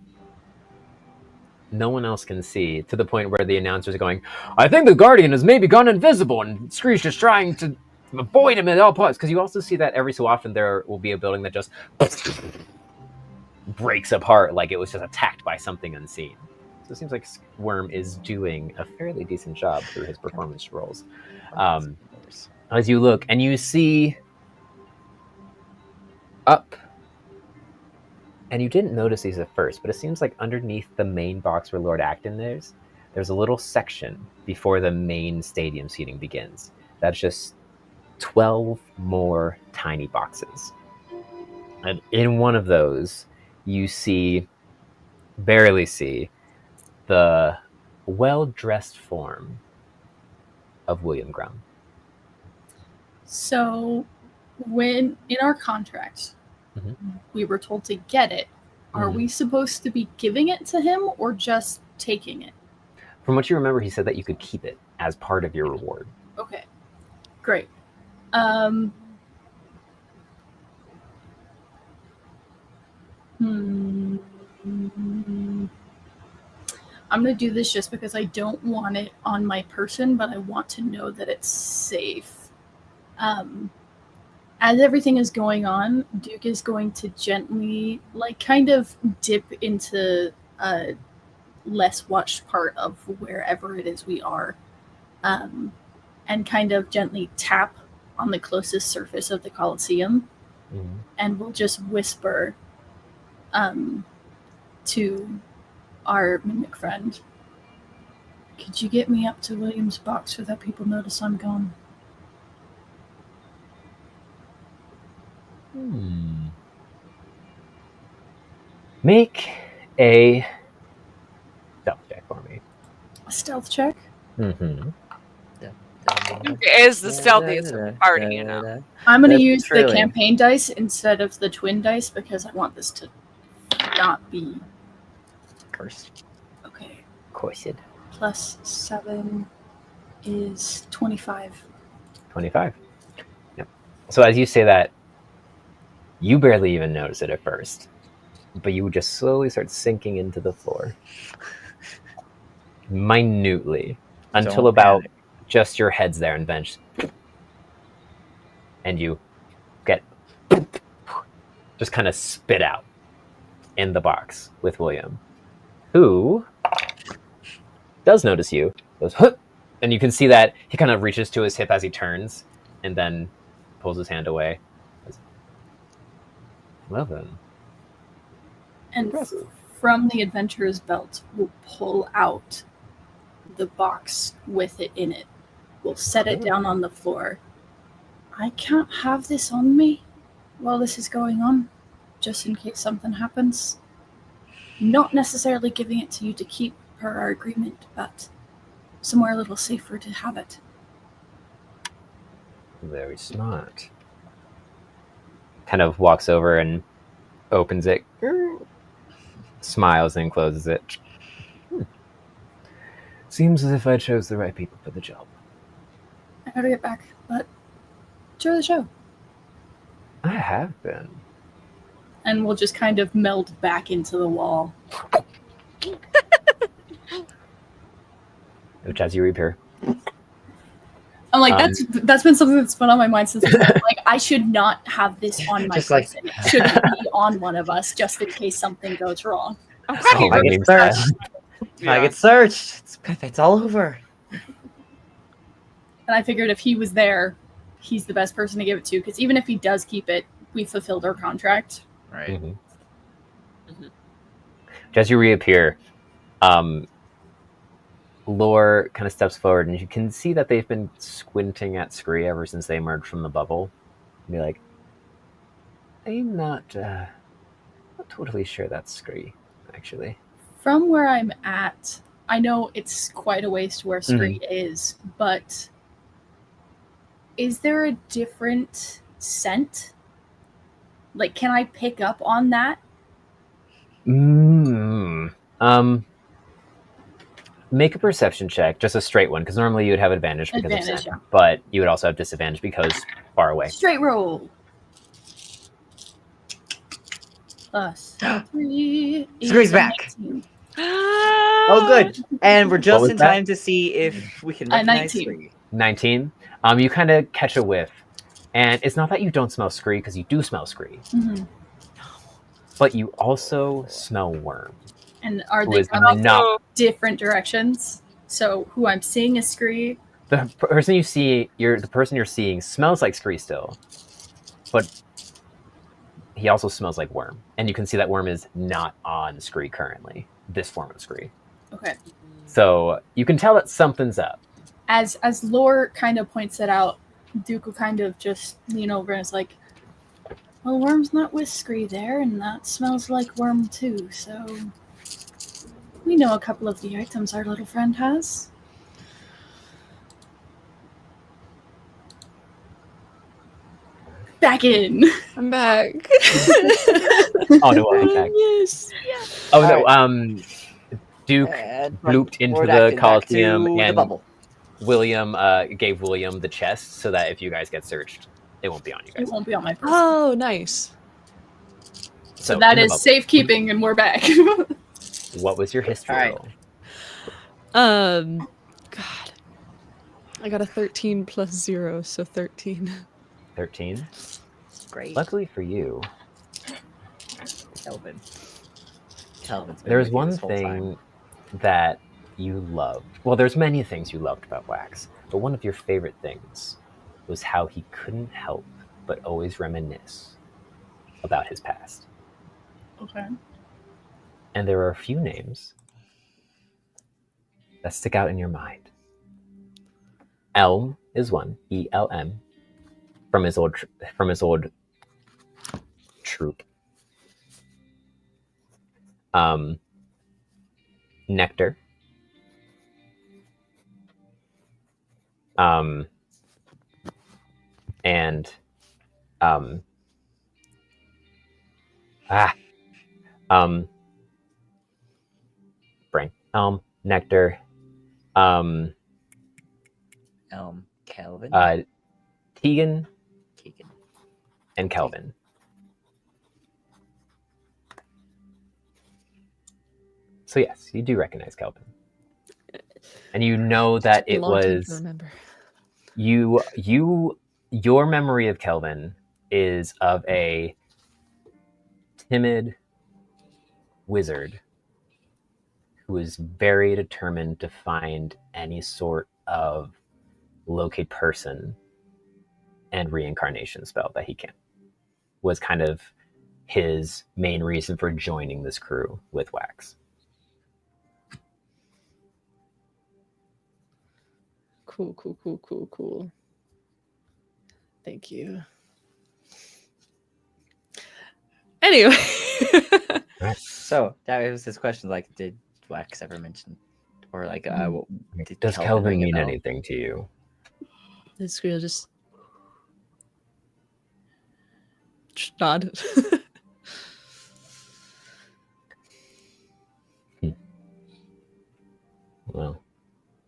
no one else can see, to the point where the announcers are going, I think the Guardian has maybe gone invisible, and Scree's just trying to avoid him at all costs. Because you also see that every so often there will be a building that just breaks apart like it was just attacked by something unseen. So it seems like Worm is doing a fairly decent job through his performance roles. As you look and you see up, and you didn't notice these at first, but it seems like underneath the main box where Lord Acton is, there's a little section before the main stadium seating begins. That's just 12 more tiny boxes. And in one of those, you barely see, the well-dressed form of William Graham. So, when in our contract, we were told to get it, are we supposed to be giving it to him or just taking it? From what you remember, he said that you could keep it as part of your reward. Okay, great. I'm going to do this just because I don't want it on my person, but I want to know that it's safe. As everything is going on, Duke is going to gently, kind of dip into a less watched part of wherever it is we are, and kind of gently tap on the closest surface of the Colosseum, and we'll just whisper to our mimic friend, could you get me up to William's box without people notice I'm gone? Make a stealth check for me. A stealth check? Mm-hmm. Duke is the stealthiest of the party, you know. I'm going to That's use the truly- campaign dice instead of the twin dice because I want this to not be... Cursed. Okay. Of course it. Plus 7 is 25. 25. Yep. So as you say that, you barely even notice it at first, but you just slowly start sinking into the floor. Minutely. Until Don't about panic. just your head's there and bench. And you get just kind of spit out in the box with William, who does notice you, goes, huh! And you can see that he kind of reaches to his hip as he turns and then pulls his hand away. Well then. And from the adventurer's belt will pull out the box with it in it. We'll set it down on the floor. I can't have this on me while this is going on, just in case something happens. Not necessarily giving it to you to keep per our agreement, but somewhere a little safer to have it. Very smart. Kind of walks over and opens it, smiles and closes it. Seems as if I chose the right people for the job. I gotta get back, but enjoy the show. I have been. And we'll just kind of meld back into the wall. Which, as you reappear. I'm like, that's been something that's been on my mind since like, I should not have this on my Just like- person. It should be on one of us, just in case something goes wrong. I'm glad you I noticed get that. searched. Yeah. I get searched. It's all over. And I figured if he was there, he's the best person to give it to, because even if he does keep it, we fulfilled our contract. Right. As you reappear, Lore kind of steps forward, and you can see that they've been squinting at Scree ever since they emerged from the bubble. And be like, I'm not totally sure that's Scree, actually. From where I'm at, I know it's quite a ways to where Scree is, but is there a different scent? Like, can I pick up on that? Make a perception check, just a straight one, because normally you would have advantage because of scent, Yeah. but you would also have disadvantage because far away. Straight roll. Plus 3. Scree's back. 19. Oh, good. And we're just was in that? time to see if we can recognize 19. Scree. 19. You kind of catch a whiff, and it's not that you don't smell Scree, because you do smell Scree, but you also smell worm. And are Who they is coming not- from different directions? So who I'm seeing is Scree. The person you see, the person you're seeing smells like Scree still, but he also smells like worm, and you can see that worm is not on Scree currently. This form of Scree. Okay. So you can tell that something's up. As Lore kind of points it out, Duke will kind of just lean over and is like, well, worm's not with Scree there, and that smells like worm too, so we know a couple of the items our little friend has. Back in. I'm back. Oh no, I'm back. Yes. Oh no, Duke And looped into forward the acting back Colosseum, to the and bubble. William gave William the chest so that if you guys get searched, it won't be on you It guys. won't be on my person. Oh, nice. So that in the is bubble. safekeeping, and we're back. What was your history All right. roll? God. I got a 13 plus 0, so 13. 13. Great. Luckily for you, Kelvin. Kelvin's been there's with you one this whole thing time. that you loved. Well, there's many things you loved about Wax, but one of your favorite things was how he couldn't help but always reminisce about his past. Okay. And there are a few names that stick out in your mind. Elm is one, E-L-M, from his old troop. Nectar. And brain. Nectar. Kelvin. Tegan Keegan. and Kelvin. So yes, you do recognize Kelvin. And you know that Took me a it long time to was remember. your memory of Kelvin is of a timid wizard who is very determined to find any sort of locate person and reincarnation spell that he can. Was kind of his main reason for joining this crew with Wax. Cool. Thank you. Anyway. So that was his question. Like, did Wax ever mention, or like, Does Kelvin mean anything to you? The Skrill just nod. Well,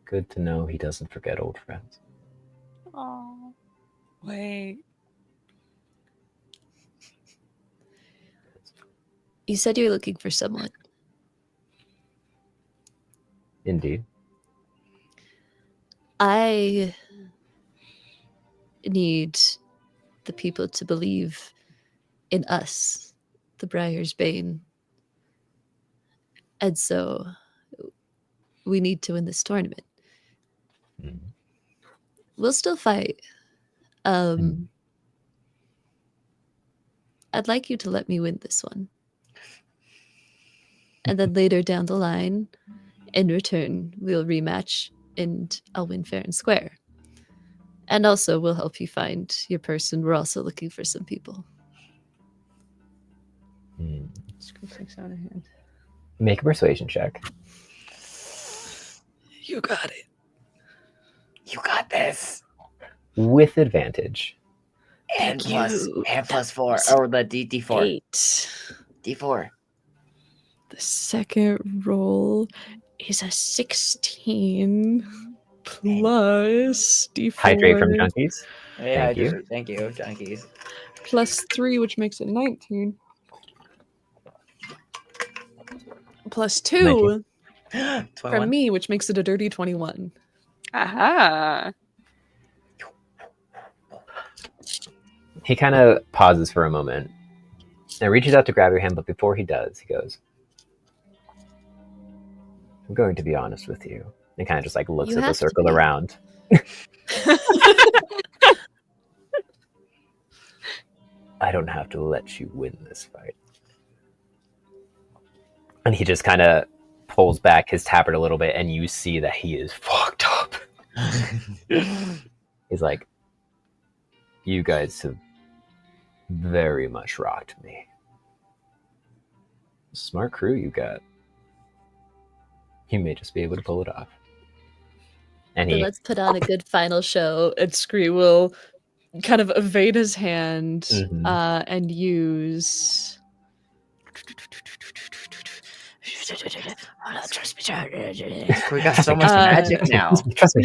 good to know he doesn't forget old friends. Oh, wait. You said you were looking for someone. Indeed. I need the people to believe in us, the Briar's Bane. And so we need to win this tournament. We'll still fight. I'd like you to let me win this one. And then later down the line, in return, we'll rematch and I'll win fair and square. And also, we'll help you find your person. We're also looking for some people. Screw 6 out of hand. Make a persuasion check. You got it. You got this. With advantage. And plus 4, or the D4. 8. D4. The second roll is a 16 plus D4. Hydrate from Junkies. Yeah, Thank you. Junkies. Plus 3, which makes it 19. Plus 2 from me, which makes it a dirty 21. Aha. He kind of pauses for a moment and reaches out to grab your hand, but before he does, he goes, I'm going to be honest with you. And kind of just like looks at the circle around. I don't have to let you win this fight. And he just kind of pulls back his tabard a little bit, and you see that he is fucked up. He's like, you guys have very much rocked me. Smart crew you got. You may just be able to pull it off. And So he, let's put on a good final show. And Scree will kind of evade his hand Mhm. and use... We got so much magic now. Trust me.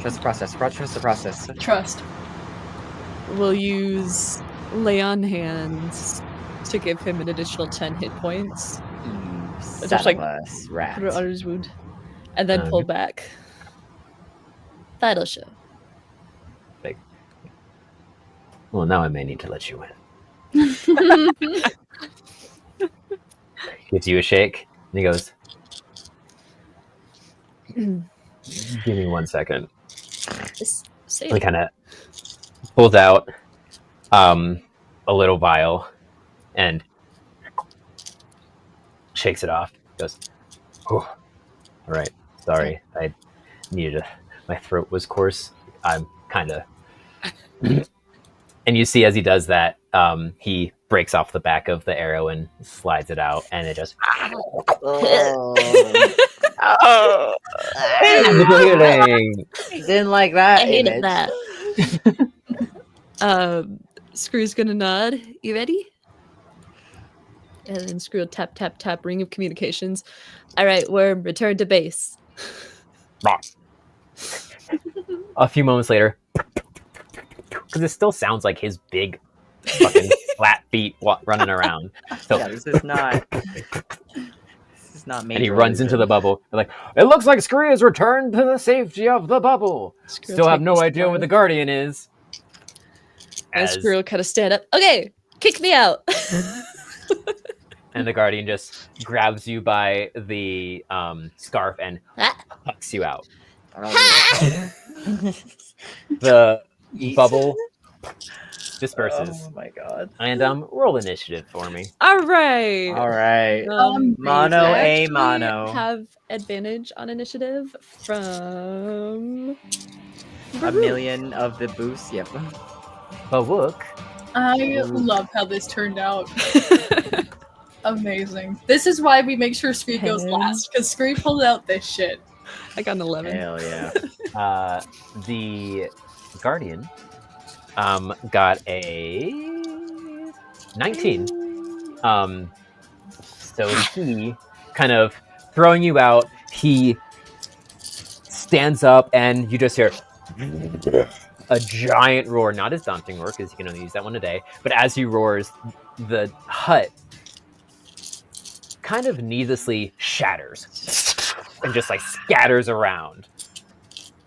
Trust the process. Trust the process. Trust. We'll use Lay on Hands to give him an additional 10 hit points. Just like- rat. Put it on his wound. And then pull back. Final show. Well, now I may need to let you win. Gives you a shake, and he goes, give me 1 second. Just say He it. kind of pulls out a little vial and shakes it off. Goes, oh, all right, sorry. I needed my throat was coarse. I'm kind of... And you see as he does that, he breaks off the back of the arrow and slides it out, and it just... Oh. Bleeding. Didn't like that. I hated image. that. Screw's gonna nod. You ready? And then Screw will tap, tap, tap, ring of communications. All right, Worm, return to base. A few moments later, because it still sounds like his big fucking flat feet running around. So, Yeah, this is not. This is not. and he runs into the bubble. They're like, it looks like Scree has returned to the safety of the bubble. Screw Still have take no this idea far. where the Guardian is. And As- Screw will kind of stand up. Okay, kick me out. and the Guardian just grabs you by the scarf and hucks you out. The bubble disperses. Oh my god. And roll initiative for me. All right. All right. Um, Mono I a actually mono. have advantage on initiative from A million of the boosts. Yep. Bawook. I love how this turned out. Amazing. This is why we make sure Scree goes 10. last, because Scree pulled out this shit. I got an 11. Hell yeah. The Guardian got a 19. So he kind of throwing you out, he stands up and you just hear a giant roar, not his daunting roar because you can only use that one a day, but as he roars, the hut kind of needlessly shatters and just like scatters around.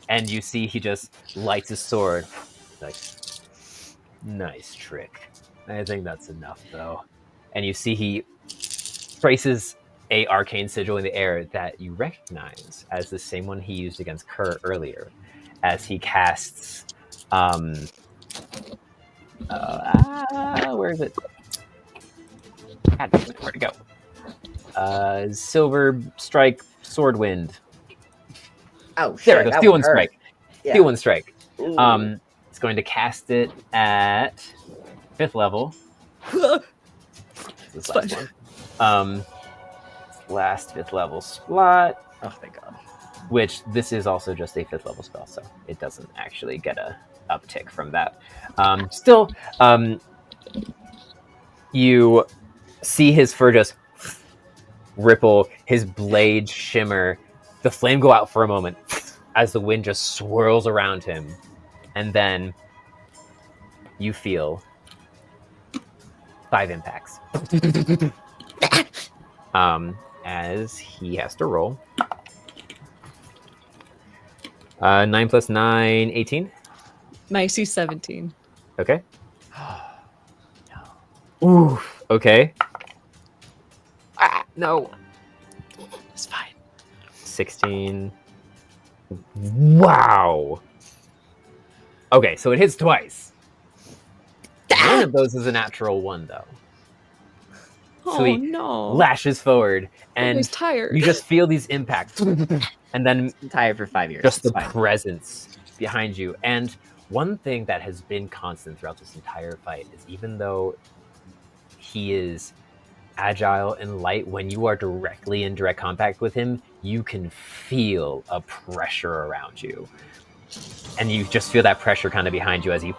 And you see he just lights his sword. Like, nice trick. I think that's enough though. And you see he traces a arcane sigil in the air that you recognize as the same one he used against Kerr earlier, as he casts where is it? God damn it, where'd it go? Silver Strike Sword Wind. Oh, shit. There it goes. Steel Wind Strike. Yeah. Steel Wind Strike. Ooh. It's going to cast it at 5th level. This last one. Last 5th level slot. Oh, thank God. Which this is also just a 5th level spell, so it doesn't actually get a uptick from that. Still, you see his fur just ripple, his blade shimmer, the flame go out for a moment as the wind just swirls around him, and then you feel 5 impacts. As he has to roll. 9 plus 9, 18. Nicey 17. Okay. Ooh. Okay. No. It's fine. 16. Wow. Okay, so it hits twice. One of those is a natural 1, though. So he lashes forward, and he's tired. you just feel these impacts. And then I'm tired for 5 years. just It's the fine. presence behind you. And one thing that has been constant throughout this entire fight is even though he is agile and light, when you are directly in direct contact with him, you can feel a pressure around you. And you just feel that pressure kind of behind you as he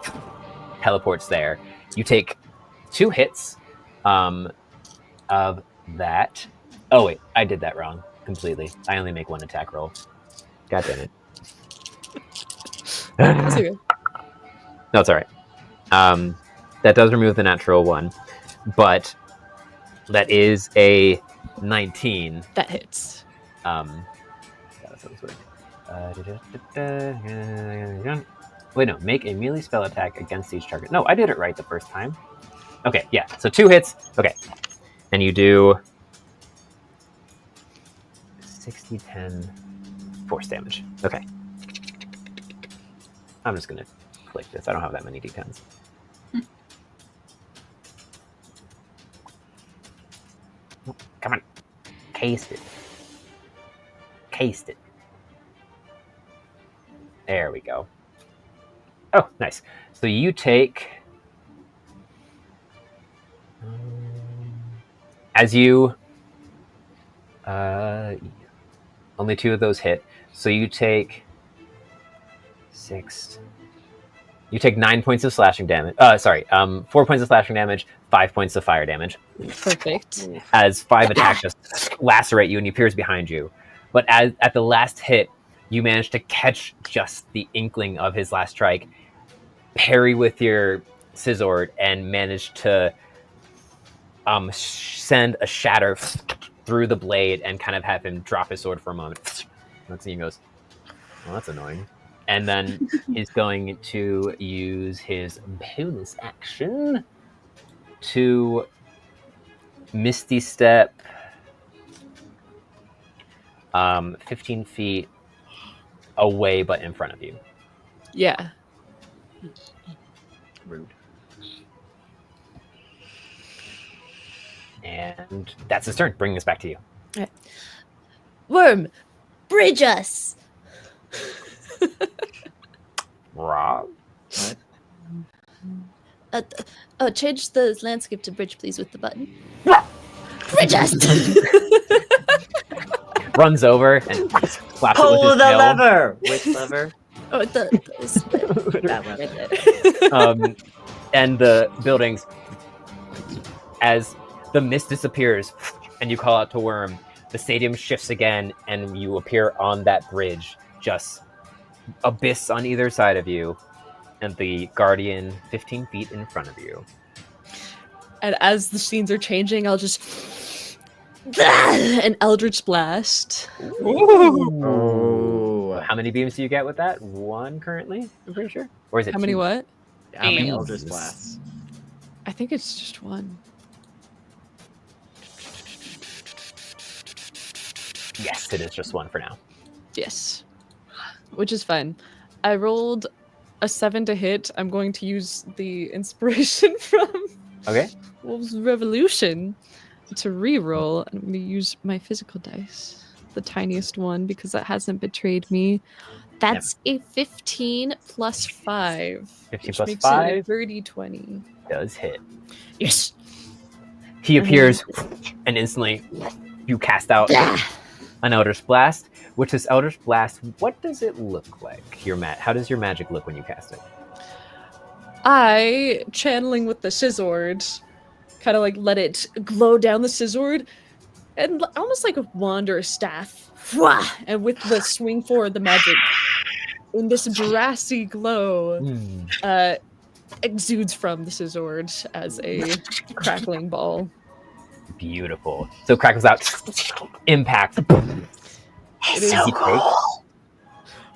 teleports there. You take 2 hits of that. Oh, wait, I did that wrong completely. I only make 1 attack roll. God damn it. That's okay. No, it's all right. That does remove the natural 1, but that is a 19. That hits. Wait, no. Make a melee spell attack against each target. No, I did it right the first time. Okay, yeah. So 2 hits. Okay. And you do 60, 10, force damage. Okay. I'm just going to click this. I don't have that many d10s. Come on. Case it. Cased it. There we go. Oh, nice. So you take... as you... only 2 of those hit. So you take... 6... You take 9 points of slashing damage. 4 points of slashing damage, 5 points of fire damage. Perfect. As 5 attacks just lacerate you and he appears behind you. But at the last hit, you manage to catch just the inkling of his last strike, parry with your scissor, and manage to send a shatter through the blade and kind of have him drop his sword for a moment. Next thing he goes, well, that's annoying. And then he's going to use his bonus action to Misty Step 15 feet away but in front of you. Yeah. Rude. And that's his turn, bringing us back to you. Worm, bridge us. Rob? What? Change the landscape to bridge, please, with the button. Bridge us. Runs over and slaps it with Pull his the tail. lever. Which lever? Oh, That lever. And the buildings, as the mist disappears and you call out to Worm, the stadium shifts again and you appear on that bridge, just abyss on either side of you, and the Guardian 15 feet in front of you. And as the scenes are changing, I'll just an Eldritch Blast. Ooh. How many beams do you get with that? One currently, I'm pretty sure. Or is it How many two? what? How many Beams. Eldritch Blasts? I think it's just one. Yes, it is just one for now. Yes. Which is fine. I rolled a 7 to hit. I'm going to use the inspiration from Okay. Wolves Revolution to re-roll. I'm going to use my physical dice, the tiniest one, because that hasn't betrayed me. That's a 15 plus 5. 15 which plus makes 5 it a dirty 20. does hit. Yes. He appears and instantly you cast out an Eldritch Blast. Which this Eldritch Blast, what does it look like? How does your magic look when you cast it? I, channeling with the Scissored, kind of like let it glow down the Scissored, and almost like a wand or a staff. And with the swing forward, the magic, in this brassy glow, exudes from the Scissored as a crackling ball. Beautiful. So it crackles out. Impact. It is So cool.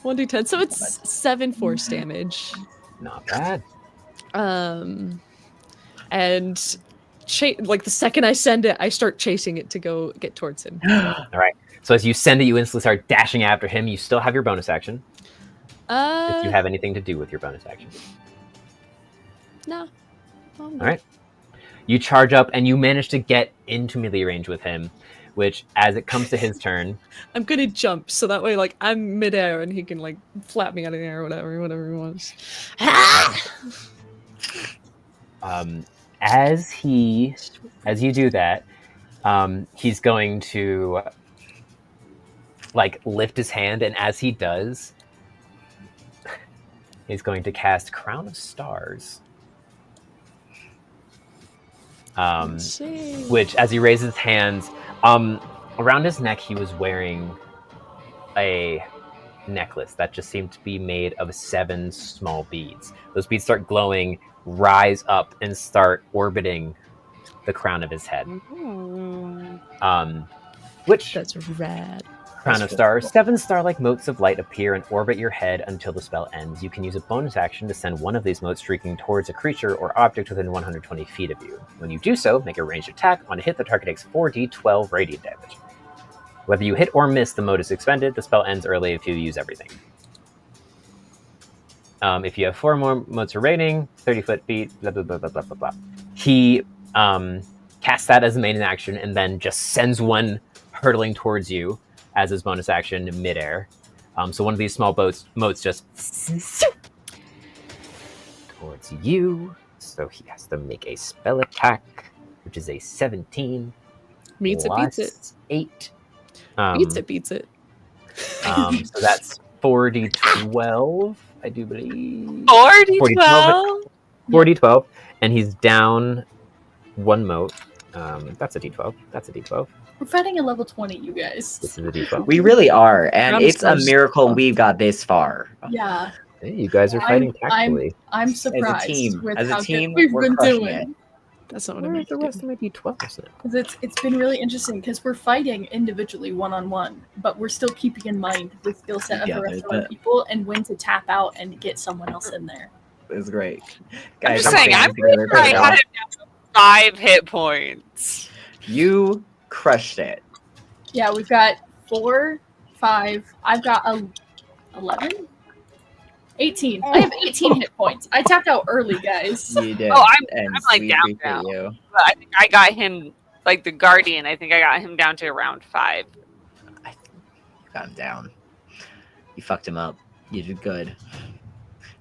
1d10, so it's 7 force damage. Not bad. And like the second I send it, I start chasing it to go get towards him. All right. So as you send it, you instantly start dashing after him. You still have your bonus action. If you have anything to do with your bonus action. No. All right. You charge up and you manage to get into melee range with him, which as it comes to his turn, I'm gonna jump so that way, like I'm midair and he can like flap me out of the air or whatever he wants. as you do that, he's going to like lift his hand, and as he does, he's going to cast Crown of Stars. Which, as he raises his hands, around his neck, he was wearing a necklace that just seemed to be made of 7 small beads. Those beads start glowing, rise up, and start orbiting the crown of his head. Which That's rad. Crown of Stars, 7 star-like motes of light appear and orbit your head until the spell ends. You can use a bonus action to send one of these motes streaking towards a creature or object within 120 feet of you. When you do so, make a ranged attack. On a hit, the target takes 4d12 radiant damage. Whether you hit or miss, the mote is expended. The spell ends early if you use everything. If you have 4 more motes remaining, 30 feet, blah, blah, blah, blah, blah, blah, blah. He casts that as a main action and then just sends one hurtling towards you as his bonus action midair. So one of these small motes just towards you. So he has to make a spell attack, which is a 17. Beats it. 8. Beats it. So that's 4d12, I do believe. 4d12? 4d12. And he's down 1 mote. That's a d12. That's a d12. We're fighting a level 20, you guys. This is a d12. We really are, and Crown of it's a Stars. miracle we got this far. Yeah, Hey, you guys are fighting tactfully. I'm surprised team. with As a how team, good we've we're been crushing doing. That's not what I Where meant are the to rest do. of my d12s? Because it's been really interesting because we're fighting individually one-on-one, but we're still keeping in mind the skill set of Yeah, the rest of but- our people and when to tap out and get someone else in there. It's great. I'm Guys, just saying, I'm standing pretty together sure I right had him down to 5 hit points. now. You crushed it. Yeah, we've got 4, 5. I've got 11? 18. I have 18 hit points. I tapped out early, guys. You did. Oh, I'm and like we down appreciate now. you. But I think I got him like the Guardian, I think I got him down to around 5. You got him down. You fucked him up. You did good.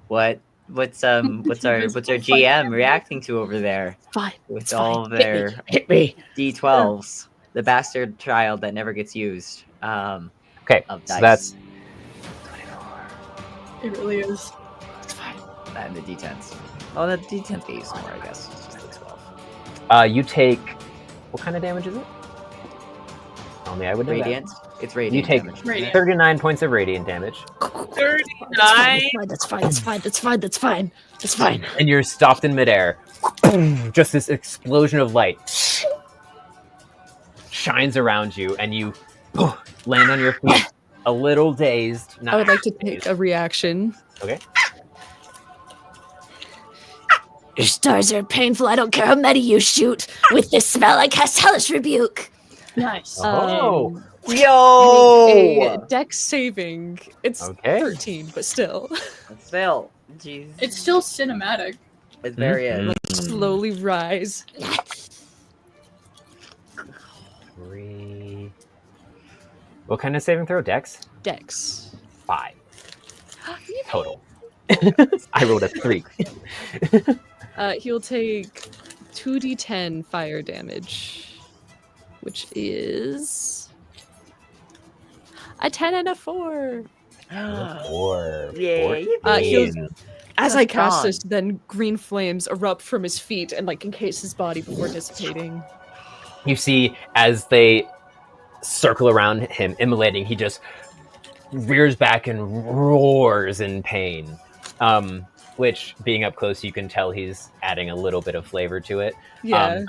What's our GM reacting to over there? Fine. With It's all fine. their Hit me. D12s, the bastard child that never gets used. Okay, Of so dice. that's It really is. It's fine. And the D10s. Oh, the D10s get used more, I guess. It's just the 12. you take what kind of damage is it? Only I would know that. Radiant. It's radiant. You take damage. Radiant. 39 points of radiant damage, 39. That's fine. and you're stopped in midair. Just this explosion of light shines around you, and you land on your feet, a little dazed. I would like to dazed. take a reaction. Okay. Your stars are painful. I don't care how many you shoot. With this spell, I cast Hellish Rebuke. Nice. Oh, Yo! A dex saving. It's Okay. 13, but still. Still. Jeez. It's still cinematic. It's very Mhm. Slowly rise. 3. What kind of saving throw? Dex? Dex. 5 total. I rolled a 3. He'll take 2d10 fire damage, which is a 10 and a 4. 4. Yay. He'll- As I cast Strong. this, then green flames erupt from his feet and like encase his body before dissipating. You see, as they circle around him, immolating, he just rears back and roars in pain. Which, being up close, you can tell he's adding a little bit of flavor to it. Yeah.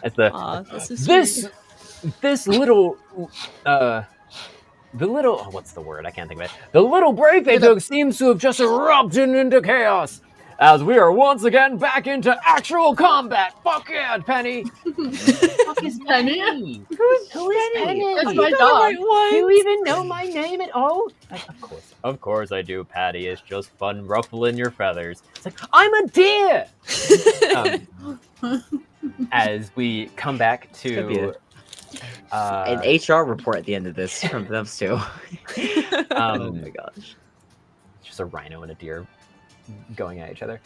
As the Aw, this is sweet. this little the little what's the word? I can't think of it. The little break they took seems to have just erupted into chaos. As we are once again back into actual combat. Fuck yeah, Penny! Fuck is Penny? Who is Penny? That's my dog. Do you even know my name at all? Of course I do, Patty. It's just fun ruffling your feathers. It's like, I'm a deer! As we come back to An HR report at the end of this from those two. Oh my gosh. just a rhino and a deer going at each other.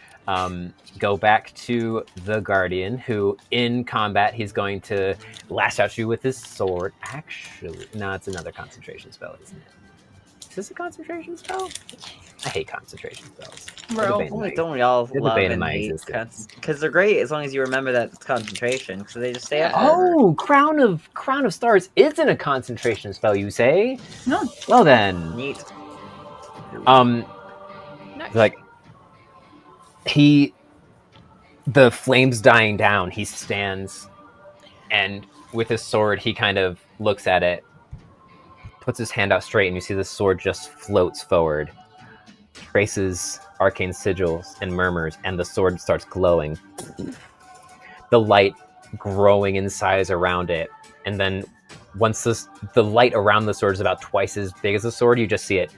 Go back to the Guardian, who in combat, he's going to lash out you with his sword. Actually, no, it's another concentration spell, isn't it? Is this a concentration spell? I hate concentration spells. Bro. Don't we all They're the love bane of and my hate existence. because they're great as long as you remember that it's concentration, because they just stay up. Oh, Crown of Stars isn't a concentration spell, you say? No. Well then, Neat. like the flames dying down, he stands, and with his sword, he kind of looks at it, puts his hand out straight, and you see the sword just floats forward, traces arcane sigils and murmurs, and the sword starts glowing. The light growing in size around it, and then once the light around the sword is about twice as big as the sword, you just see it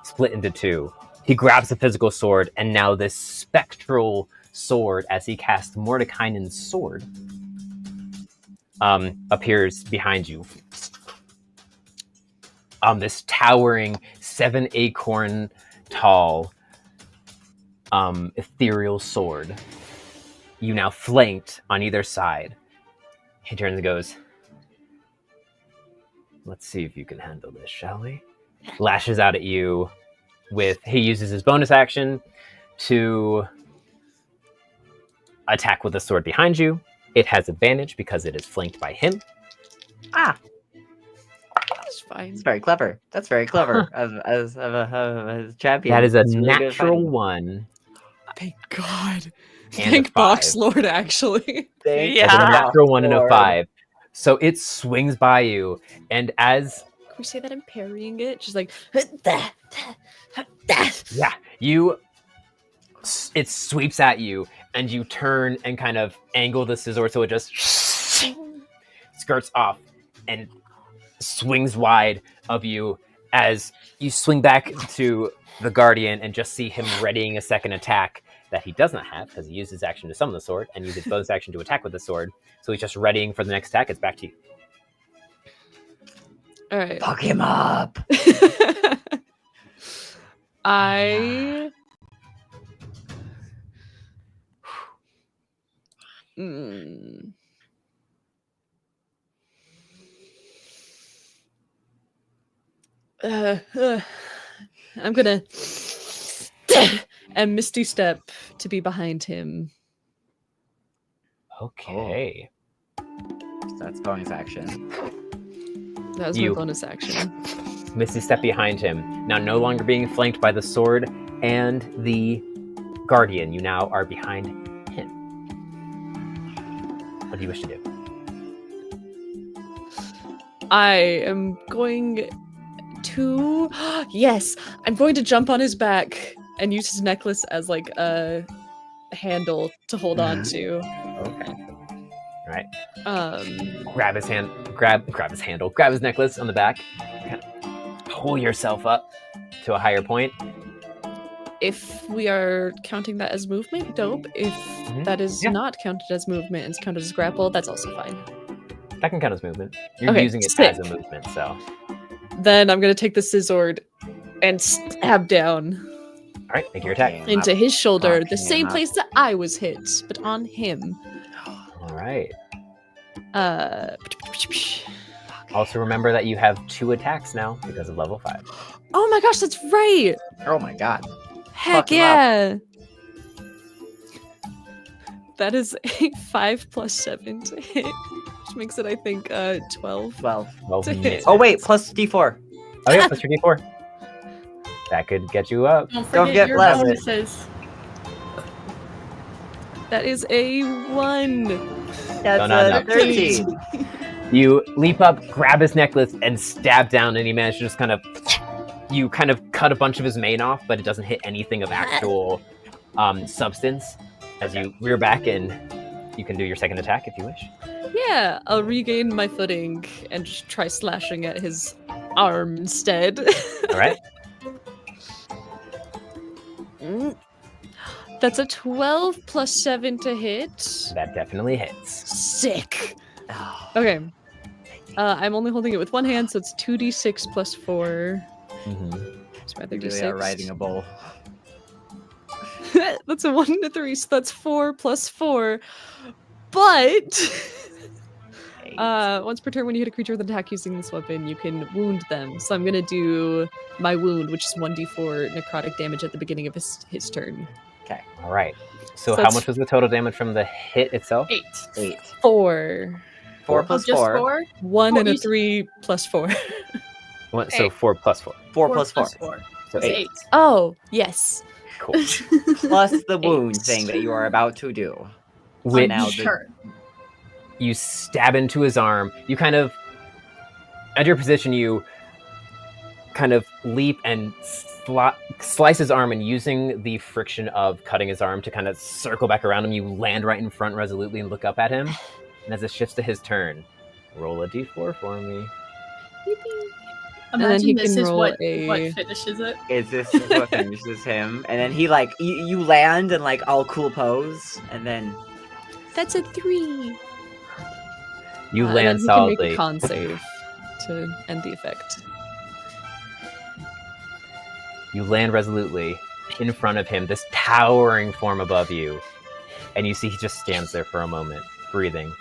split into two. He grabs the physical sword, and now this spectral sword, as he casts Mordekainen's sword, appears behind you. This towering 7 acorn tall ethereal sword. You now flanked on either side. He turns and goes, "Let's see if you can handle this, shall we?" Lashes out at you he uses his bonus action to attack with the sword behind you. It has advantage because it is flanked by him. It's fine. It's very clever. That's very clever as a champion. That is a It's really good natural fighting. 1. Thank God. And Thank a 5. Box Lord, actually. Thank It's a Yeah. natural 1 and a Lord. 5. So it swings by you, and as Can we say that I'm parrying it? Just like, it sweeps at you, and you turn and kind of angle the scissor so it just skirts off and swings wide of you as you swing back to the Guardian and just see him readying a second attack that he does not have because he used his action to summon the sword and used his bonus action to attack with the sword. So he's just readying for the next attack. It's back to you. All right. Fuck him up. I. Mm. I'm gonna and Misty Step to be behind him. Okay. So that's bonus action. That was my bonus action. Misty Step behind him. Now no longer being flanked by the sword and the guardian. You now are behind him. What do you wish to do? I am going to... Yes! I'm going to jump on his back and use his necklace as like a handle to hold on to. Okay. All right. Grab his handle. Grab his necklace on the back. Kind of pull yourself up to a higher point. If we are counting that as movement, dope. If that is not counted as movement and it's counted as grapple, that's also fine. That can count as movement. You're Okay, using it sick. as a movement, so. Then I'm going to take the scissored and stab down All right, make your attack. into his shoulder, Fuck the same him up. place that I was hit, but on him. All right. Uh, Also remember that you have 2 attacks now because of level 5. oh my gosh, that's right! Oh my god. Heck Fuck him yeah! That is a 5 plus 7 to hit, which makes it, I think, 12. 12. Well, To hit. Oh wait, plus D4. Oh yeah, plus your D4. That could get you up. Don't Don't forget get your blessed. bonuses. That is a 1. That's No. a 13. You leap up, grab his necklace, and stab down, and he manages to just kind of... You kind of cut a bunch of his mane off, but it doesn't hit anything of actual substance. As you rear back, and you can do your second attack if you wish. Yeah, I'll regain my footing and just try slashing at his arm instead. All right. That's a 12 plus 7 to hit. That definitely hits. Sick. Okay. I'm only holding it with one hand, so it's 2d6 plus 4. Mm-hmm. It's my Really are 36. riding a bull. That's a 1 to 3, so that's 4 plus 4. But once per turn, when you hit a creature with an attack using this weapon, you can wound them. So I'm gonna do my wound, which is 1d4 necrotic damage at the beginning of his turn. Okay. All right. So So how that's- much was the total damage from the hit itself? 8. 8. 4. 4 plus Just 4. 4? 1 Oh, and a you- 3 plus 4. So Eight. 4 plus 4. 4 plus 4. 4. So It's 8. 8. Oh, yes. Cool. Plus the wound 8. thing that you are about to do. Which now Each the- turn. you stab into his arm. You kind of, at your position, you kind of leap and slice his arm, and using the friction of cutting his arm to kind of circle back around him, you land right in front resolutely and look up at him. And as it shifts to his turn, roll a d4 for me. And then Imagine he this can is roll what a- finishes it. Is this what finishes him? And then he like you land in like all cool pose, and then That's a 3. You And land then he solidly. can make a con save to end the effect. You land resolutely in front of him, this towering form above you. And you see he just stands there for a moment, breathing.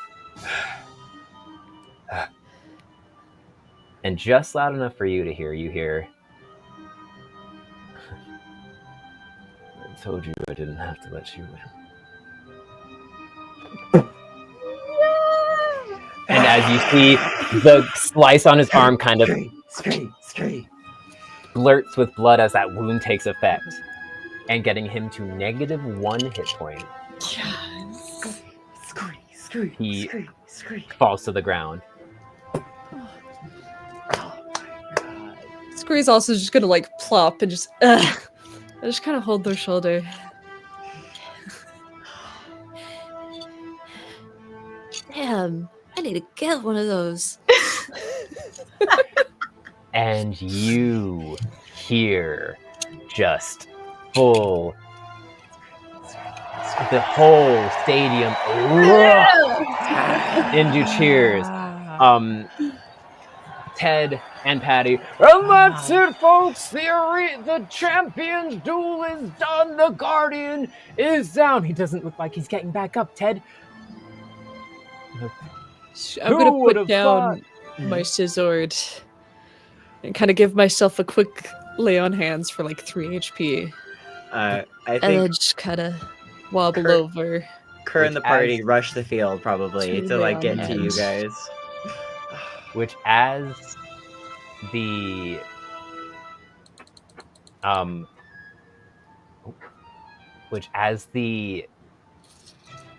And just loud enough for you to hear, you hear... I told you I didn't have to let you win. And as you see the slice on his arm kind of scream. blurts with blood as that wound takes effect, and getting him to -1 hit point. He falls to the ground. Scree's also just gonna like plop and just and just kind of hold their shoulder. Damn, I need to get one of those. And you hear just full the whole stadium erupts into cheers. Ted and Patty, and that's it, folks. The Champions Duel is done. The Guardian is down. He doesn't look like he's getting back up, Ted. I'm going to put down my scissored and kind of give myself a quick lay on hands for like 3 HP. I think and then just kind of wobble over. Kerr and the party rush the field probably to like get to you guys. Which as the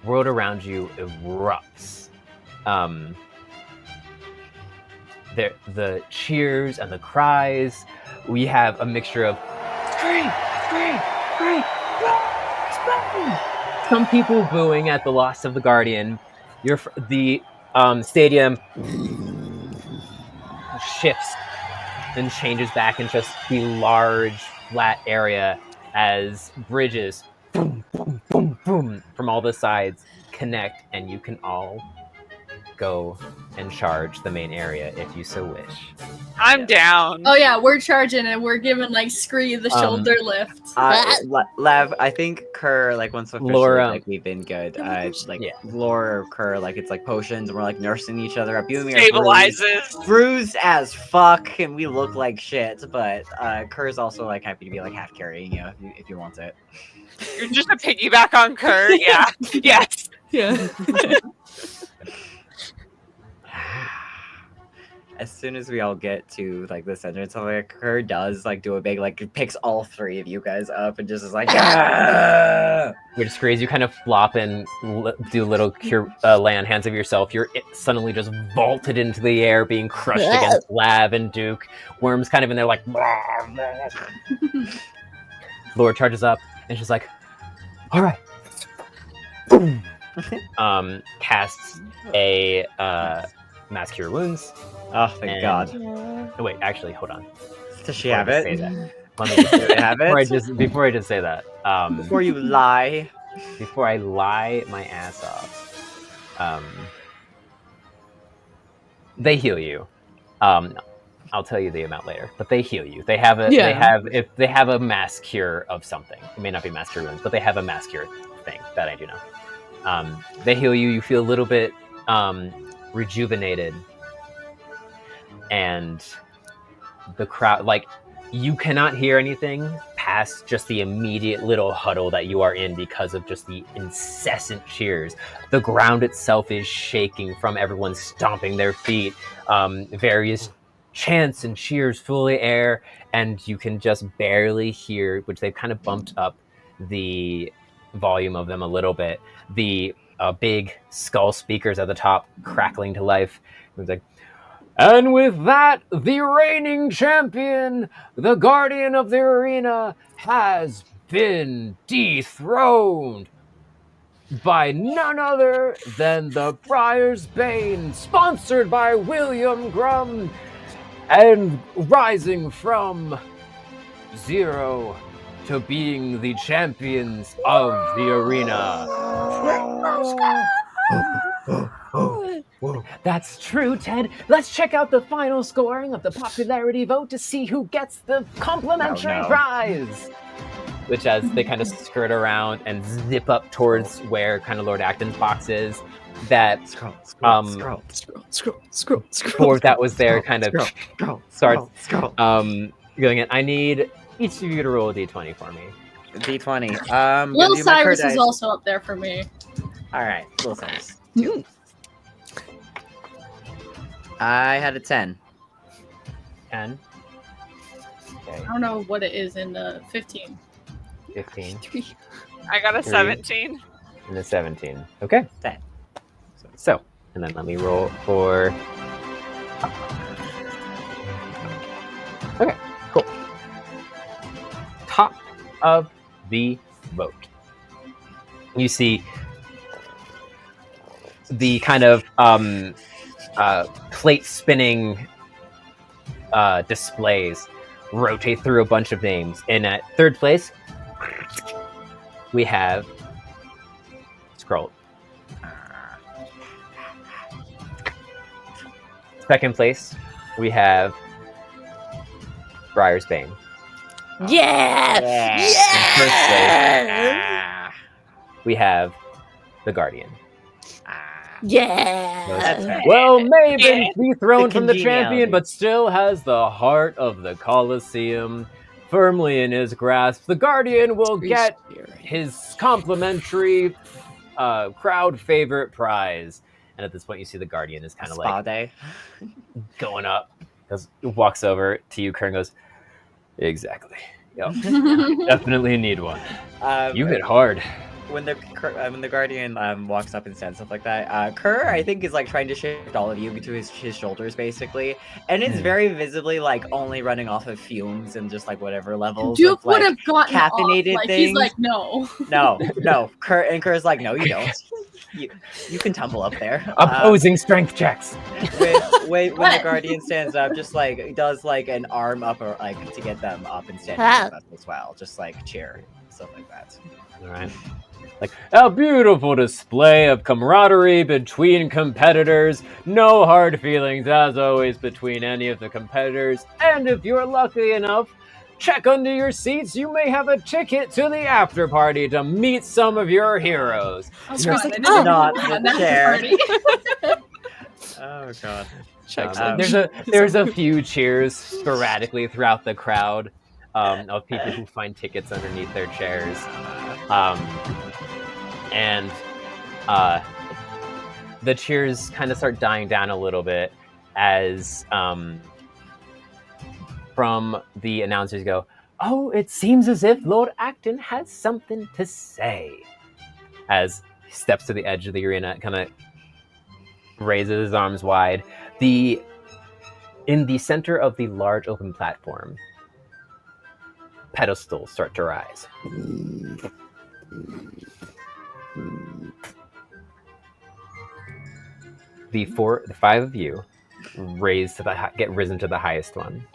world around you erupts, the cheers and the cries, we have a mixture of scream, scream, scream, Bane! Some people booing at the loss of the Guardian. The stadium shifts and changes back in just the large flat area as bridges boom, boom, boom, boom from all the sides connect, and you can all go and charge the main area if you so wish. I'm down. Oh yeah, we're charging and we're giving like Scree the shoulder lift. Lev, I think Kerr, like once officially Laura, like we've been good. Laura or Kerr, like it's like potions and we're like nursing each other up. You and me are Stabilizes. bruised as fuck and we look like shit, but Kerr's also like happy to be like half carrying you if you want it. You're just a piggyback on Kerr, yeah. Yes. Yeah. As soon as we all get to like the center, it's like Kerr does like do a big like picks all 3 of you guys up and just is like which screams you kind of flop and do little lay on hands of yourself. You're suddenly just vaulted into the air, being crushed against Lav and Duke. Worm's kind of in there like Laura charges up and she's like, all right, boom. Casts a Mass Cure Wounds. Oh, thank God. Oh, wait, actually, hold on. Does she have it? Let me just have it? Before I just say that. Before you lie. Before I lie my ass off. They heal you. I'll tell you the amount later, but they heal you. They have a mass cure of something. It may not be Mass Cure Wounds, but they have a mass cure thing that I do know. They heal you. You feel a little bit rejuvenated, and the crowd, like, you cannot hear anything past just the immediate little huddle that you are in because of just the incessant cheers. The ground itself is shaking from everyone stomping their feet. Various chants and cheers fill the air, and you can just barely hear, which they've kind of bumped up the volume of them a little bit, the big skull speakers at the top crackling to life. It was like, and with that, the reigning champion, the guardian of the arena, has been dethroned by none other than the Briar's Bane, sponsored by William Grum, and rising from 0 to being the champions of the arena. That's true, Ted. Let's check out the final scoring of the popularity vote to see who gets the complimentary prize. Which, as they kind of skirt around and zip up towards where kind of Lord Acton's box is, that Scroll. Fourth that was there kind of starts going in. I need each of you to roll a d20 for me. D20. Little Cyrus is also up there for me. All right, Little Cyrus. I had a 10. 10. Okay. I don't know what it is in 15. 15. I got a 17. And a 17. Okay. 10. So, and then let me roll for... Okay, cool. Top of the vote. You see the kind of plate spinning displays rotate through a bunch of names. And at third place, we have scroll. Second place, we have Briar's Bane. Yeah! Yeah! We have the Guardian. Yeah! Well, may Bane be thrown The from the champion, congeniality. but still has the heart of the Colosseum firmly in his grasp. The Guardian will get his complimentary crowd favorite prize. And at this point, you see the Guardian is kind of Spa like day. going up. Walks over to you, Kern, goes, exactly. Yep. Definitely need one. You hit hard. When the Guardian walks up and says stuff like that, Kerr, I think, is like trying to shift all of you to his shoulders, basically, and it's very visibly like only running off of fumes and just like whatever levels. Duke of, like, would have gotten caffeinated off. Like, things. he's like, no. No. Kerr's like, no, you don't. You can tumble up there. Opposing strength checks. When the Guardian stands up, just like does like an arm up or like to get them up and standing up as well, just like cheer, stuff like that. All right. Like, a beautiful display of camaraderie between competitors. No hard feelings, as always, between any of the competitors. And if you're lucky enough, check under your seats. You may have a ticket to the after party to meet some of your heroes. Oh, You're God, like, I didn't not know the that chair. party. Oh god. There's a few cheers sporadically throughout the crowd of people who find tickets underneath their chairs. And the cheers kind of start dying down a little bit as from the announcers go, oh, it seems as if Lord Acton has something to say. As he steps to the edge of the arena, kind of raises his arms wide. In the center of the large open platform, pedestals start to rise. The five of you get risen to the highest one.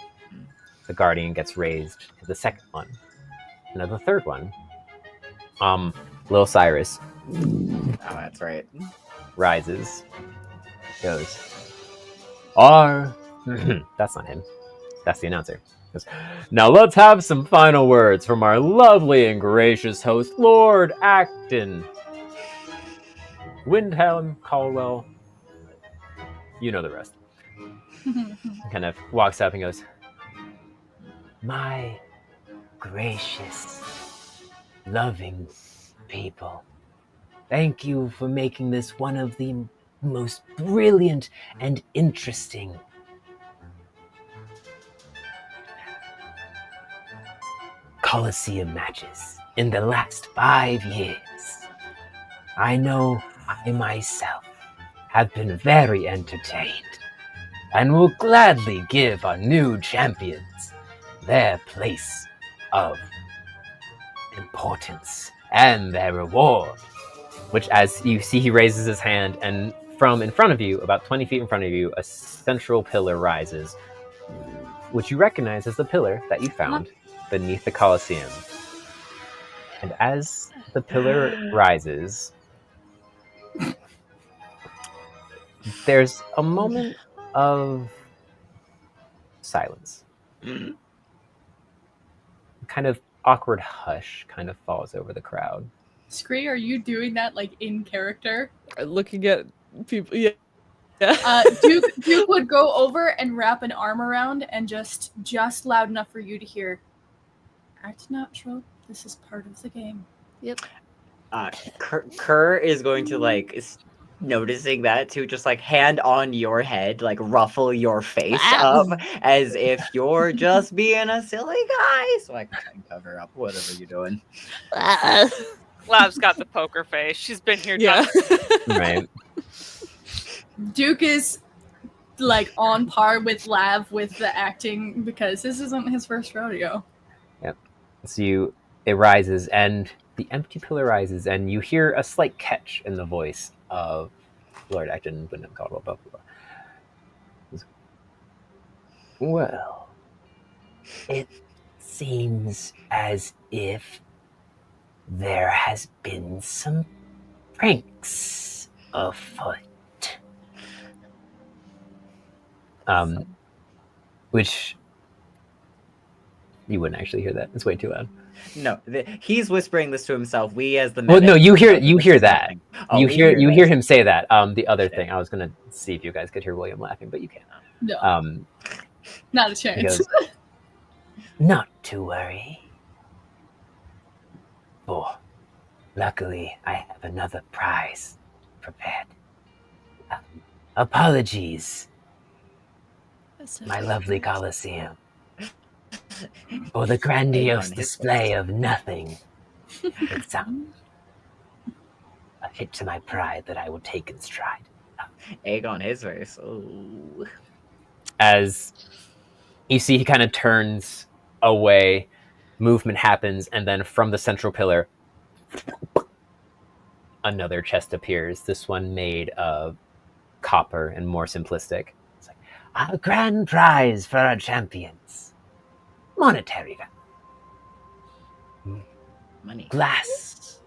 The Guardian gets raised to the second one. And the third one, Lil Cyrus. Oh, that's right. Rises. Goes, that's not him. That's the announcer. Goes, now let's have some final words from our lovely and gracious host, Lord Acton. Windhelm, Caldwell, you know the rest. Kind of walks up and goes, my gracious, loving people, thank you for making this one of the most brilliant and interesting Colosseum matches in the last 5 years. I know I myself have been very entertained and will gladly give our new champions their place of importance and their reward. Which, as you see, he raises his hand, and from in front of you, about 20 feet in front of you, a central pillar rises, which you recognize as the pillar that you found beneath the Colosseum. And as the pillar rises, there's a moment of silence. Kind of awkward hush kind of falls over the crowd. Scree, are you doing that like in character? Looking at people, yeah. Duke would go over and wrap an arm around and just loud enough for you to hear. Act natural. This is part of the game. Yep. Kerr is going to like noticing that too, just like hand on your head, like ruffle your face up as if you're just being a silly guy, so I can try and cover up whatever you're doing. Lav's got the poker face. She's been here. Yeah. Right. Duke is like on par with Lav with the acting because this isn't his first rodeo. Yep. So it rises, and the empty pillar rises, and you hear a slight catch in the voice of Lord Acton, Wyndham Caldwell, blah, blah, blah. Well, it seems as if there has been some pranks afoot. Which you wouldn't actually hear that. It's way too loud. No, he's whispering this to himself. We, as the Well, no, medics, you hear this that. nothing. Oh, you we hear this. him say that. The other thing, I was gonna see if you guys could hear William laughing, but you can't. No, not a chance. He goes, "Not to worry. Oh, luckily I have another prize prepared. Apologies, my lovely Colosseum, for the grandiose display of nothing. It's a hit to my pride that I will take in stride." Egg on his face. Ooh. As you see, he kind of turns away, movement happens, and then from the central pillar, another chest appears. This one made of copper and more simplistic. It's like, "A grand prize for our champions. Monetary value. Money. Glass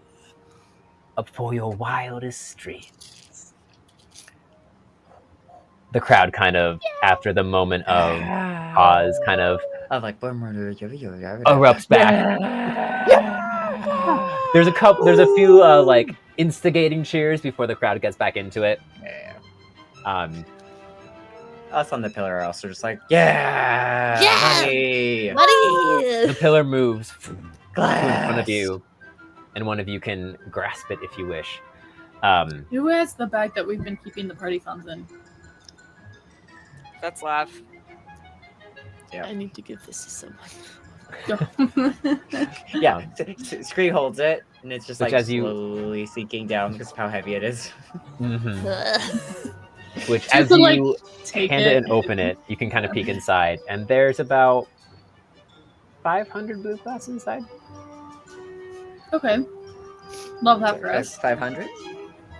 up for your wildest dreams." The crowd kind of, after the moment of pause, kind of erupts back. There's a few like instigating cheers before the crowd gets back into it. Us on the pillar are also just like, yeah, money. The pillar moves Glass. in front of you, and one of you can grasp it if you wish. Who has the bag that we've been keeping the party funds in? That's laugh. Yeah. I need to give this to someone. Yeah, Scree holds it, and it's just Which, like as you- slowly sinking down because of how heavy it is. Which, You as can, like, you take hand it and open it, you can kind of peek inside, and there's about 500 blue glass inside. Okay. Love that for us. 500?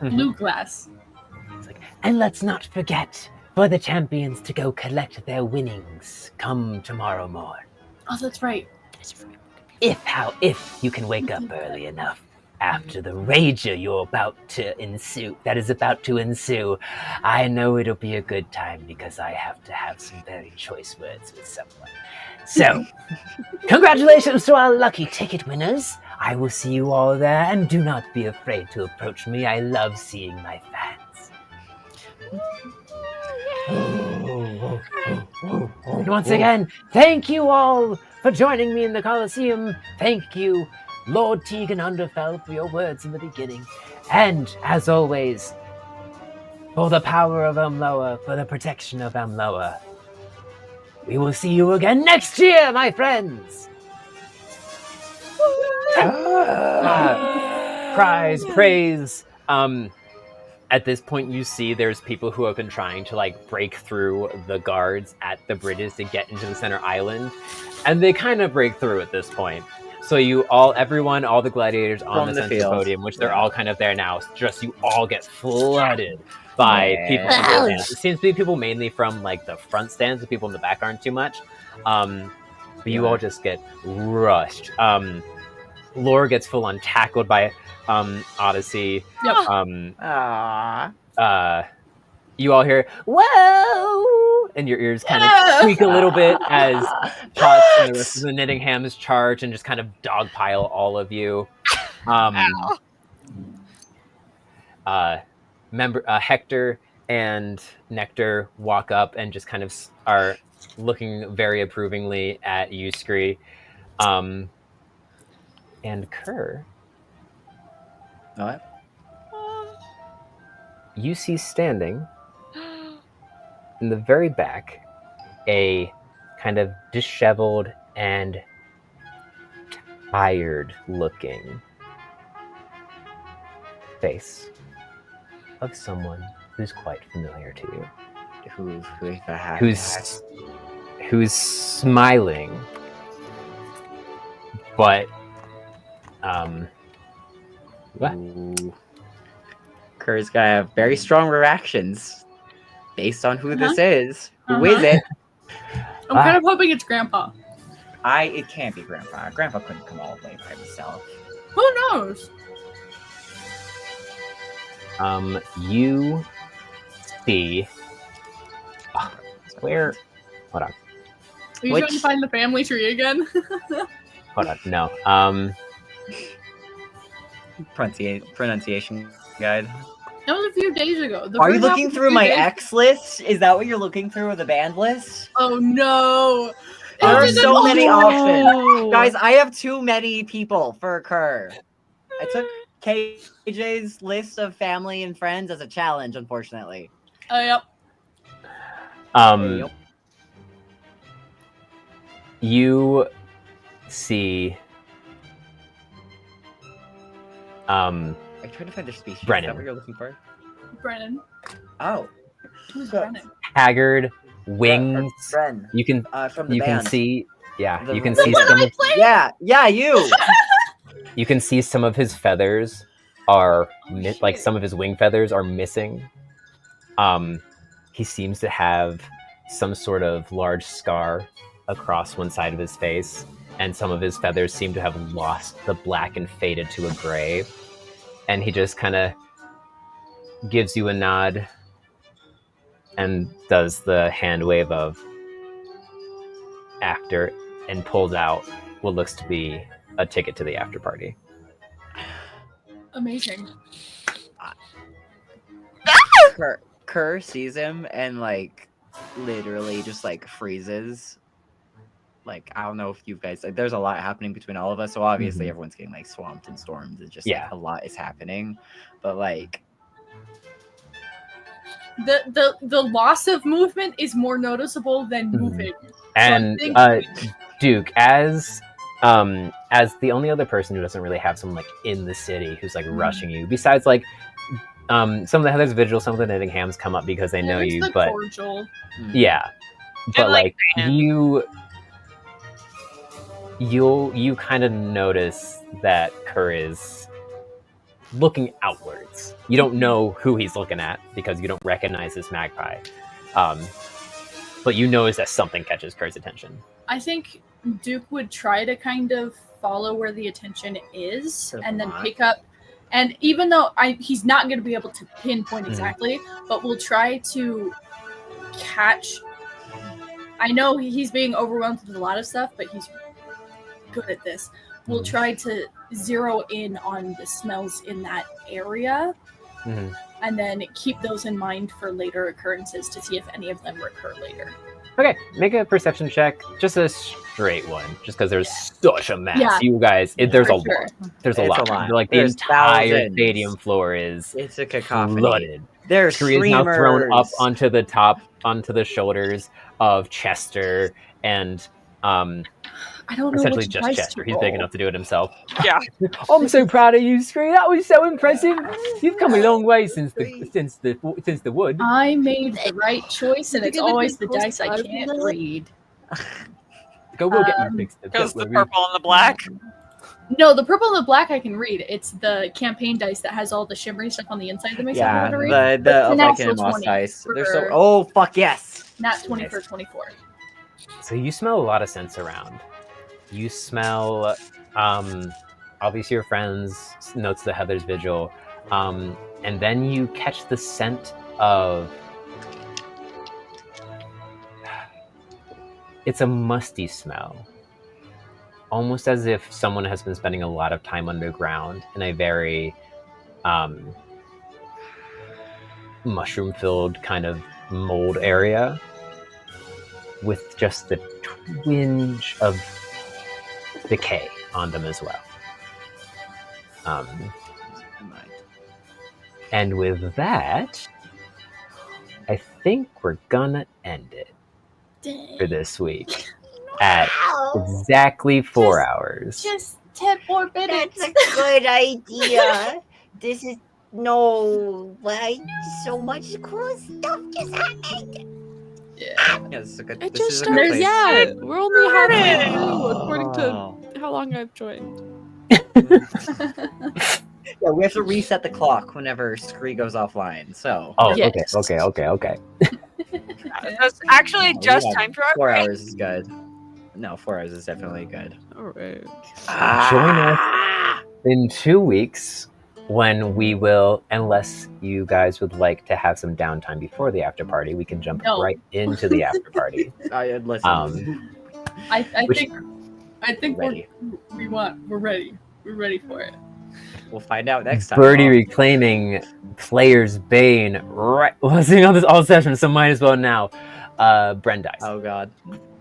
Blue glass. It's like, and let's not forget for the champions to go collect their winnings come tomorrow morn. Oh, that's right. If you can wake up early enough after the rager that is about to ensue, I know it'll be a good time because I have to have some very choice words with someone. So, congratulations to our lucky ticket winners. I will see you all there, and do not be afraid to approach me. I love seeing my fans. And once again, thank you all for joining me in the Colosseum. Thank you, Lord Tegan Underfell, for your words in the beginning. And, as always, for the power of Amloa, for the protection of Amloa. We will see you again next year, my friends! Cries, praise. At this point, you see there's people who have been trying to like break through the guards at the bridges to get into the center island, and they kind of break through at this point. So all the gladiators on the center podium, which they're all kind of there now, just you all get flooded by people from the stands. It seems to be people mainly from like the front stands. The people in the back aren't too much, but you all just get rushed. Laura gets full on tackled by Odyssey. Yep. You all hear "whoa," and your ears kind of squeak a little bit as Tots and the rest of the Knitting Hams charge and just kind of dogpile all of you. Hector and Nectar walk up and just kind of are looking very approvingly at you, Scree. And Kerr, you see standing in the very back a kind of disheveled and tired-looking face of someone who's quite familiar to you. Who's smiling, but what? Kerr's gonna have very strong reactions based on who this is. Who is it? I'm kind of hoping it's Grandpa. It can't be Grandpa. Grandpa couldn't come all the way by himself. Who knows? You see where? Hold on. Are you trying to find the family tree again? Hold on. No. Pronunciation guide. That was a few days ago. Are you looking through my X list? Is that what you're looking through, or the band list? Oh no! There are so many options. No. Guys, I have too many people for Kerr. I took KJ's list of family and friends as a challenge, unfortunately. Yep. Yep. You see I'm trying to find their species. Brennan. Is that what you're looking for? Brennan. Oh. Who's Brennan? haggard wings. Bren. You can From the you band. can see The- you can the see one some of, Yeah, you. you can see some of his feathers are like some of his wing feathers are missing. He seems to have some sort of large scar across one side of his face, and some of his feathers seem to have lost the black and faded to a gray. And he just kind of gives you a nod and does the hand wave of after and pulls out what looks to be a ticket to the after party. Amazing. Kerr sees him and like literally just like freezes. Like, I don't know if you guys there's a lot happening between all of us, so obviously everyone's getting like swamped and stormed. It's just like, a lot is happening. But like The loss of movement is more noticeable than moving. And Duke, as the only other person who doesn't really have someone like in the city who's like rushing you, besides like some of the Heather's Vigil, some of the Knitting Hams come up because they know you, but cordial. yeah, but And, like, you kind of notice that Kerr is looking outwards. You don't know who he's looking at because you don't recognize this magpie, but you notice that something catches Kerr's attention. I think Duke would try to kind of follow where the attention is and then pick up. And even though he's not going to be able to pinpoint exactly, but we'll try to catch. I know he's being overwhelmed with a lot of stuff, but he's good at this. We'll try to zero in on the smells in that area and then keep those in mind for later occurrences to see if any of them recur later. Okay, make a perception check, just a straight one, just because there's such a mass. Yeah. You guys, there's a sure. lot. There's a It's lot. a lot. Like There's the entire thousands. stadium floor is it's a cacophony. flooded. There's Scree is now thrown up streamers. onto the top, onto the shoulders of Chester, and I don't know essentially which just dice Chester. to He's big roll. enough to do it himself. Yeah. I'm so proud of you, Scree. That was so impressive. You've come a long way since the wood. I made the right choice, and it's You're gonna always be the dice I post-five can't now? read. Go get you fixed. Because the purple and the black. No, the purple and the black I can read. It's the campaign dice that has all the shimmery stuff on the inside that makes it Yeah, hard to read. the It's a like natural in Moss 20 dice. They're so. for- Oh fuck yes. Not 20 for 24. So you smell a lot of scents around. You smell, obviously your friends, notes the Heather's Vigil, and then you catch the scent of. It's a musty smell, almost as if someone has been spending a lot of time underground in a very mushroom-filled kind of mold area, with just the twinge of decay on them as well. And with that, I think we're gonna end it for this week at exactly 4 hours. Just 10 more minutes. That's a good idea. This is so much cool stuff just happened. Yeah. Yeah, this is a good. It this just is a started. good place. Yeah, we're only halfway through Oh. according to how long I've joined. Yeah, we have to reset the clock whenever Scree goes offline. So. Oh, Yes. okay. That's actually just Yeah, time for our 4 break. hours is good. No, 4 hours is definitely good. All right. Join us in 2 weeks when we will, unless you guys would like to have some downtime before the after party, we can jump No. right into the after party. Listen. I Which- think Ready. we're ready. We're ready for it. We'll find out next time. Birdie reclaiming player's Bane right listening on this all session, so might as well now. Bren dies. Oh god.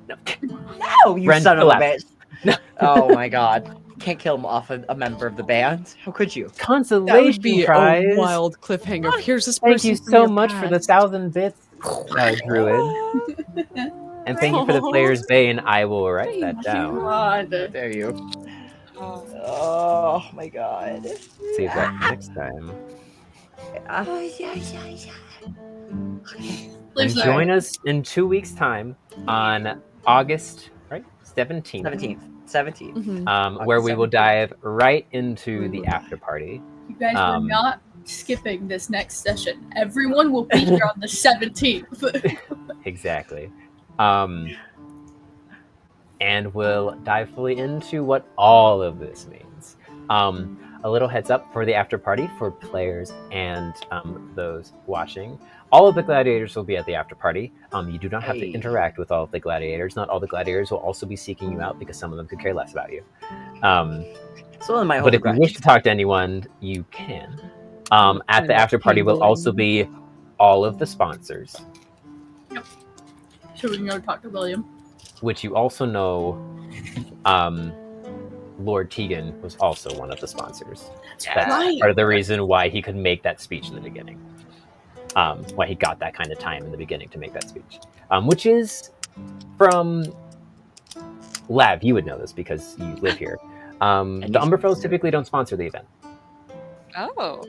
No. No, you Bren son of a collapsed. bitch. Oh my god. Can't kill him off a member of the band. How could you? Consolation That would be prize. a wild cliffhanger. Here's this Thank person you from so your much for the past. 1,000 bits, Druid. And thank you for the player's Bane. I will write that down. God. There you. Oh. Oh my god. Save that next time. Oh, yeah. And join us in 2 weeks' time on August 17th. 17th. Mhm. where we will dive right into the after party. You guys are not skipping this next session. Everyone will be here on the 17th. Exactly. And we'll dive fully into what all of this means. A little heads up for the after party for players and those watching. All of the gladiators will be at the after party. You do not have to interact with all of the gladiators. Not all the gladiators will also be seeking you out because some of them could care less about you. Someone might hold But a if you grudge. wish to talk to anyone, you can. At the after party will also be all of the sponsors, So we can go talk to William. which you also know Lord Tegan was also one of the sponsors. That's right. part of the reason why he could make that speech in the beginning. Why he got that kind of time in the beginning to make that speech. Which is from Lav, you would know this because you live here. The Umberfellows typically don't sponsor the event. Oh.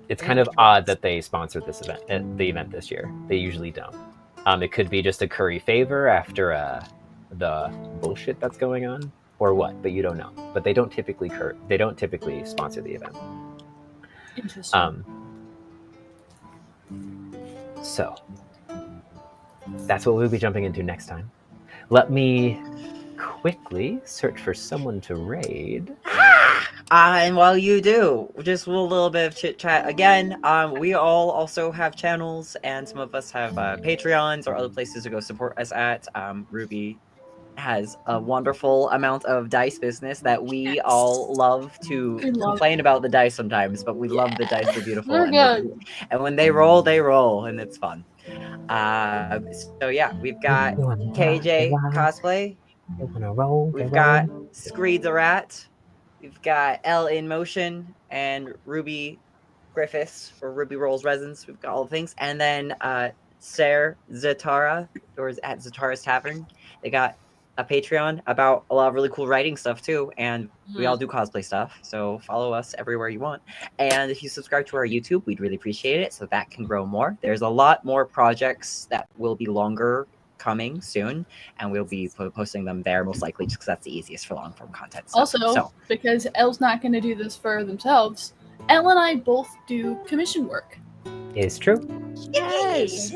It's kind of odd that they sponsored this event, the event this year. They usually don't. It could be just a curry favor after the bullshit that's going on, or what, but you don't know. But they don't typically sponsor the event. Interesting. So that's what we'll be jumping into next time. Let me quickly search for someone to raid. And while you do, just a little bit of chit chat again. We all also have channels, and some of us have Patreons or other places to go support us at. Ruby has a wonderful amount of dice business that we all love to complain about the dice sometimes, but we love the dice. They're beautiful. And when they roll, and it's fun. So yeah, we've got KJ cosplay. We've got Screed the Rat. We've got L in Motion and Ruby Griffiths or Ruby Rolls Resins. We've got all the things. And then Sarah Zatara, or at Zatara's Tavern. They got a Patreon about a lot of really cool writing stuff too. And we all do cosplay stuff. So follow us everywhere you want. And if you subscribe to our YouTube, we'd really appreciate it so that can grow more. There's a lot more projects that will be longer coming soon, and we'll be posting them there most likely just because that's the easiest for long form content. Because Elle's not going to do this for themselves, Elle and I both do commission work. It's true. Yes.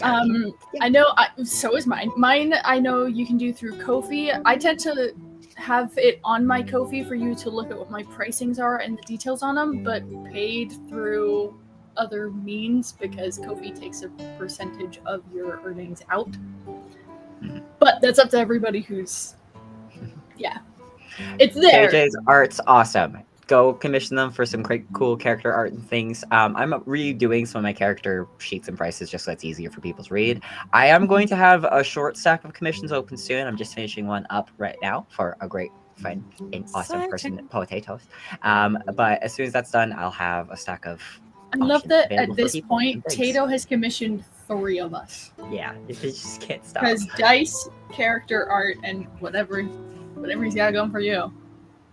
I know. So is mine. Mine, I know you can do through Ko-fi. I tend to have it on my Ko-fi for you to look at what my pricings are and the details on them, but paid through other means because Ko-fi takes a percentage of your earnings out. But that's up to everybody who's, it's there. KJ's art's awesome. Go commission them for some great, cool character art and things. I'm redoing some of my character sheets and prices just so it's easier for people to read. I am going to have a short stack of commissions open soon. I'm just finishing one up right now for a great friend and awesome person, Potatoes. But as soon as that's done, I'll have a stack of I love that at available for this people point, and things. Tato has commissioned 3 of us. Yeah, you just can't stop. Because dice, character art, and whatever he's got going for you.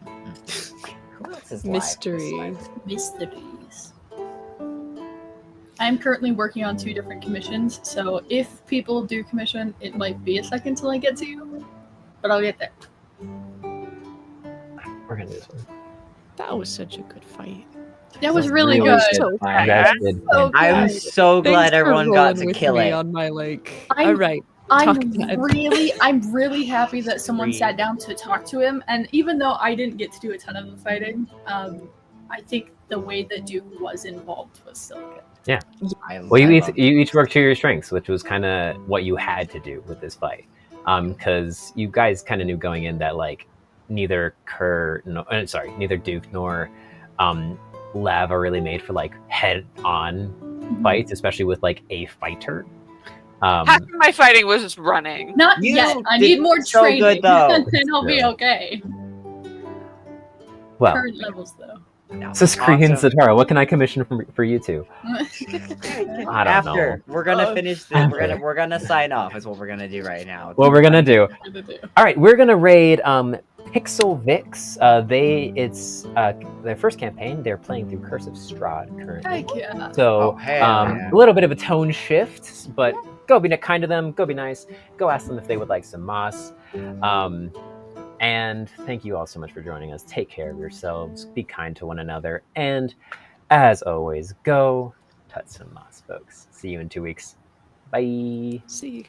Who else is live this Mystery. month? Mysteries. I'm currently working on 2 different commissions, so if people do commission, it might be a second till I get to you, but I'll get there. We're gonna do this one. That was such a good fight. That was really Really good. So That's good. So I'm good. so glad Thanks for everyone got rolling to with kill me it. on my I'm- all right. I'm Talk time. really happy that someone sat down to talk to him, and even though I didn't get to do a ton of the fighting, I think the way that Duke was involved was still good. Yeah. Well, you each worked to your strengths, which was kind of what you had to do with this fight. Because you guys kind of knew going in that like neither Duke nor Lav are really made for like head-on fights, especially with like a fighter. Half of my fighting was just running. Not You yet. I did need more so training. good, though. Then I'll be Yeah. okay. Well, Current levels, though. so Scree and Awesome. Zatara, what can I commission for you two? I don't After know. we're gonna finish this, After. we're gonna sign off. Is what we're gonna do right now. What we're gonna do? All right, we're gonna raid Pixel Vix. It's their first campaign. They're playing through Curse of Strahd currently. Heck yeah. So Oh, hell yeah. a little bit of a tone shift, but go be kind to them. Go be nice. Go ask them if they would like some moss. And thank you all so much for joining us. Take care of yourselves. Be kind to one another. And as always, go touch some moss, folks. See you in 2 weeks. Bye. See you.